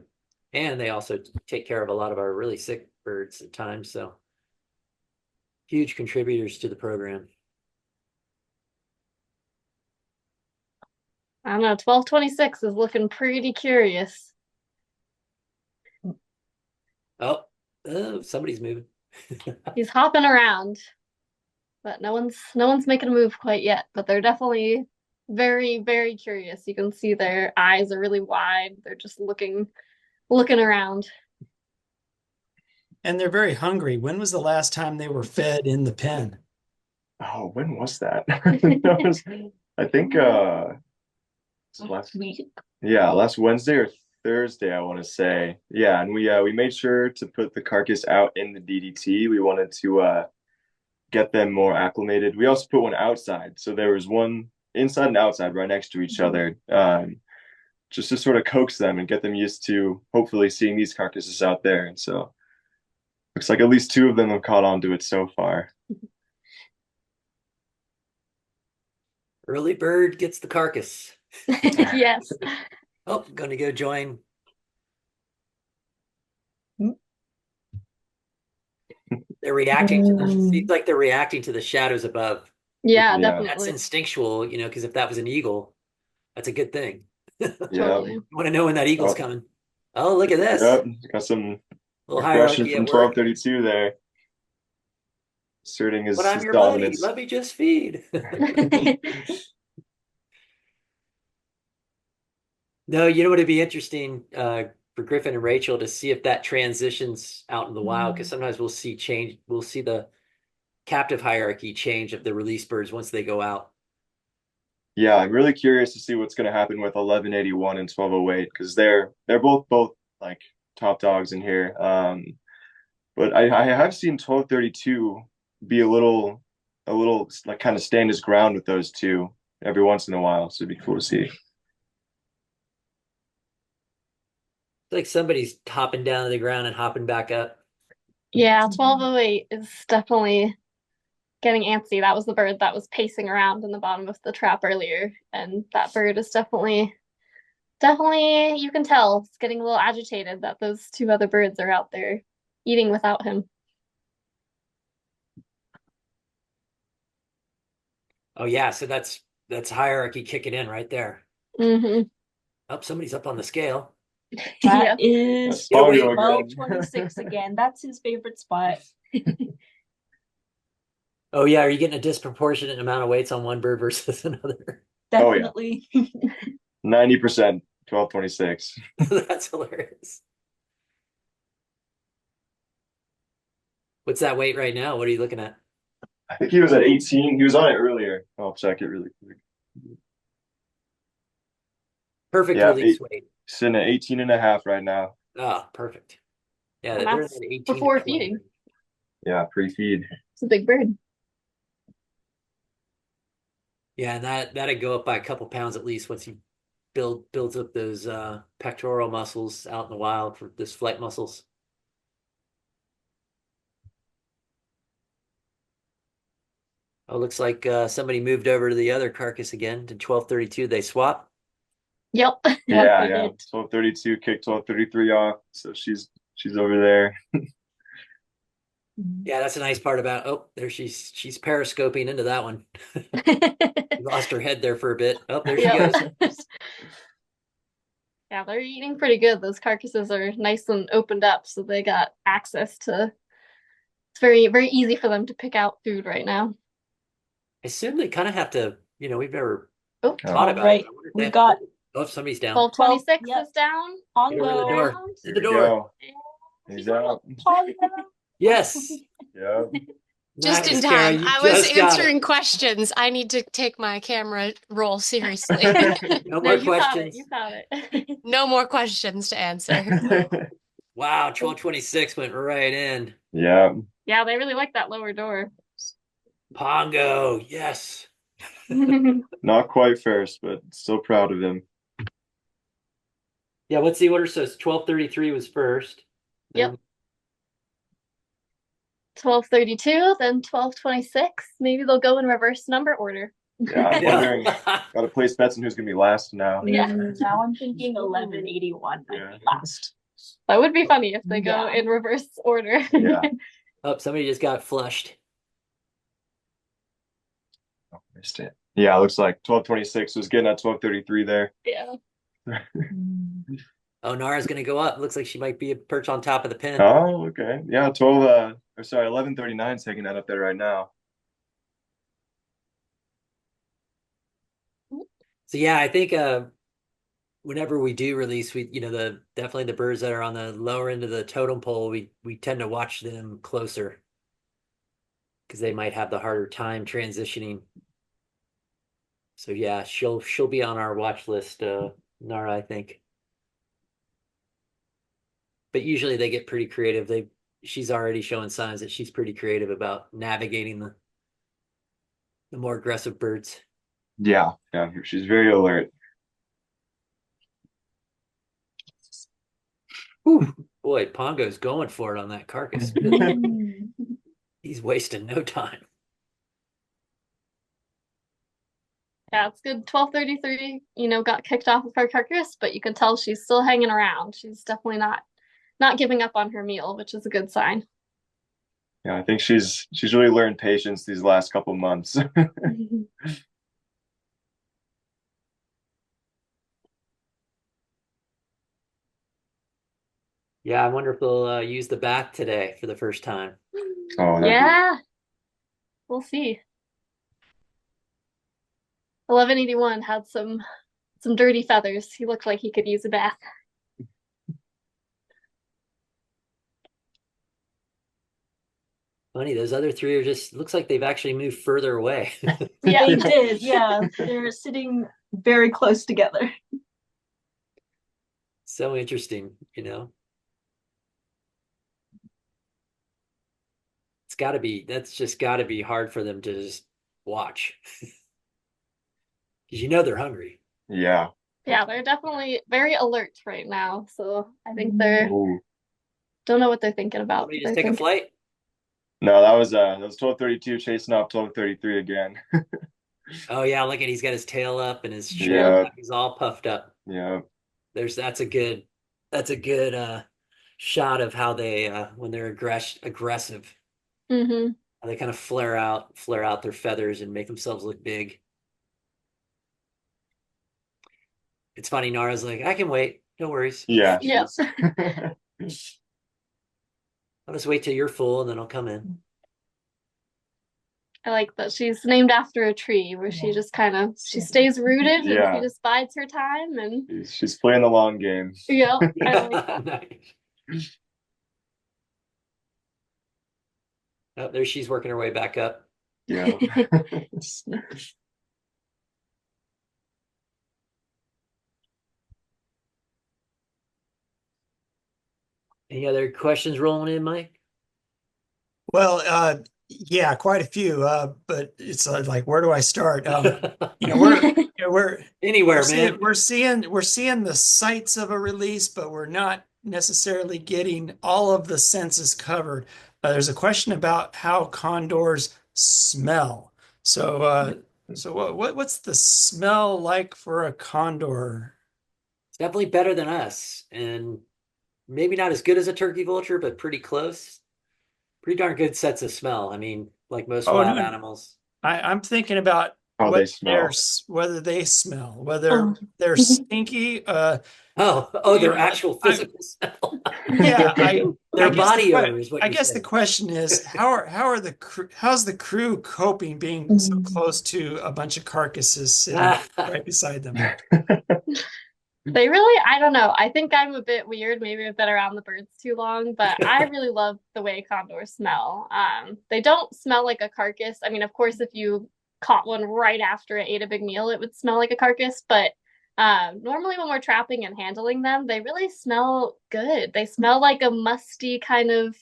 And they also take care of a lot of our really sick birds at times. So huge contributors to the program. I don't know, 1226 is looking pretty curious. Oh, somebody's moving. He's hopping around, but no one's making a move quite yet, but they're definitely very, very curious. You can see their eyes are really wide. They're just looking around. And they're very hungry. When was the last time they were fed in the pen? Oh, when was that? That was, I think last week. Yeah, last Wednesday or Thursday, I want to say. Yeah, and we made sure to put the carcass out in the DDT. We wanted to get them more acclimated. We also put one outside, so there was one inside and outside right next to each other, just to sort of coax them and get them used to hopefully seeing these carcasses out there. And so looks like at least two of them have caught on to it so far. Early bird gets the carcass. Yes. Oh, gonna go join. They're reacting to them. Seems like they're reacting to the shadows above. Yeah, Yeah. That's definitely. instinctual, because if that was an eagle, that's a good thing. Yeah. Totally. You want to know when that eagle's Oh. coming. Oh, look at this. Yep, got some Little aggression hierarchy from at work. 1232 there. Asserting his, But I'm his your buddy. dominance. Let me just feed. No, you know what would be interesting for Griffin and Rachel to see if that transitions out in the wild, because sometimes we'll see the captive hierarchy change of the release birds once they go out. Yeah, I'm really curious to see what's going to happen with 1181 and 1208 because they're both like top dogs in here. But I have seen 1232 be a little like kind of stand his ground with those two every once in a while. So it'd be cool to see. It's like somebody's hopping down to the ground and hopping back up. Yeah, 1208 is definitely getting antsy. That was the bird that was pacing around in the bottom of the trap earlier, and that bird is definitely you can tell it's getting a little agitated that those two other birds are out there eating without him. Oh yeah, so that's hierarchy kicking in right there. Mm-hmm. Oh, somebody's up on the scale. That is Yeah, wait. 1226 again. That's his favorite spot. Oh yeah, are you getting a disproportionate amount of weights on one bird versus another? Oh, yeah. Definitely. 90%, 1226. That's hilarious. What's that weight right now? What are you looking at? I think he was at 18. He was on it earlier. I'll check it really quick. Perfect Yeah, release weight. sitting at 18 and a half right now. Oh, perfect. Yeah, And they're that's at 18 to before 20. feeding. Yeah, pre-feed. It's a big bird. Yeah, and that'd go up by a couple pounds at least once he builds up those pectoral muscles out in the wild for this flight muscles. Oh, looks like somebody moved over to the other carcass again to 1232. They swap. Yep. Yeah, yeah. 1232 kicked 1233 off. So she's over there. Yeah, that's a nice part about. Oh, there she's periscoping into that one. Lost her head there for a bit. Oh, there she goes. Yeah, they're eating pretty good. Those carcasses are nice and opened up, so they got access to. It's very, very easy for them to pick out food right now. I assume they kind of have to. We've never Oh, thought about right. it. I wonder if We they have got to- Oh, somebody's down. 1226 Yep. is down. Get over to the Pongo. door. To There the we door. go. He's out. Pongo. Yes. Yeah. Just Nice, in Kara, time. you I was just got it. answering questions. I need to take my camera roll seriously. No No, more you got it. questions. You got it. No more questions to answer. Wow, 1226 went right in. Yeah. Yeah, they really like that lower door. Pongo, yes. Not quite first, but still proud of him. Yeah, what's the order? So it's 1233 was first. Yep. 1232, then 1226. Maybe they'll go in reverse number order. Yeah, I'm wondering. Gotta place bets on who's gonna be last now. Yeah. Now I'm thinking 1181 might be last. That would be funny if they go Yeah. in reverse order. Yeah. Oh, somebody just got flushed. Oh, missed it. Yeah, it looks like 1226 was getting at 1233 there. Yeah. Oh, Nara's gonna go up. Looks like she might be a perch on top of the pin. Oh, okay. Yeah, 1139 is taking that up there right now. So yeah, I think whenever we do release, we definitely the birds that are on the lower end of the totem pole, we tend to watch them closer because they might have the harder time transitioning. So yeah, she'll be on our watch list, Nara, I think. But usually they get pretty creative. She's already showing signs that she's pretty creative about navigating the more aggressive birds. Yeah, she's very alert. Whew. Boy, Pongo's going for it on that carcass. He's wasting no time. Yeah, it's good. 1233, got kicked off of her carcass, but you can tell she's still hanging around. She's definitely not giving up on her meal, which is a good sign. Yeah, I think she's really learned patience these last couple months. Yeah, I wonder if they'll use the back today for the first time. Oh, Yeah. We'll see. 1181 had some dirty feathers. He looked like he could use a bath. Funny, those other three are looks like they've actually moved further away. Yeah, they did. Yeah, they're sitting very close together. So interesting, That's just gotta be hard for them to just watch. Because they're hungry. Yeah. Yeah, they're definitely very alert right now. So I think they're don't know what they're thinking about. Somebody just take a flight? No, that was 1232 chasing off 1233 again. Oh yeah, look at he's got his tail up and his shirt. He's all puffed up. Yeah. That's a good shot of how they when they're aggressive. Mm-hmm. How they kind of flare out their feathers and make themselves look big. It's funny, Nara's like, I can wait, no worries. Yeah. Yes. I'll just wait till you're full and then I'll come in. I like that she's named after a tree where she just kind of she stays rooted and Yeah. she just bides her time and She's playing the long game. yeah, I like Nice. Oh, there she's working her way back up. Yeah. Any other questions rolling in, Mike? Well, yeah, quite a few. But it's like, where do I start? We're Anywhere, we're man. we're seeing the sights of a release, but we're not necessarily getting all of the senses covered. There's a question about how condors smell. So, what's the smell like for a condor? It's definitely better than us, and maybe not as good as a turkey vulture, but pretty close. Pretty darn good sets of smell. I mean, like most wild animals. I'm thinking about How they smell. whether they smell, whether they're stinky. Their actual physical smell. Yeah, their body odor is what I you're guess saying. the question is how's the crew coping being so close to a bunch of carcasses sitting right beside them? they really, I don't know. I think I'm a bit weird. Maybe I've been around the birds too long, but I really love the way condors smell. They don't smell like a carcass. I mean, of course, if you caught one right after it ate a big meal, it would smell like a carcass. But normally when we're trapping and handling them, they really smell good. They smell like a musty kind of,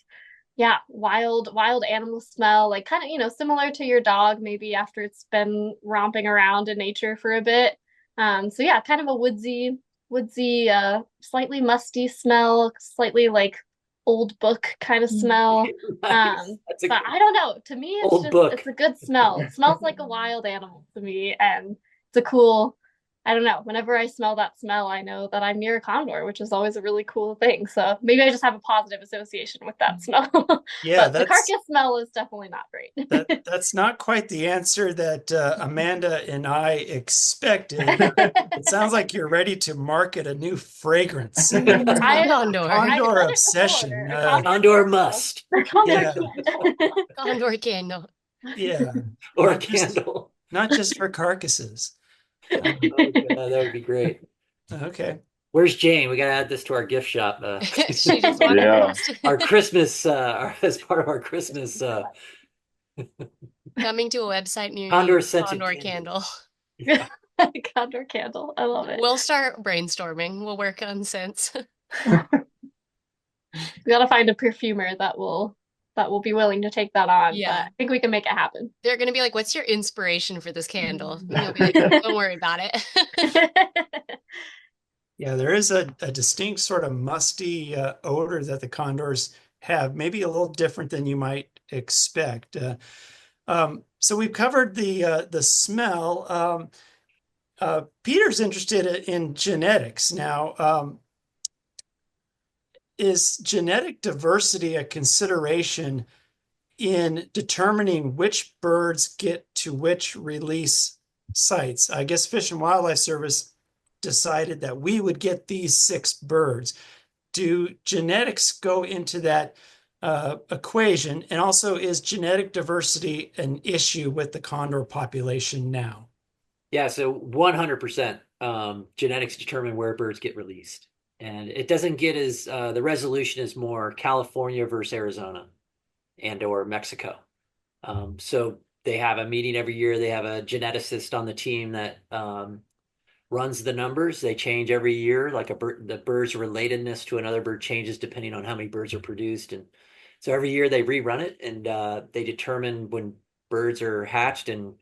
yeah, wild animal smell, like kind of, similar to your dog, maybe after it's been romping around in nature for a bit. So yeah, kind of a woodsy, slightly musty smell, slightly like old book kind of smell. Nice. But I don't know. To me, it's a good smell. It smells like a wild animal to me, and it's a cool. I don't know. Whenever I smell that smell, I know that I'm near a condor, which is always a really cool thing. So maybe I just have a positive association with that smell. Yeah, but the carcass smell is definitely not great. That's not quite the answer that Amanda and I expected. It sounds like you're ready to market a new fragrance. Condor obsession. Condor must. Yeah. Condor candle. Yeah. Or a candle. Not just for carcasses. God, that would be great. Okay. Where's Jane? We gotta add this to our gift shop. She just wanted our Christmas, as part of our Christmas. Coming to a website near Condor you, scented Condor candle. Condor candle. I love it. We'll start brainstorming. We'll work on scents. We gotta find a perfumer that will be willing to take that on. Yeah. But I think we can make it happen. They're gonna be like, "What's your inspiration for this candle?" And you'll be like, "Don't worry about it." Yeah, there is a distinct sort of musty odor that the condors have, maybe a little different than you might expect. So we've covered the smell. Peter's interested in genetics now. Is genetic diversity a consideration in determining which birds get to which release sites? I guess Fish and Wildlife Service decided that we would get these 6 birds. Do genetics go into that equation? And also, is genetic diversity an issue with the condor population now? Yeah, so 100% genetics determine where birds get released. And it doesn't get as, the resolution is more California versus Arizona and or Mexico. So they have a meeting every year. They have a geneticist on the team that runs the numbers. They change every year, like the bird's relatedness to another bird changes depending on how many birds are produced. And so every year they rerun it, and they determine when birds are hatched and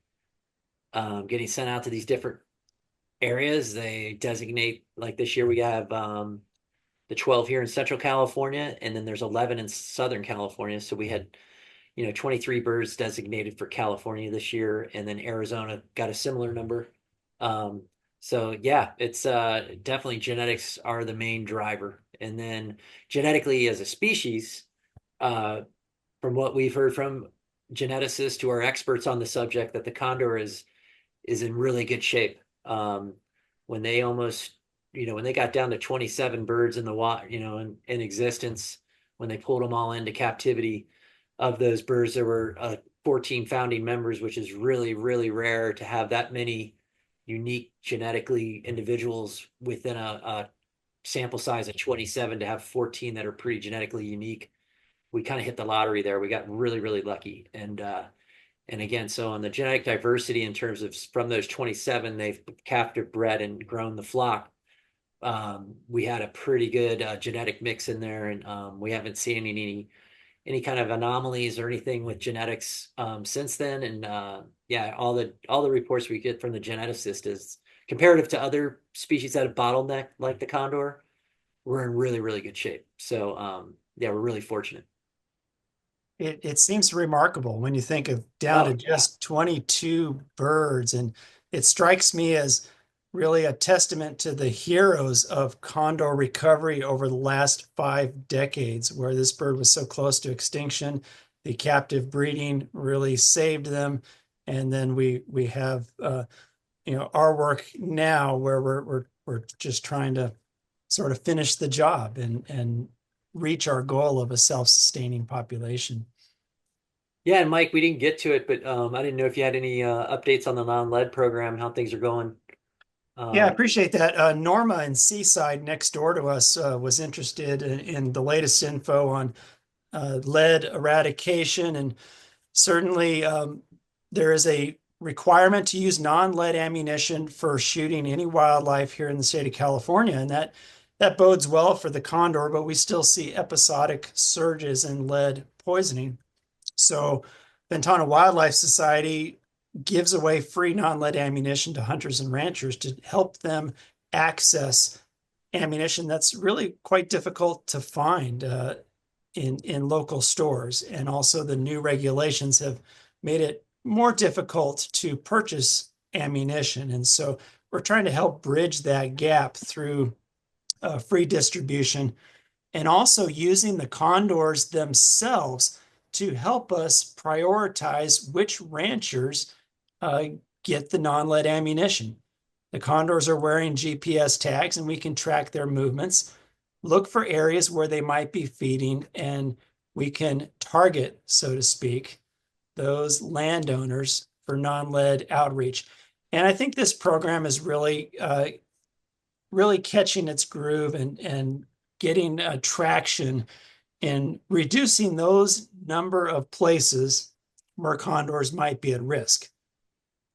getting sent out to these different areas. They designate, like this year we have the 12 here in Central California, and then there's 11 in Southern California. So we had 23 birds designated for California this year, and then Arizona got a similar number. So yeah, it's definitely genetics are the main driver. And then genetically as a species, from what we've heard from geneticists who are experts on the subject, that the condor is in really good shape. When they almost, when they got down to 27 birds in the water, in existence, when they pulled them all into captivity, of those birds, there were 14 founding members, which is really, really rare to have that many unique genetically individuals within a sample size of 27 to have 14 that are pretty genetically unique. We kind of hit the lottery there. We got really, really lucky. And again, so on the genetic diversity in terms of from those 27, they've captive bred and grown the flock. We had a pretty good genetic mix in there, and we haven't seen any kind of anomalies or anything with genetics since then. And yeah, all the reports we get from the geneticist is comparative to other species that have bottleneck like the condor, we're in really, really good shape. So yeah, we're really fortunate. It seems remarkable when you think of down to just 22 birds, and it strikes me as really a testament to the heroes of condor recovery over the last 5 decades, where this bird was so close to extinction. The captive breeding really saved them, and then we have our work now where we're just trying to sort of finish the job and reach our goal of a self-sustaining population. Yeah, and Mike, we didn't get to it, but I didn't know if you had any updates on the non-lead program, how things are going. Yeah, I appreciate that. Norma in Seaside next door to us was interested in the latest info on lead eradication. And certainly there is a requirement to use non-lead ammunition for shooting any wildlife here in the state of California. And that bodes well for the condor, but we still see episodic surges in lead poisoning. So Ventana Wildlife Society gives away free non-lead ammunition to hunters and ranchers to help them access ammunition that's really quite difficult to find in local stores. And also the new regulations have made it more difficult to purchase ammunition. And so we're trying to help bridge that gap through free distribution, and also using the condors themselves to help us prioritize which ranchers get the non-lead ammunition. The condors are wearing GPS tags, and we can track their movements, look for areas where they might be feeding, and we can target, so to speak, those landowners for non-lead outreach. And I think this program is really catching its groove and getting traction in reducing those number of places where condors might be at risk.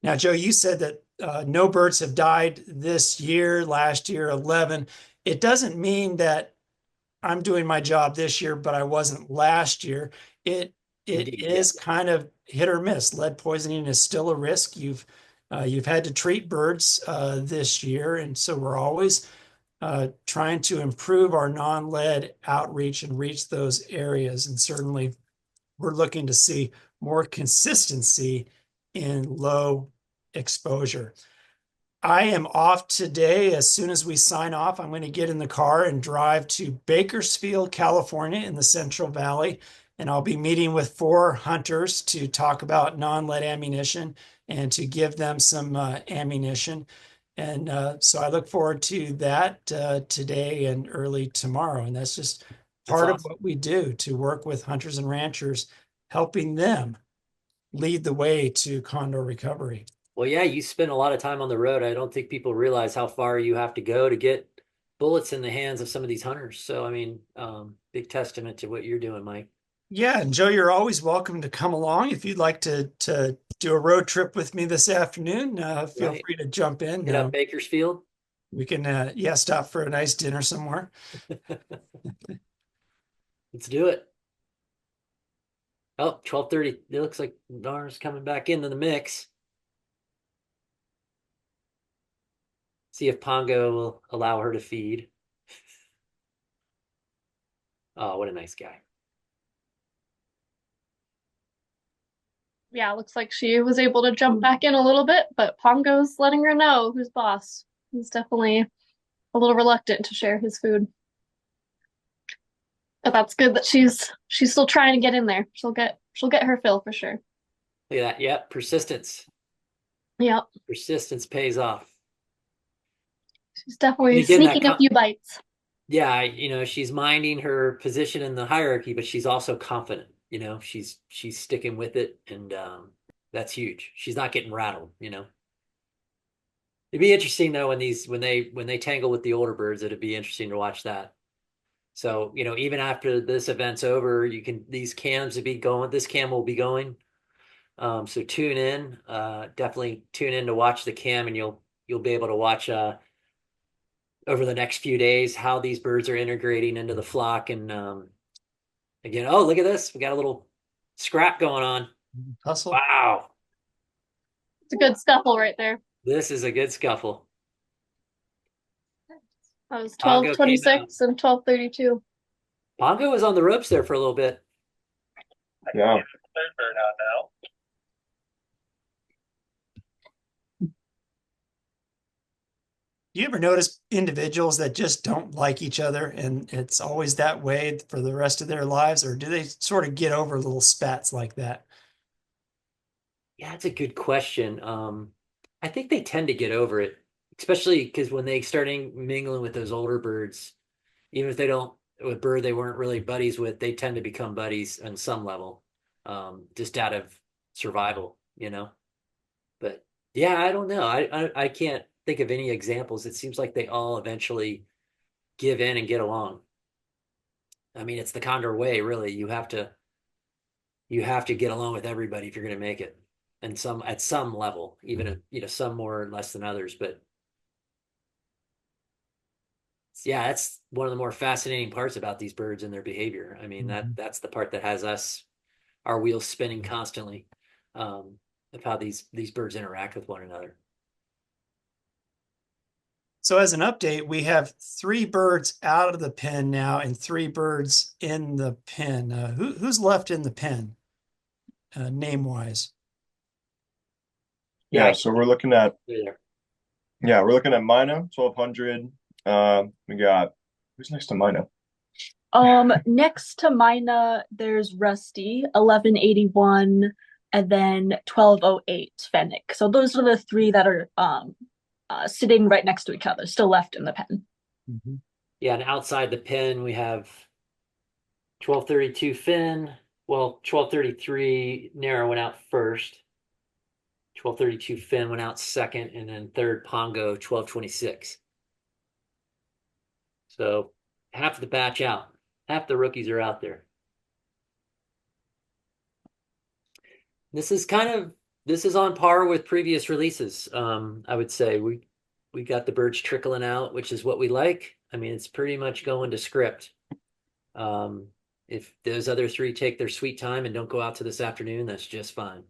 Now, Joe, you said that no birds have died this year, last year, 11. It doesn't mean that I'm doing my job this year, but I wasn't last year. It is kind of hit or miss. Lead poisoning is still a risk. You've had to treat birds this year, and so we're always trying to improve our non-lead outreach and reach those areas. And certainly we're looking to see more consistency in low exposure. I am off today. As soon as we sign off, I'm going to get in the car and drive to Bakersfield, California in the Central Valley. And I'll be meeting with 4 hunters to talk about non-lead ammunition and to give them some ammunition. And so I look forward to that today and early tomorrow. And that's just part of what we do, to work with hunters and ranchers, helping them lead the way to condor recovery. Well, yeah, you spend a lot of time on the road. I don't think people realize how far you have to go to get bullets in the hands of some of these hunters. So, I mean, big testament to what you're doing, Mike. Yeah, and Joe, you're always welcome to come along. If you'd like to do a road trip with me this afternoon, feel free to jump in. Get up Bakersfield. We can, stop for a nice dinner somewhere. Let's do it. Oh, 12:30. It looks like Dar's coming back into the mix. See if Pongo will allow her to feed. Oh, what a nice guy. Yeah, looks like she was able to jump back in a little bit, but Pongo's letting her know who's boss. He's definitely a little reluctant to share his food. But that's good that she's still trying to get in there. She'll get her fill for sure. Look at that. Yep, persistence. Yep. Persistence pays off. She's definitely sneaking a few bites. Yeah, she's minding her position in the hierarchy, but she's also confident. you know, she's sticking with it, and that's huge. She's not getting rattled, you know. It'd be interesting though when they tangle with the older birds, it'd be interesting to watch that. So, you know, even after this event's over, these cams will be going, this cam will be going. So tune in, definitely tune in to watch the cam, and you'll be able to watch over the next few days how these birds are integrating into the flock. And again, oh, look at this. We got a little scrap going on. Hustle. Wow. It's a good scuffle right there. This is a good scuffle. That was Pongo 12:26 and 12:32. Pongo was on the ropes there for a little bit. Yeah. Do you ever notice individuals that just don't like each other and it's always that way for the rest of their lives, or do they sort of get over little spats like that? Yeah, that's a good question. I think they tend to get over it, especially because when they start mingling with those older birds, even if they don't, with bird they weren't really buddies with, they tend to become buddies on some level, just out of survival, you know. But yeah, I don't know. I can't think of any examples. It seems like they all eventually give in and get along. I mean, it's the Condor way, really. You have to get along with everybody if you're going to make it, and at some level, even if, you know, some more or less than others. But yeah, that's one of the more fascinating parts about these birds and their behavior. I mean, that's the part that has our wheels spinning constantly, of how these birds interact with one another. So as an update, we have 3 birds out of the pen now and 3 birds in the pen. Who's left in the pen, name-wise? Yeah, so we're looking at Mina, 1200. We got, who's next to Mina? Next to Mina, there's Rusty, 1181, and then 1208 Fennec. So those are the 3 that are sitting right next to each other, still left in the pen. Yeah, and outside the pen we have 1232 Finn. Well, 1233 Nara went out first. 1232 Finn went out second, and then third Pongo 1226. So half the batch out. Half the rookies are out there. This is on par with previous releases. I would say we got the birds trickling out, which is what we like. I mean, it's pretty much going to script. If those other 3 take their sweet time and don't go out to this afternoon, that's just fine.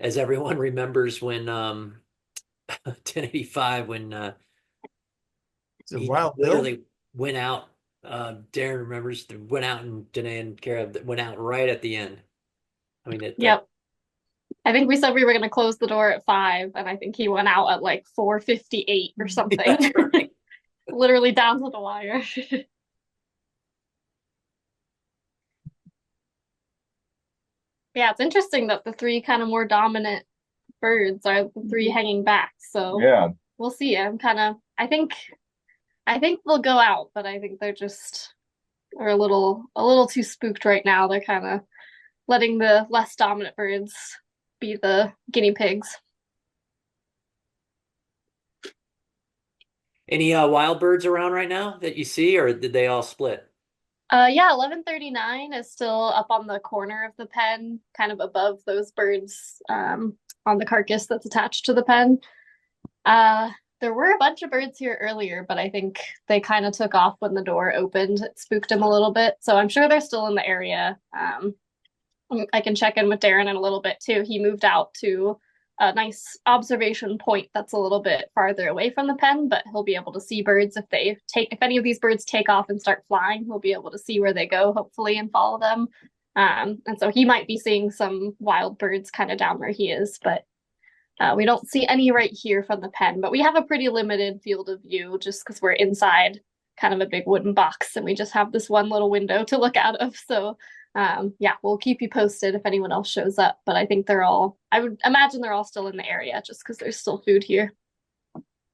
As everyone remembers when 1085, when he literally went out. Darren remembers, went out, and Danae and Kara went out right at the end. I mean, yep. I think we said we were going to close the door at 5, and I think he went out at like 4:58 or something. Yeah, right. Literally down to the wire. Yeah, it's interesting that the 3 kind of more dominant birds are the 3 hanging back. So yeah, we'll see. I think they'll go out, but I think they're a little too spooked right now. They're kind of letting the less dominant birds be the guinea pigs. Any wild birds around right now that you see, or did they all split? Yeah, 1139 is still up on the corner of the pen, kind of above those birds on the carcass that's attached to the pen. There were a bunch of birds here earlier, but I think they kind of took off when the door opened. It spooked them a little bit, so I'm sure they're still in the area. I can check in with Darren in a little bit too. He moved out to a nice observation point that's a little bit farther away from the pen, but he'll be able to see birds if any of these birds take off and start flying. He'll be able to see where they go, hopefully, and follow them. And so he might be seeing some wild birds kind of down where he is, but we don't see any right here from the pen. But we have a pretty limited field of view just because we're inside kind of a big wooden box and we just have this one little window to look out of. So yeah, we'll keep you posted if anyone else shows up, but I think I would imagine they're all still in the area just because there's still food here.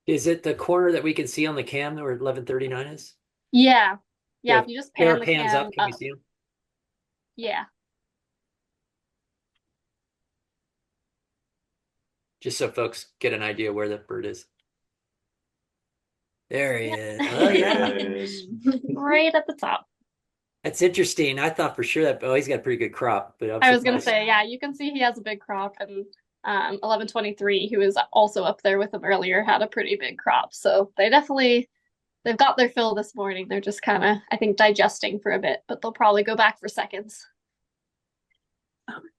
Is it the corner that we can see on the cam where 1139 is? Yeah. If you just pan the pans cam up, can we see them? Yeah. Just so folks get an idea where the bird is. There he is. Oh There yeah. it is. Right at the top. That's interesting. I thought for sure that he's got a pretty good crop, but I was gonna surprised. say, yeah, you can see he has a big crop, and 1123, who was also up there with him earlier, had a pretty big crop. So they've got their fill this morning. They're just kind of, I think, digesting for a bit, but they'll probably go back for seconds.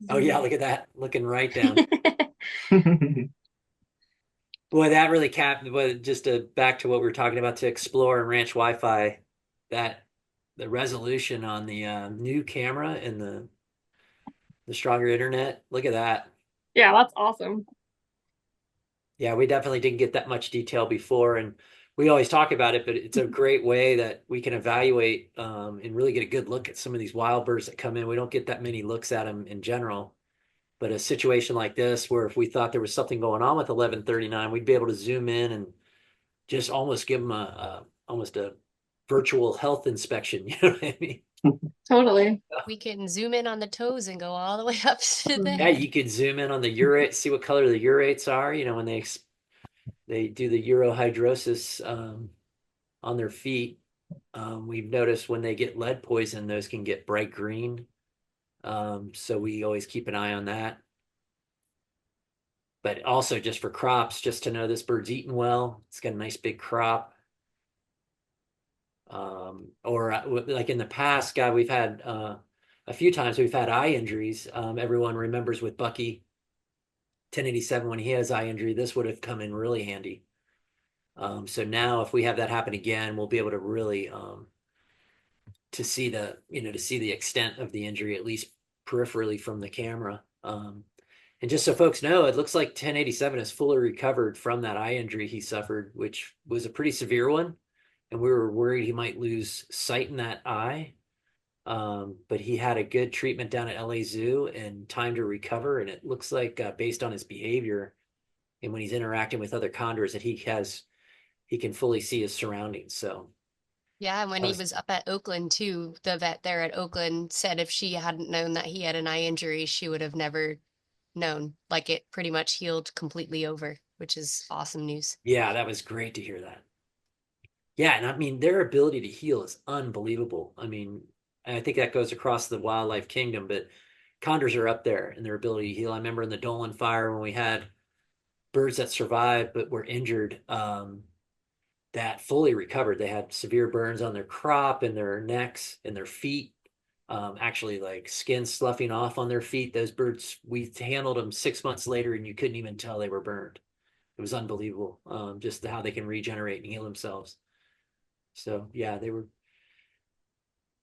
Oh yeah, look at that, looking right down. Boy, that really just back to what we were talking about to explore and ranch Wi-Fi, that the resolution on the new camera and the stronger internet. Look at that. Yeah, that's awesome. Yeah, we definitely didn't get that much detail before, and we always talk about it, but it's a great way that we can evaluate and really get a good look at some of these wild birds that come in. We don't get that many looks at them in general. But a situation like this, where if we thought there was something going on with 1139, we'd be able to zoom in and just almost give them almost a virtual health inspection. You know what I mean? Totally. We can zoom in on the toes and go all the way up to there. Yeah, you could zoom in on the urate, see what color the urates are. You know, when they do the urohydrosis on their feet, we've noticed when they get lead poison, those can get bright green. So we always keep an eye on that. But also just for crops, just to know this bird's eating well. It's got a nice big crop. Or like in the past, God, we've had a few times we've had eye injuries. Everyone remembers with Bucky 1087 when he has eye injury, this would have come in really handy. So now if we have that happen again, we'll be able to really to see the extent of the injury, at least peripherally from the camera. And just so folks know, it looks like 1087 is fully recovered from that eye injury he suffered, which was a pretty severe one. And we were worried he might lose sight in that eye. But he had a good treatment down at LA Zoo and time to recover. And it looks like based on his behavior and when he's interacting with other condors that he can fully see his surroundings. So yeah, and when he was up at Oakland too, the vet there at Oakland said if she hadn't known that he had an eye injury, she would have never known. Like it pretty much healed completely over, which is awesome news. Yeah, that was great to hear that. Yeah, and I mean, their ability to heal is unbelievable. I mean, I think that goes across the wildlife kingdom, but condors are up there in their ability to heal. I remember in the Dolan fire when we had birds that survived but were injured, that fully recovered. They had severe burns on their crop and their necks and their feet, actually like skin sloughing off on their feet. Those birds, we handled them 6 months later and you couldn't even tell they were burned. It was unbelievable, just how they can regenerate and heal themselves. So yeah, they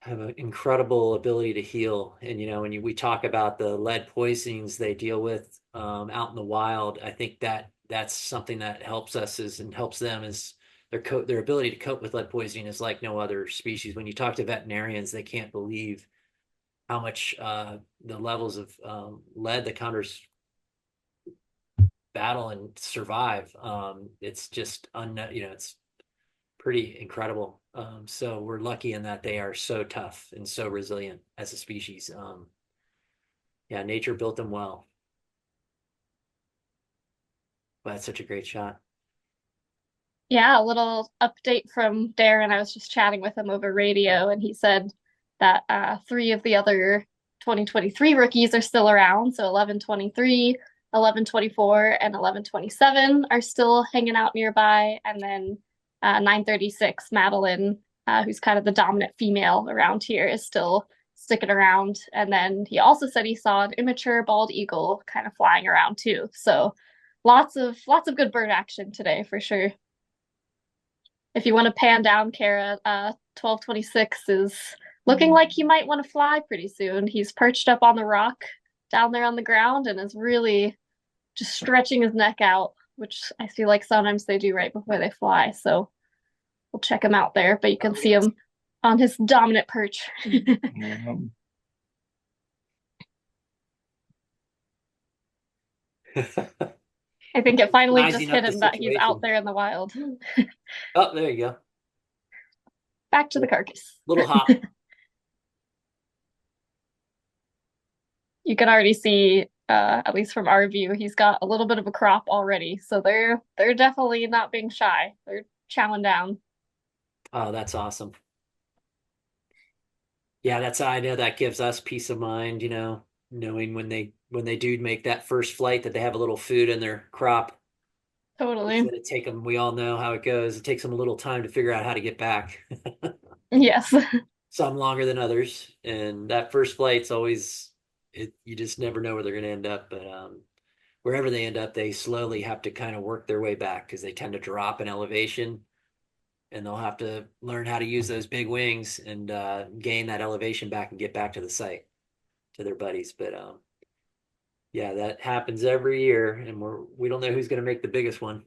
have an incredible ability to heal. And you know, when we talk about the lead poisonings they deal with out in the wild, I think that's something that helps us and helps them is their ability to cope with lead poisoning is like no other species. When you talk to veterinarians, they can't believe how much the levels of lead the condors battle and survive. It's just it's pretty incredible. So we're lucky in that they are so tough and so resilient as a species. Yeah, nature built them well. But that's such a great shot. Yeah, a little update from Darren. I was just chatting with him over radio, and he said that 3 of the other 2023 rookies are still around. So 1123, 1124, and 1127 are still hanging out nearby. And then 936, Madeline, who's kind of the dominant female around here, is still sticking around. And then he also said he saw an immature bald eagle kind of flying around too. So lots of good bird action today for sure. If you want to pan down, Kara, 1226 is looking like he might want to fly pretty soon. He's perched up on the rock down there on the ground and is really just stretching his neck out, which I feel like sometimes they do right before they fly. So we'll check him out there, but you can see him on his dominant perch. I think it finally just hit him that he's out there in the wild. Oh, there you go. Back to the carcass. Little hop. you can already see, at least from our view, he's got a little bit of a crop already. So they're definitely not being shy. They're chowing down. Oh, that's awesome. Yeah, I know that gives us peace of mind, knowing when they do make that first flight that they have a little food in their crop. Totally. It's gonna take them, we all know how it goes. It takes them a little time to figure out how to get back. Yes. Some longer than others. And that first flight's always you just never know where they're gonna end up. But wherever they end up, they slowly have to kind of work their way back because they tend to drop in elevation, and they'll have to learn how to use those big wings and gain that elevation back and get back to the site to their buddies. But yeah, that happens every year, and we don't know who's going to make the biggest one.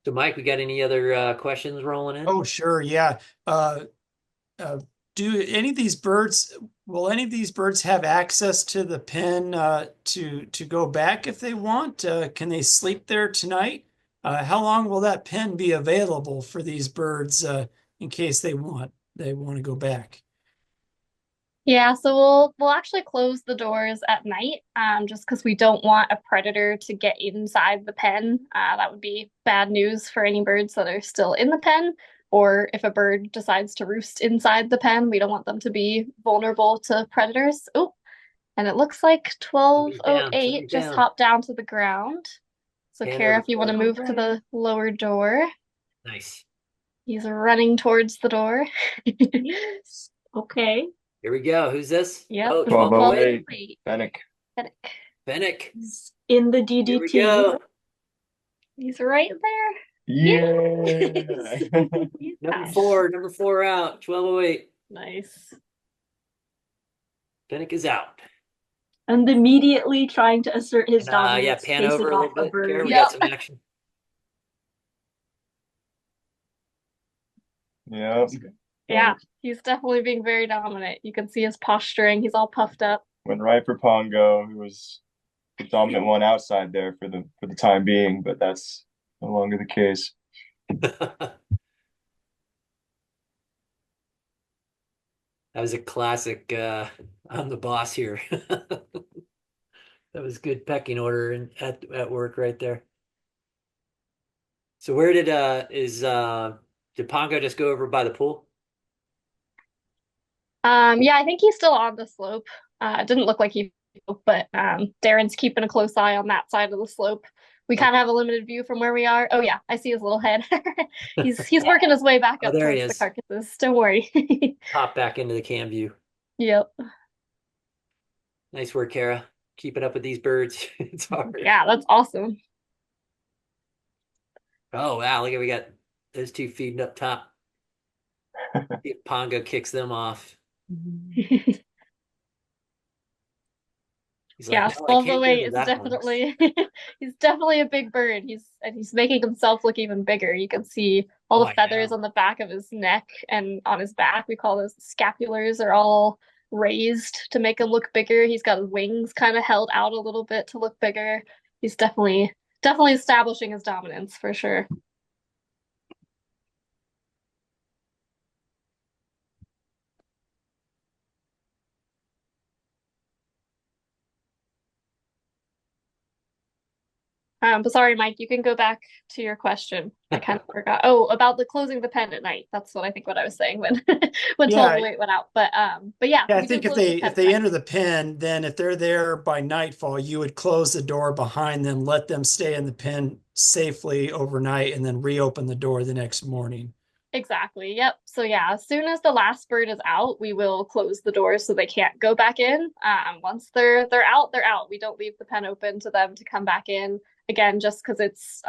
So, Mike, we got any other questions rolling in? Oh, sure. Yeah. Do any of these birds, will any of these birds have access to the pen to go back if they want? Can they sleep there tonight? How long will that pen be available for these birds in case they want to go back? Yeah, so we'll actually close the doors at night, just because we don't want a predator to get inside the pen. That would be bad news for any birds that are still in the pen, or if a bird decides to roost inside the pen, we don't want them to be vulnerable to predators. Oh, and it looks like 1208 just hopped down to the ground. So Kara, if you want to move to the lower door. Nice. He's running towards the door. Okay. Here we go. Who's this? Yep. Oh, 1208. Fennec. Fennec. In the DDT. Here we go. He's right there. Yeah. Number four out. 1208. Nice. Fennec is out. And immediately trying to assert his dominance. Yeah, pan over a little bit. Kara, we Yep. got some action. Yeah. Yeah, he's definitely being very dominant. You can see his posturing. He's all puffed up. Went right for Pongo, who was the dominant one outside there for the time being, but that's no longer the case. That was a classic I'm the boss here. That was good pecking order and at work right there. So where did Pongo just go over by the pool? Yeah, I think he's still on the slope. It didn't look like he, but Darren's keeping a close eye on that side of the slope. We kind of have a limited view from where we are. Oh yeah, I see his little head. He's working his way back up there he towards the is. carcasses. Don't worry. Pop back into the cam view. Yep. Nice work, Kara. Keep it up with these birds. It's hard. Yeah, that's awesome. Oh wow, look at we got those two feeding up top. See if Pongo kicks them off. He's Yeah, like, "No, I can't get 1208 into is that one." definitely he's definitely a big bird. He's making himself look even bigger. You can see all Oh, the I feathers know. on the back of his neck and on his back. We call those scapulars are all raised to make him look bigger. He's got his wings kind of held out a little bit to look bigger. He's definitely establishing his dominance for sure. But sorry, Mike, you can go back to your question. I kind of forgot. Oh, about the closing the pen at night. That's what I was saying when when Yeah. 1208 went out. But yeah, Yeah, I we do think if close the they pen if they at night. enter the pen, then if they're there by nightfall, you would close the door behind them, let them stay in the pen safely overnight, and then reopen the door the next morning. Exactly. Yep. So yeah, as soon as the last bird is out, we will close the doors so they can't go back in. Once they're out, they're out. We don't leave the pen open to them to come back in again, just because it's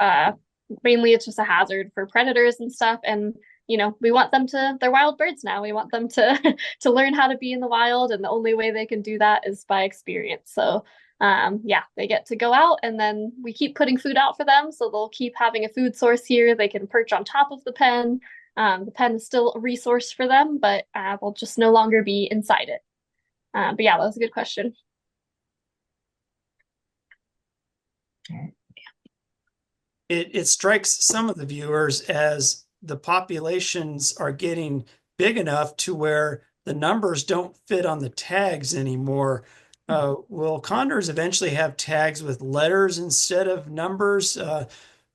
mainly it's just a hazard for predators and stuff. And we want them to. They're wild birds now. We want them to to learn how to be in the wild, and the only way they can do that is by experience. So yeah, they get to go out, and then we keep putting food out for them, so they'll keep having a food source here. They can perch on top of the pen. The pen is still a resource for them, but they'll just no longer be inside it. But yeah, that was a good question. it strikes some of the viewers as the populations are getting big enough to where the numbers don't fit on the tags anymore. Will condors eventually have tags with letters instead of numbers?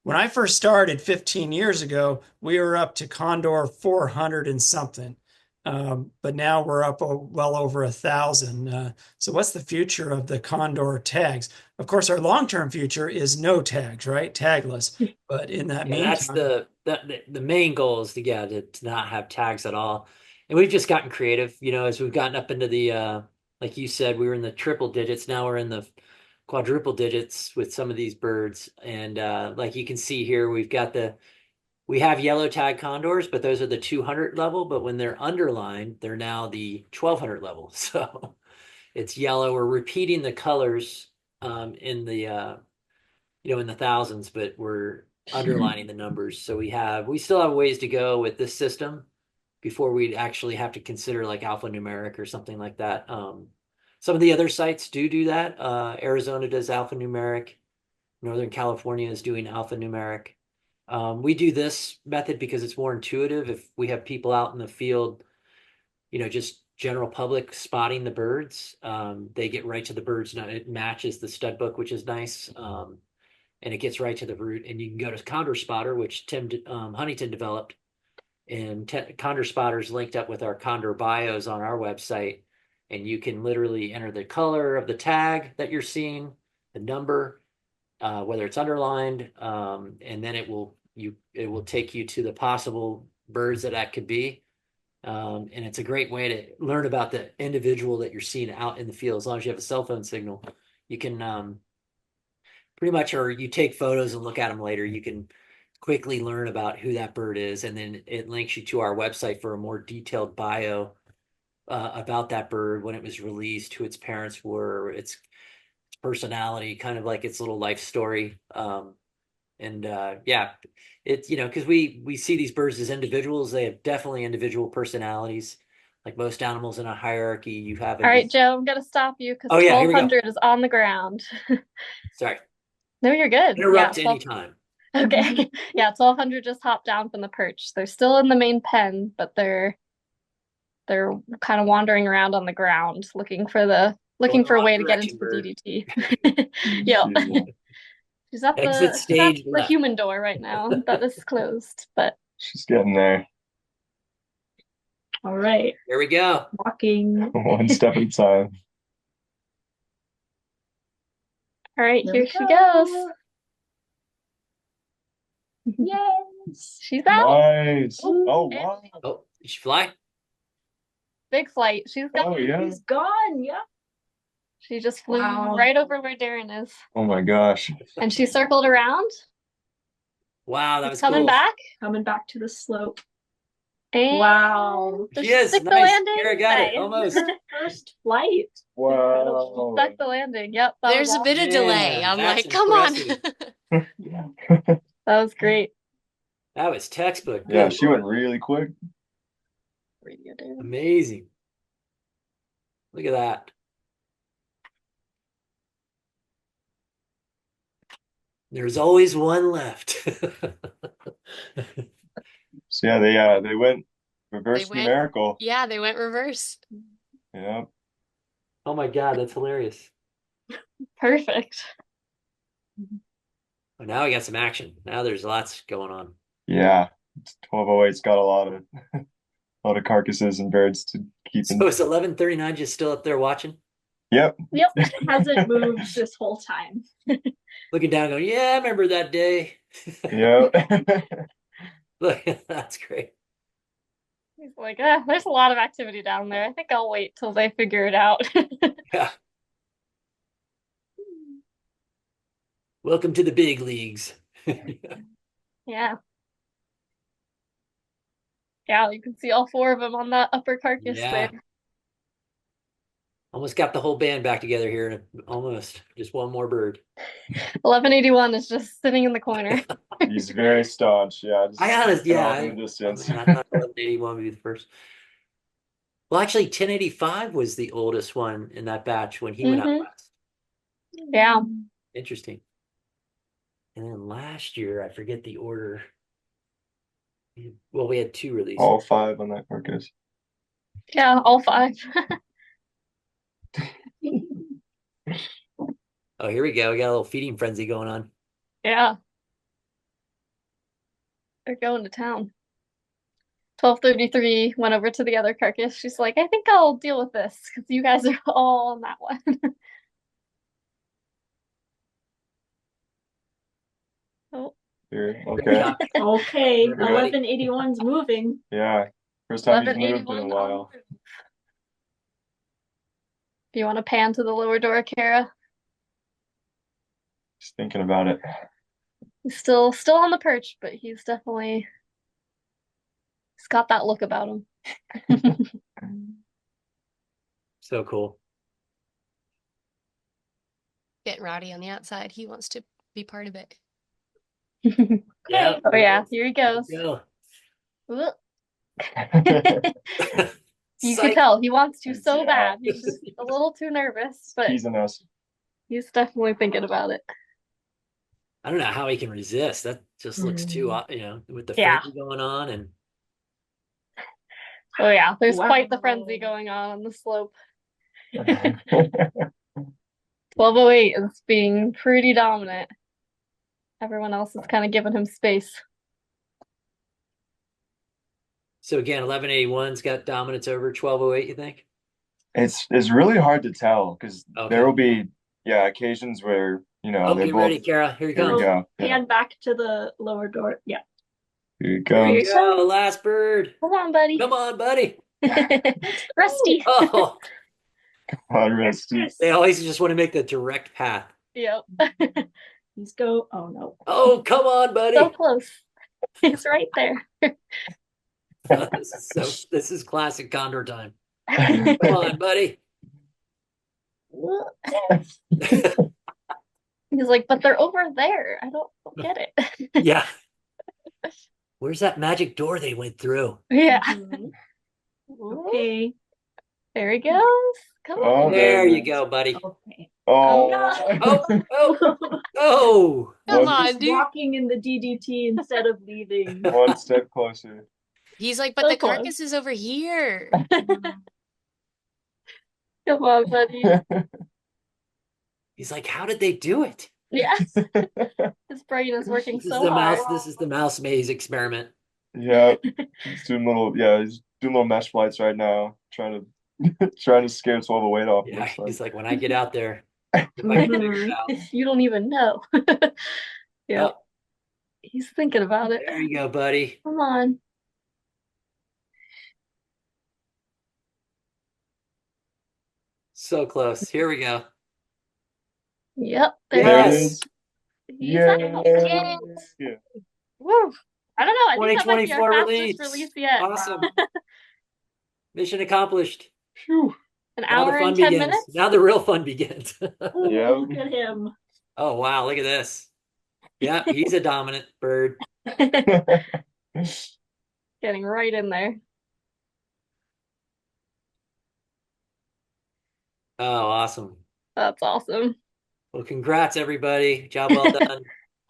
When I first started 15 years ago, we were up to Condor 400 and something. But now we're up well over 1,000. So what's the future of the Condor tags? Of course, our long-term future is no tags, right? Tagless. But in that meantime, that's the main goal is to not have tags at all. And we've just gotten creative, as we've gotten up into the like you said, we were in the triple digits. Now we're in the quadruple digits with some of these birds. And like you can see here, we have yellow tag condors, but those are the 200 level. But when they're underlined, they're now the 1200 level. So it's yellow. We're repeating the colors in the in the thousands, but we're underlining the numbers. So we still have ways to go with this system before we'd actually have to consider like alphanumeric or something like that. Some of the other sites do that. Arizona does alphanumeric. Northern California is doing alphanumeric. We do this method because it's more intuitive. If we have people out in the field, just general public spotting the birds, they get right to the birds. Now it matches the stud book, which is nice. And it gets right to the root. And you can go to Condor Spotter, which Tim Huntington developed. And Condor Spotter's linked up with our Condor bios on our website. And you can literally enter the color of the tag that you're seeing, the number, whether it's underlined, and then it will take you to the possible birds that could be. And it's a great way to learn about the individual that you're seeing out in the field. As long as you have a cell phone signal, you can pretty much, or you take photos and look at them later, you can quickly learn about who that bird is. And then it links you to our website for a more detailed bio about that bird, when it was released, who its parents were, its personality, kind of like its little life story. It's, because we see these birds as individuals. They have definitely individual personalities. Like most animals in a hierarchy, you have. All right, Joe, I'm gonna stop you because Oh, yeah, 1200 is on the ground. Sorry. No, you're good. Interrupt Yeah, anytime. Okay. Yeah, 1200 just hopped down from the perch. They're still in the main pen, but they're kind of wandering around on the ground looking for a way to get into the DDT. Yeah. She's at the human door right now that is closed, but she's getting there. All right. Here we go. Walking. One step at a time. All right, here she goes. Yes. She's out. Nice. Oh, wow. Oh, did she fly? Big flight. She's gone. Oh, yeah. She's gone. Yeah. She just flew right over where Darren is. Oh my gosh. And she circled around. Wow, that was coming cool. back. Coming back to the slope. And wow. She is. Stick Nice. the landing. Here, I got it. Almost. First flight. Wow. Stuck the landing. Yep. There's a bit of delay. I'm like, come on. That was great. That was textbook. Yeah, she went really quick. Amazing. Look at that. There's always one left. So yeah, they went reverse numerical. Yeah, they went reverse. Yeah. Oh my God, that's hilarious. Perfect. Well, now we got some action. Now there's lots going on. Yeah. 1208's got a lot of carcasses and birds to keep in. So is 1139 just still up there watching? Yep. Yep. Hasn't moved this whole time. Looking down going, yeah, I remember that day. Yeah. Look, that's great. He's like, there's a lot of activity down there. I think I'll wait till they figure it out. Yeah. Welcome to the big leagues. Yeah. Yeah, you can see all four of them on that upper carcass there. Almost got the whole band back together here. Almost. Just one more bird. 1181 is just sitting in the corner. He's very staunch. Yeah. I Distance. I thought 1181 would be the first. Well, actually, 1085 was the oldest one in that batch when he went out west. Yeah. Interesting. And then last year, I forget the order. Well, we had 2 releases. All 5 on that carcass. Yeah, all 5. Oh, here we go. We got a little feeding frenzy going on. Yeah. They're going to town. 12:33 went over to the other carcass. She's like, I think I'll deal with this because you guys are all on that one. Oh, Here, okay. Okay, Everybody. 1181's moving. Yeah. First time he's moved in a 1181 while. Do you want to pan to the lower door, Kara? Just thinking about it. He's still on the perch, but he's got that look about him. So cool. Getting rowdy on the outside. He wants to be part of it. Yeah. Oh yeah, here he goes. Go. Whoop. You could tell he wants to so bad. He's just a little too nervous, but Teasing us. he's definitely thinking about it. I don't know how he can resist. That just looks too, with the Yeah. frenzy going on. And Oh yeah, there's Wow. quite the frenzy going on the slope. 1208 is being pretty dominant. Everyone else is kind of giving him space. so again, 1181's got dominance over 1208, you think? It's really hard to tell because Okay. there will be occasions where Oh, they're get both. ready, Kara. Here he Here we comes. go. Yeah. Hand back to the lower door. Yeah. Here he Here you comes. go, last bird. Come on, buddy. Come on, buddy. Rusty. Oh, Come on, Rusty. they always just want to make the direct path. Yep. He's go. Oh no. Oh, come on, buddy. So close. He's right there. This is classic Condor time. Come on, buddy. He's like, but they're over there. I don't get it. Yeah. Where's that magic door they went through? Yeah. Okay. There he goes. Come on. Oh, There you it go, buddy. Okay. Oh. Oh. Come One- on, Just dude. walking in the DDT instead of leaving. One step closer. He's like, but So the close. carcass is over here. Come on, buddy. He's like, how did they do it? Yeah. His brain is working This is so the hard. mouse. This is the mouse maze experiment. Yeah. He's doing little mesh flights right now, trying to scare 1208 off. Yeah, looks like. he's like, when I get out there, if I can figure it out. You don't even know. Yeah. Oh, He's thinking about it. there you go, buddy. Come on. So close. Here we go. Yep. There There he it Yes. is. is. He's Yeah. out. Yay. Yeah. Woo. I don't know. I think that might be our 2024 fastest release. release yet. Awesome. Mission accomplished. Phew. An Now the hour fun and 10 begins. minutes. Now the real fun begins. Ooh, Yeah. Look at him. Oh, wow. Look at this. Yeah, he's a dominant bird. Getting right in there. Oh, awesome. That's awesome. Well, congrats, everybody. Job well done.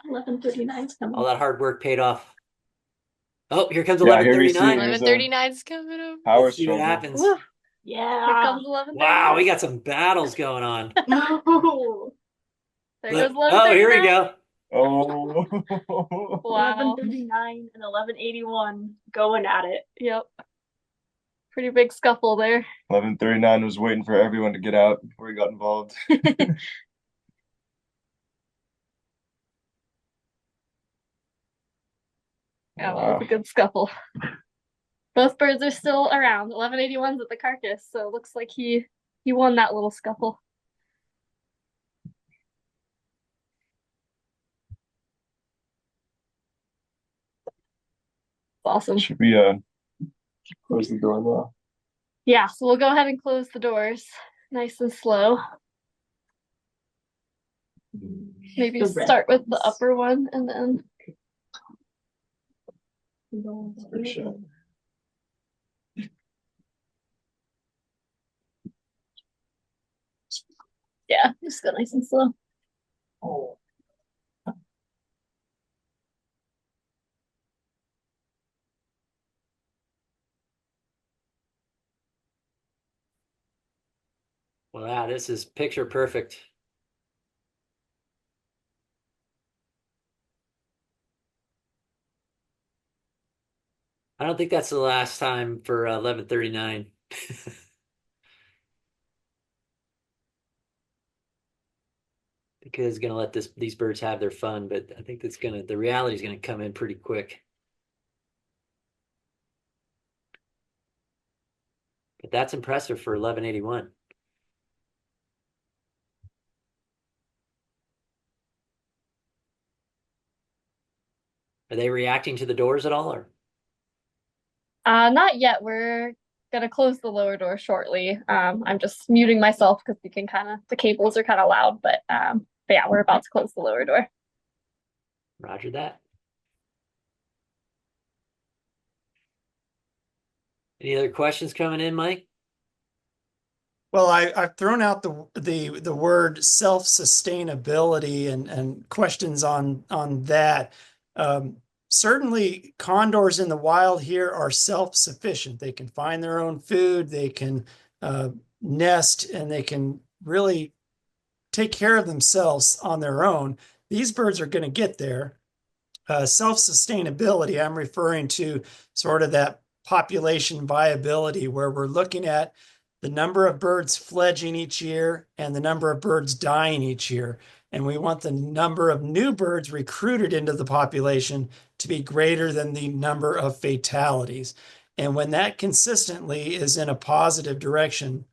11:39's coming. All that hard work paid off. Oh, here comes Yeah, here we see 11:39. There's a 11:39's coming up. Power Let's see what struggle. happens. Woo. Here Yeah. comes 11. Wow, we got some battles going on. Oh. There Look- goes oh, here we 11:39. go. Oh. Wow. 11:39 and 11:81 going at it. Yep. Pretty big scuffle there. 11:39 was waiting for everyone to get out before he got involved. Yeah, that Wow. was a good scuffle. Both birds are still around. 1181's at the carcass, so it looks like he won that little scuffle. Awesome. Should we close the door now? Yeah, so we'll go ahead and close the doors nice and slow. Maybe The red start with the ones. upper one and then For sure. yeah, just go nice and slow. Wow, this is picture perfect. I don't think that's the last time for 11:39. Because gonna let these birds have their fun, but I think the reality is gonna come in pretty quick. But that's impressive for 1181. Are they reacting to the doors at all, or? Not yet. We're gonna close the lower door shortly. I'm just muting myself because the cables are kind of loud, but yeah, we're about to close the lower door. Roger that. Any other questions coming in, Mike? Well, I've thrown out the word self-sustainability and questions on that. Certainly, condors in the wild here are self-sufficient. They can find their own food, they can nest, and they can really take care of themselves on their own. These birds are going to get there. Self-sustainability, I'm referring to sort of that population viability, where we're looking at the number of birds fledging each year and the number of birds dying each year. And we want the number of new birds recruited into the population to be greater than the number of fatalities. And when that consistently is in a positive direction,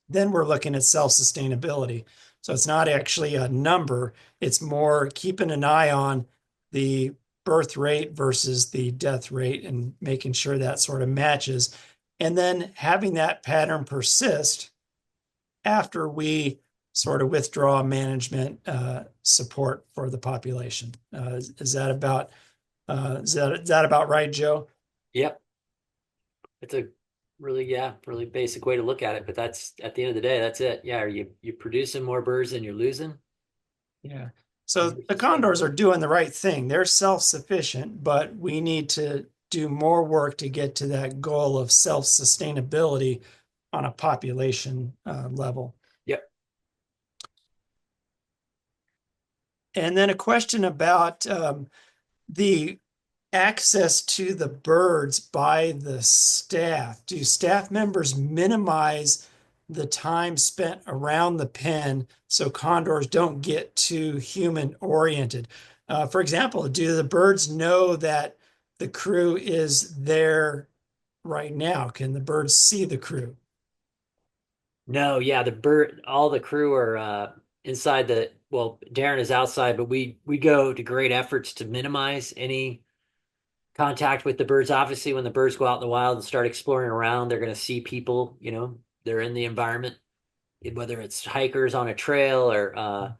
then we're looking at self-sustainability. So it's not actually a number, it's more keeping an eye on the birth rate versus the death rate and making sure that sort of matches. And then having that pattern persist after we sort of withdraw management support for the population. Is that about right, Joe? Yep. It's a really basic way to look at it, but that's at the end of the day, that's it. Yeah, are you producing more birds than you're losing? Yeah. So the condors are doing the right thing. They're self-sufficient, but we need to do more work to get to that goal of self-sustainability on a population level. Yep. And then a question about the access to the birds by the staff. Do staff members minimize the time spent around the pen so condors don't get too human oriented? For example, do the birds know that the crew is there right now? Can the birds see the crew? No, yeah, all the crew are inside Darren is outside, but we go to great efforts to minimize any contact with the birds. Obviously, when the birds go out in the wild and start exploring around, they're going to see people, they're in the environment, whether it's hikers on a trail or,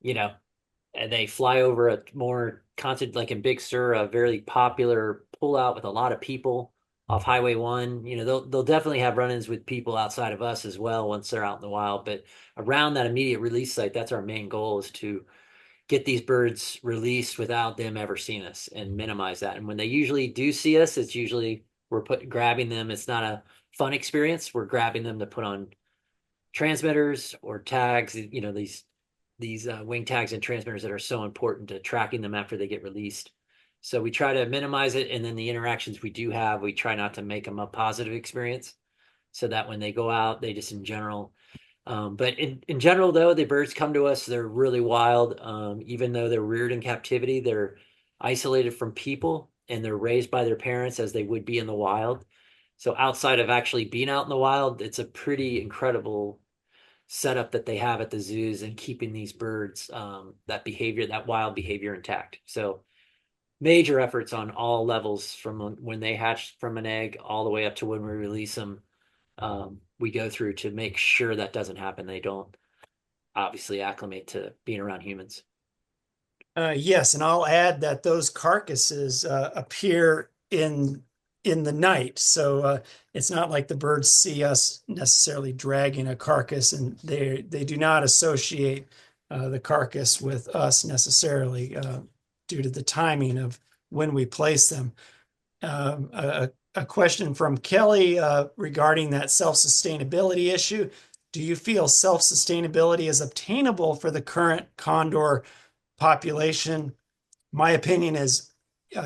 and they fly over a more constant, like in Big Sur, a very popular pullout with a lot of people off Highway 1. They'll definitely have run-ins with people outside of us as well once they're out in the wild. But around that immediate release site, that's our main goal, is to get these birds released without them ever seeing us and minimize that. And when they usually do see us, it's usually we're grabbing them. It's not a fun experience. We're grabbing them to put on transmitters or tags, these wing tags and transmitters that are so important to tracking them after they get released. So we try to minimize it. And then the interactions we do have, we try not to make them a positive experience, so that when they go out, they just in general. But in general, though, the birds come to us, they're really wild. Even though they're reared in captivity, they're isolated from people and they're raised by their parents as they would be in the wild. So outside of actually being out in the wild, it's a pretty incredible setup that they have at the zoos and keeping these birds, that wild behavior intact. So major efforts on all levels, from when they hatch from an egg all the way up to when we release them. We go through to make sure that doesn't happen. They don't obviously acclimate to being around humans. Yes, and I'll add that those carcasses appear in the night. So it's not like the birds see us necessarily dragging a carcass, and they do not associate the carcass with us necessarily due to the timing of when we place them. A question from Kelly regarding that self-sustainability issue. Do you feel self-sustainability is obtainable for the current condor population? My opinion is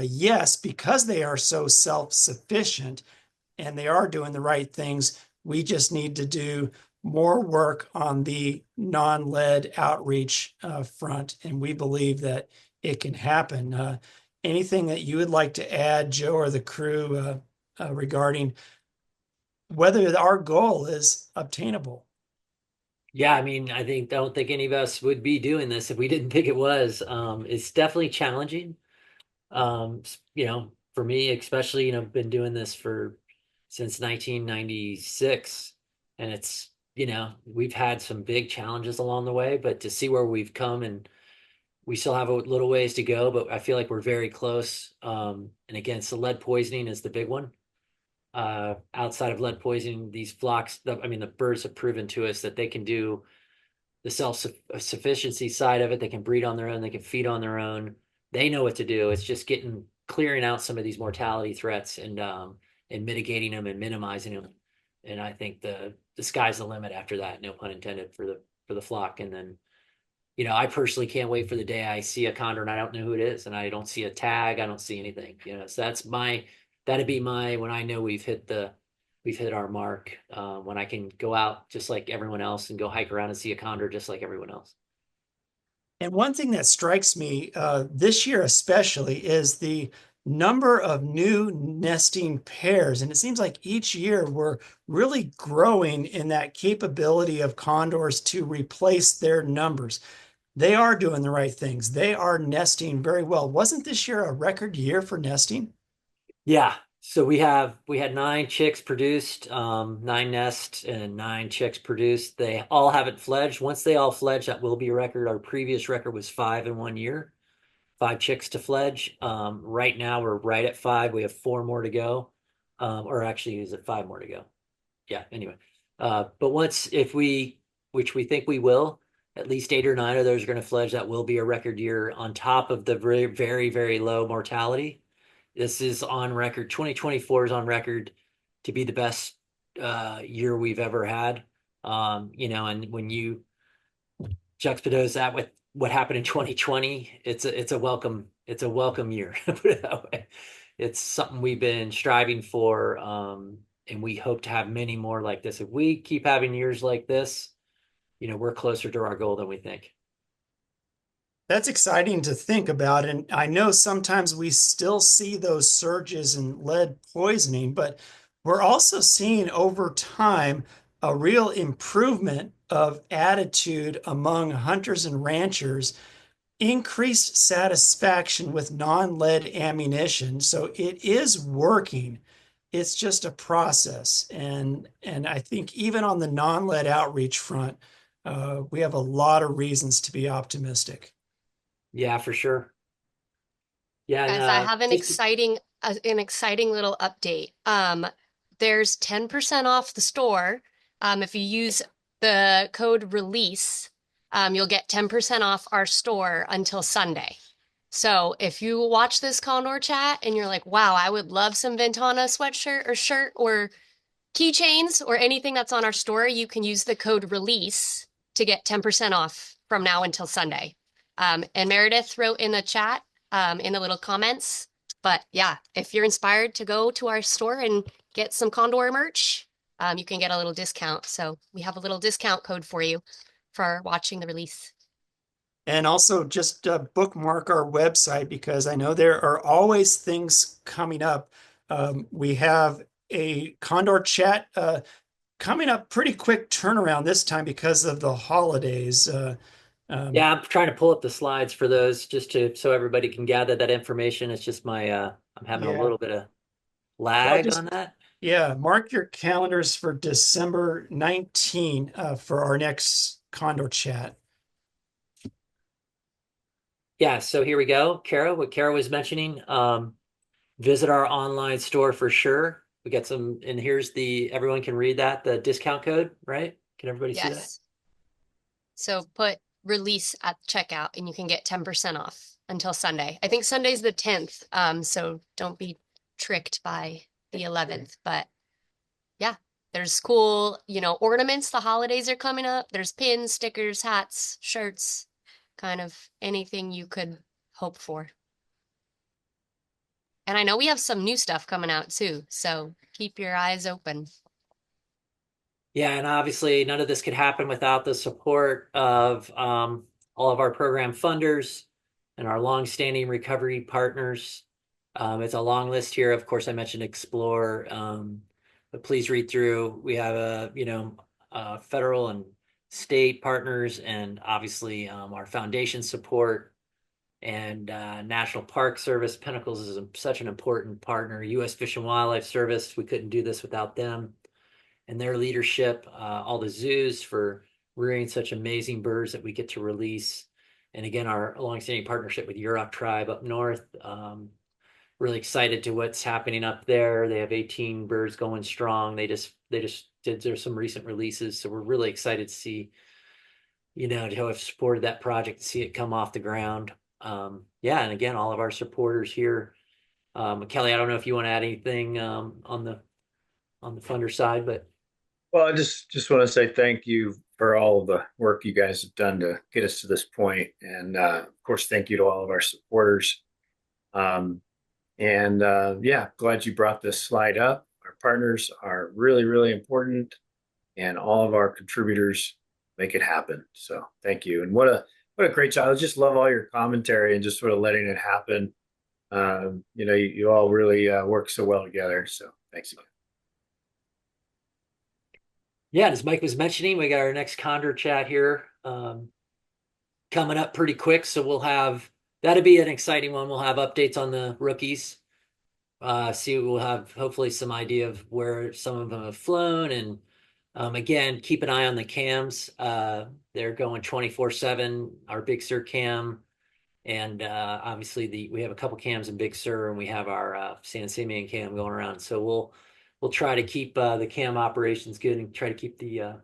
yes, because they are so self-sufficient and they are doing the right things. We just need to do more work on the non-lead outreach front, and we believe that it can happen. Anything that you would like to add, Joe, or the crew, regarding whether our goal is obtainable? Yeah, I mean, I don't think any of us would be doing this if we didn't think it was. It's definitely challenging. For me, especially, been doing this since 1996, and we've had some big challenges along the way, but to see where we've come, and we still have a little ways to go, but I feel like we're very close. And again, so lead poisoning is the big one. Outside of lead poisoning, these flocks, the birds have proven to us that they can do the self-sufficiency side of it. They can breed on their own. They can feed on their own. They know what to do. It's just clearing out some of these mortality threats and mitigating them and minimizing them. And I think the sky's the limit after that. No pun intended for the flock. And then, I personally can't wait for the day I see a condor and I don't know who it is, and I don't see a tag. I don't see anything. So that'd be when I know we've hit our mark, when I can go out just like everyone else and go hike around and see a condor just like everyone else. And one thing that strikes me this year especially is the number of new nesting pairs. And it seems like each year we're really growing in that capability of condors to replace their numbers. They are doing the right things. They are nesting very well. Wasn't this year a record year for nesting? Yeah. So we had 9 chicks produced, 9 nests and 9 chicks produced. They all haven't fledged. Once they all fledge, that will be a record. Our previous record was 5 in 1 year, 5 chicks to fledge. Right now we're right at 5. We have 4 more to go. Or actually, is it 5 more to go? Yeah, anyway. But which we think we will, at least 8 or 9 of those are going to fledge. That will be a record year on top of the very, very, very low mortality. This is on record. 2024 is on record to be the best year we've ever had. And when you juxtapose that with what happened in 2020, it's a welcome year. Put it that way. It's something we've been striving for, and we hope to have many more like this. If we keep having years like this, we're closer to our goal than we think. That's exciting to think about. And I know sometimes we still see those surges in lead poisoning, but we're also seeing over time a real improvement of attitude among hunters and ranchers, increased satisfaction with non-lead ammunition. So it is working. It's just a process. And I think even on the non-lead outreach front, we have a lot of reasons to be optimistic. Yeah, for sure. Yeah, Guys, I have an exciting little update. There's 10% off the store. If you use the code RELEASE, you'll get 10% off our store until Sunday. So if you watch this Condor chat and you're like, wow, I would love some Ventana sweatshirt or shirt or keychains or anything that's on our store, you can use the code RELEASE to get 10% off from now until Sunday. And Meredith wrote in the chat, in the little comments, but yeah, if you're inspired to go to our store and get some Condor merch, you can get a little discount. So we have a little discount code for you for watching the release. And also just bookmark our website, because I know there are always things coming up. We have a Condor chat coming up, pretty quick turnaround this time because of the holidays. Yeah, I'm trying to pull up the slides for those so everybody can gather that information. It's just I'm having a little bit of lag on that. Yeah, mark your calendars for December 19 for our next Condor chat. Yeah, so here we go. What Kara was mentioning, visit our online store for sure. We got some, and everyone can read the discount code, right? Can everybody see that? So put release at checkout and you can get 10% off until Sunday. I think Sunday's the 10th. So don't be tricked by the 11th, but yeah, There's cool, ornaments. The holidays are coming up. There's pins, stickers, hats, shirts, kind of anything you could hope for. And I know we have some new stuff coming out too, so keep your eyes open. Yeah, and obviously none of this could happen without the support of all of our program funders and our longstanding recovery partners. It's a long list here. Of course, I mentioned Explore, but please read through. We have federal and state partners, and obviously our foundation support and National Park Service. Pinnacles is such an important partner. U.S. Fish and Wildlife Service, we couldn't do this without them and their leadership. All the zoos for rearing such amazing birds that we get to release. And again, our longstanding partnership with Yurok Tribe up north. Really excited to what's happening up there. They have 18 birds going strong. They just did, there's some recent releases. So we're really excited to see, to have supported that project, to see it come off the ground. Yeah, and again, all of our supporters here. Kelly, I don't know if you want to add anything on the funder side, but well, I just want to say thank you for all of the work you guys have done to get us to this point, and of course, thank you to all of our supporters. Yeah, glad you brought this slide up. Our partners are really, really important, and all of our contributors make it happen. So thank you, and what a great job! I just love all your commentary and just sort of letting it happen. You all really work so well together. So thanks again. Yeah, as Mike was mentioning, we got our next Condor chat here coming up pretty quick. So that'll be an exciting one. We'll have updates on the rookies. We'll have hopefully some idea of where some of them have flown. And again, keep an eye on the cams. They're going 24/7, our Big Sur cam. And obviously we have a couple cams in Big Sur, and we have our San Simeon cam going around. So we'll try to keep the cam operations good and try to keep the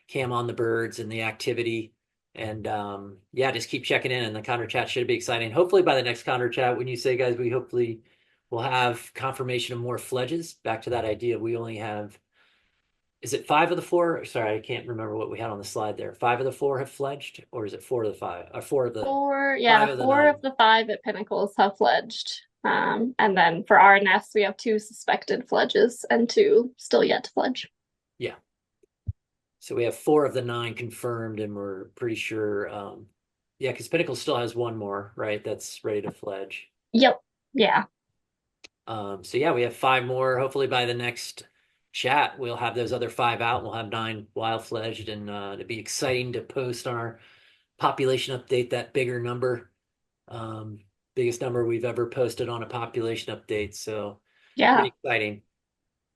cam on the birds and the activity. And just keep checking in, and the Condor chat should be exciting. Hopefully by the next Condor chat, when you say, guys, we hopefully will have confirmation of more fledges. Back to that idea, we only have, is it 5 of the 4? Sorry, I can't remember what we had on the slide there. 5 of the 4 have fledged, or is it 4 of the 5? Or 4 of the 4, yeah, 5 of the 4 9? of the 5 at Pinnacles have fledged. And then for our nest, we have 2 suspected fledges and 2 still yet to fledge. Yeah. So we have 4 of the 9 confirmed, and we're pretty sure, because Pinnacle still has 1 more, right? That's ready to fledge. Yep. Yeah. We have 5 more. Hopefully by the next chat, we'll have those other 5 out. We'll have 9 wild fledged, and it'd be exciting to post on our population update that bigger number. Biggest number we've ever posted on a population update. So yeah, pretty exciting.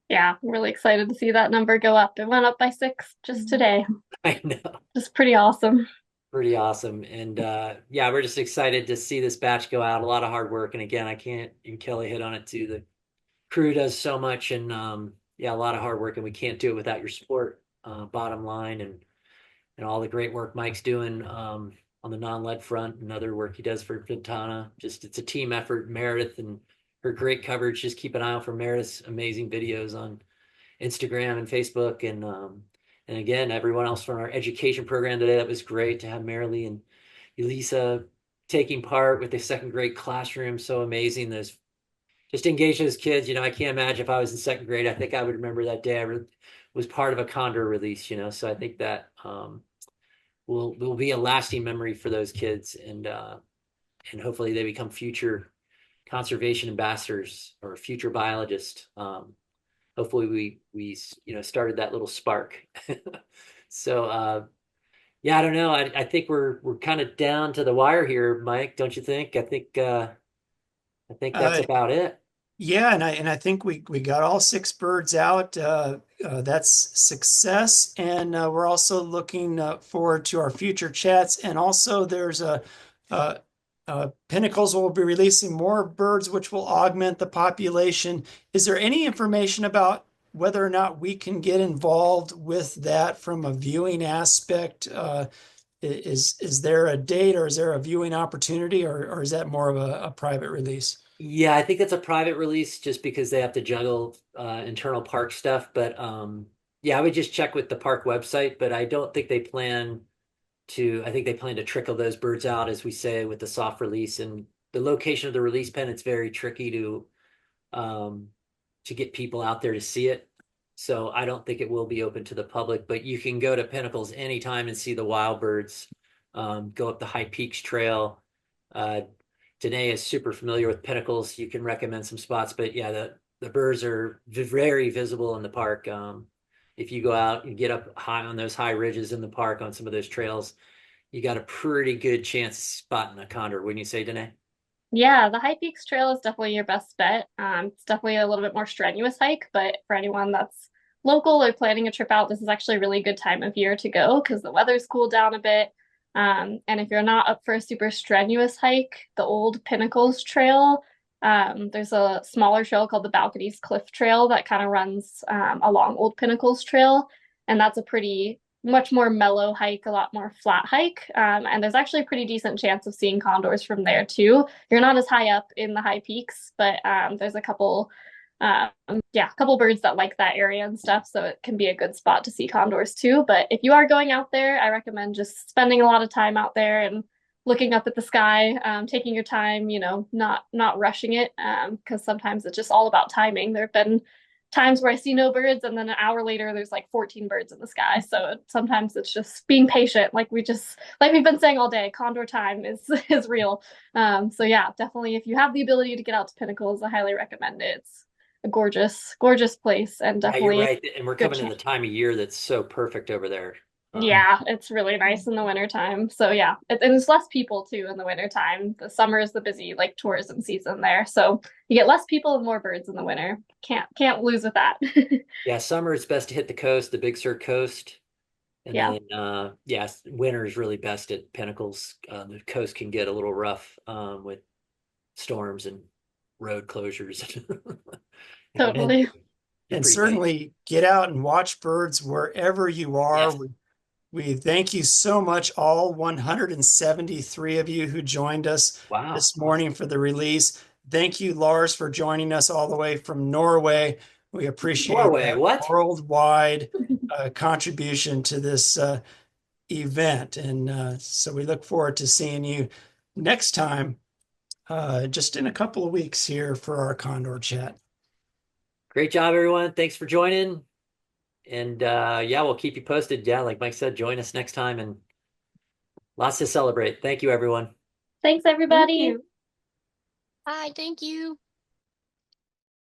Yeah, I'm really excited to see that number go up. It went up by 6 just today. I know. Just pretty awesome. Pretty awesome. And we're just excited to see this batch go out. A lot of hard work. And again, and Kelly hit on it too. The crew does so much, and a lot of hard work, and we can't do it without your support, bottom line, and all the great work Mike's doing on the non-lead front, and other work he does for Ventana. Just, it's a team effort. Meredith and her great coverage. Just keep an eye out for Meredith's amazing videos on Instagram and Facebook. And again, everyone else from our education program today, that was great to have Marilee and Elisa taking part with the 2nd grade classroom. So amazing. Just engage those kids. I can't imagine if I was in 2nd grade, I think I would remember that day I was part of a Condor release, so I think that will be a lasting memory for those kids, and hopefully they become future conservation ambassadors or future biologists. Hopefully we started that little spark. So I don't know. I think we're kind of down to the wire here, Mike. Don't you think? I think that's about it. Yeah, and I think we got all 6 birds out. That's success, and we're also looking forward to our future chats. And also, there's Pinnacles will be releasing more birds, which will augment the population. Is there any information about whether or not we can get involved with that from a viewing aspect? Is there a date, or is there a viewing opportunity, or is that more of a private release? Yeah, I think that's a private release, just because they have to juggle internal park stuff. But Yeah, I would just check with the park website, but I don't think they plan to, I think they plan to trickle those birds out, as we say, with the soft release. And the location of the release pen, it's very tricky um, to get people out there to see it. So I don't think it will be open to the public, but you can go to Pinnacles anytime and see the wild birds. Go up the High Peaks Trail. Danae is super familiar with Pinnacles. You can recommend some spots, but yeah, the birds are very visible in the park. If you go out and get up high on those high ridges in the park on some of those trails, you got a pretty good chance of spotting a condor, wouldn't you say, Danae? Yeah, the High Peaks Trail is definitely your best bet. It's definitely a little bit more strenuous hike, but for anyone that's local or planning a trip out, this is actually a really good time of year to go because the weather's cooled down a bit. And if you're not up for a super strenuous hike, the old Pinnacles Trail, there's a smaller trail called the Balconies Cliff Trail that kind of runs along Old Pinnacles Trail, and that's a pretty much more mellow hike, a lot more flat hike. And there's actually a pretty decent chance of seeing condors from there too. You're not as high up in the high peaks, but there's a couple, yeah, a couple birds that like that area and stuff. So it can be a good spot to see condors too. But if you are going out there, I recommend just spending a lot of time out there and looking up at the sky, taking your time, not rushing it, because sometimes it's just all about timing. There have been times where I see no birds and then an hour later there's like 14 birds in the sky. So sometimes it's just being patient. Like we've been saying all day, condor time is is real. So yeah, definitely if you have the ability to get out to Pinnacles, I highly recommend it. It's a gorgeous, gorgeous place and Yeah, definitely you're right. And we're good coming in the time of year that's so perfect over there. Yeah, it's really nice in the wintertime. So yeah, and there's less people too in the wintertime. The summer is the busy like tourism season there. So you get less people and more birds in the winter. Can't lose with that. Yeah, summer it's best to hit the coast, the Big Sur coast. And Yeah. then yes, winter is really best at Pinnacles. The coast can get a little rough with storms and road closures. Totally. And certainly get out and watch birds wherever you are. Yes. We thank you so much, all 173 of you who joined us Wow. this morning for the release. Thank you, Lars, for joining us all the way from Norway. We appreciate Norway, that what? worldwide contribution to this event. And so we look forward to seeing you next time, just in a couple of weeks here for our Condor Chat. Great job, everyone. Thanks for joining. And yeah, we'll keep you posted. Yeah, like Mike said, join us next time and lots to celebrate. Thank you, everyone. Thanks, everybody. Hi, thank you.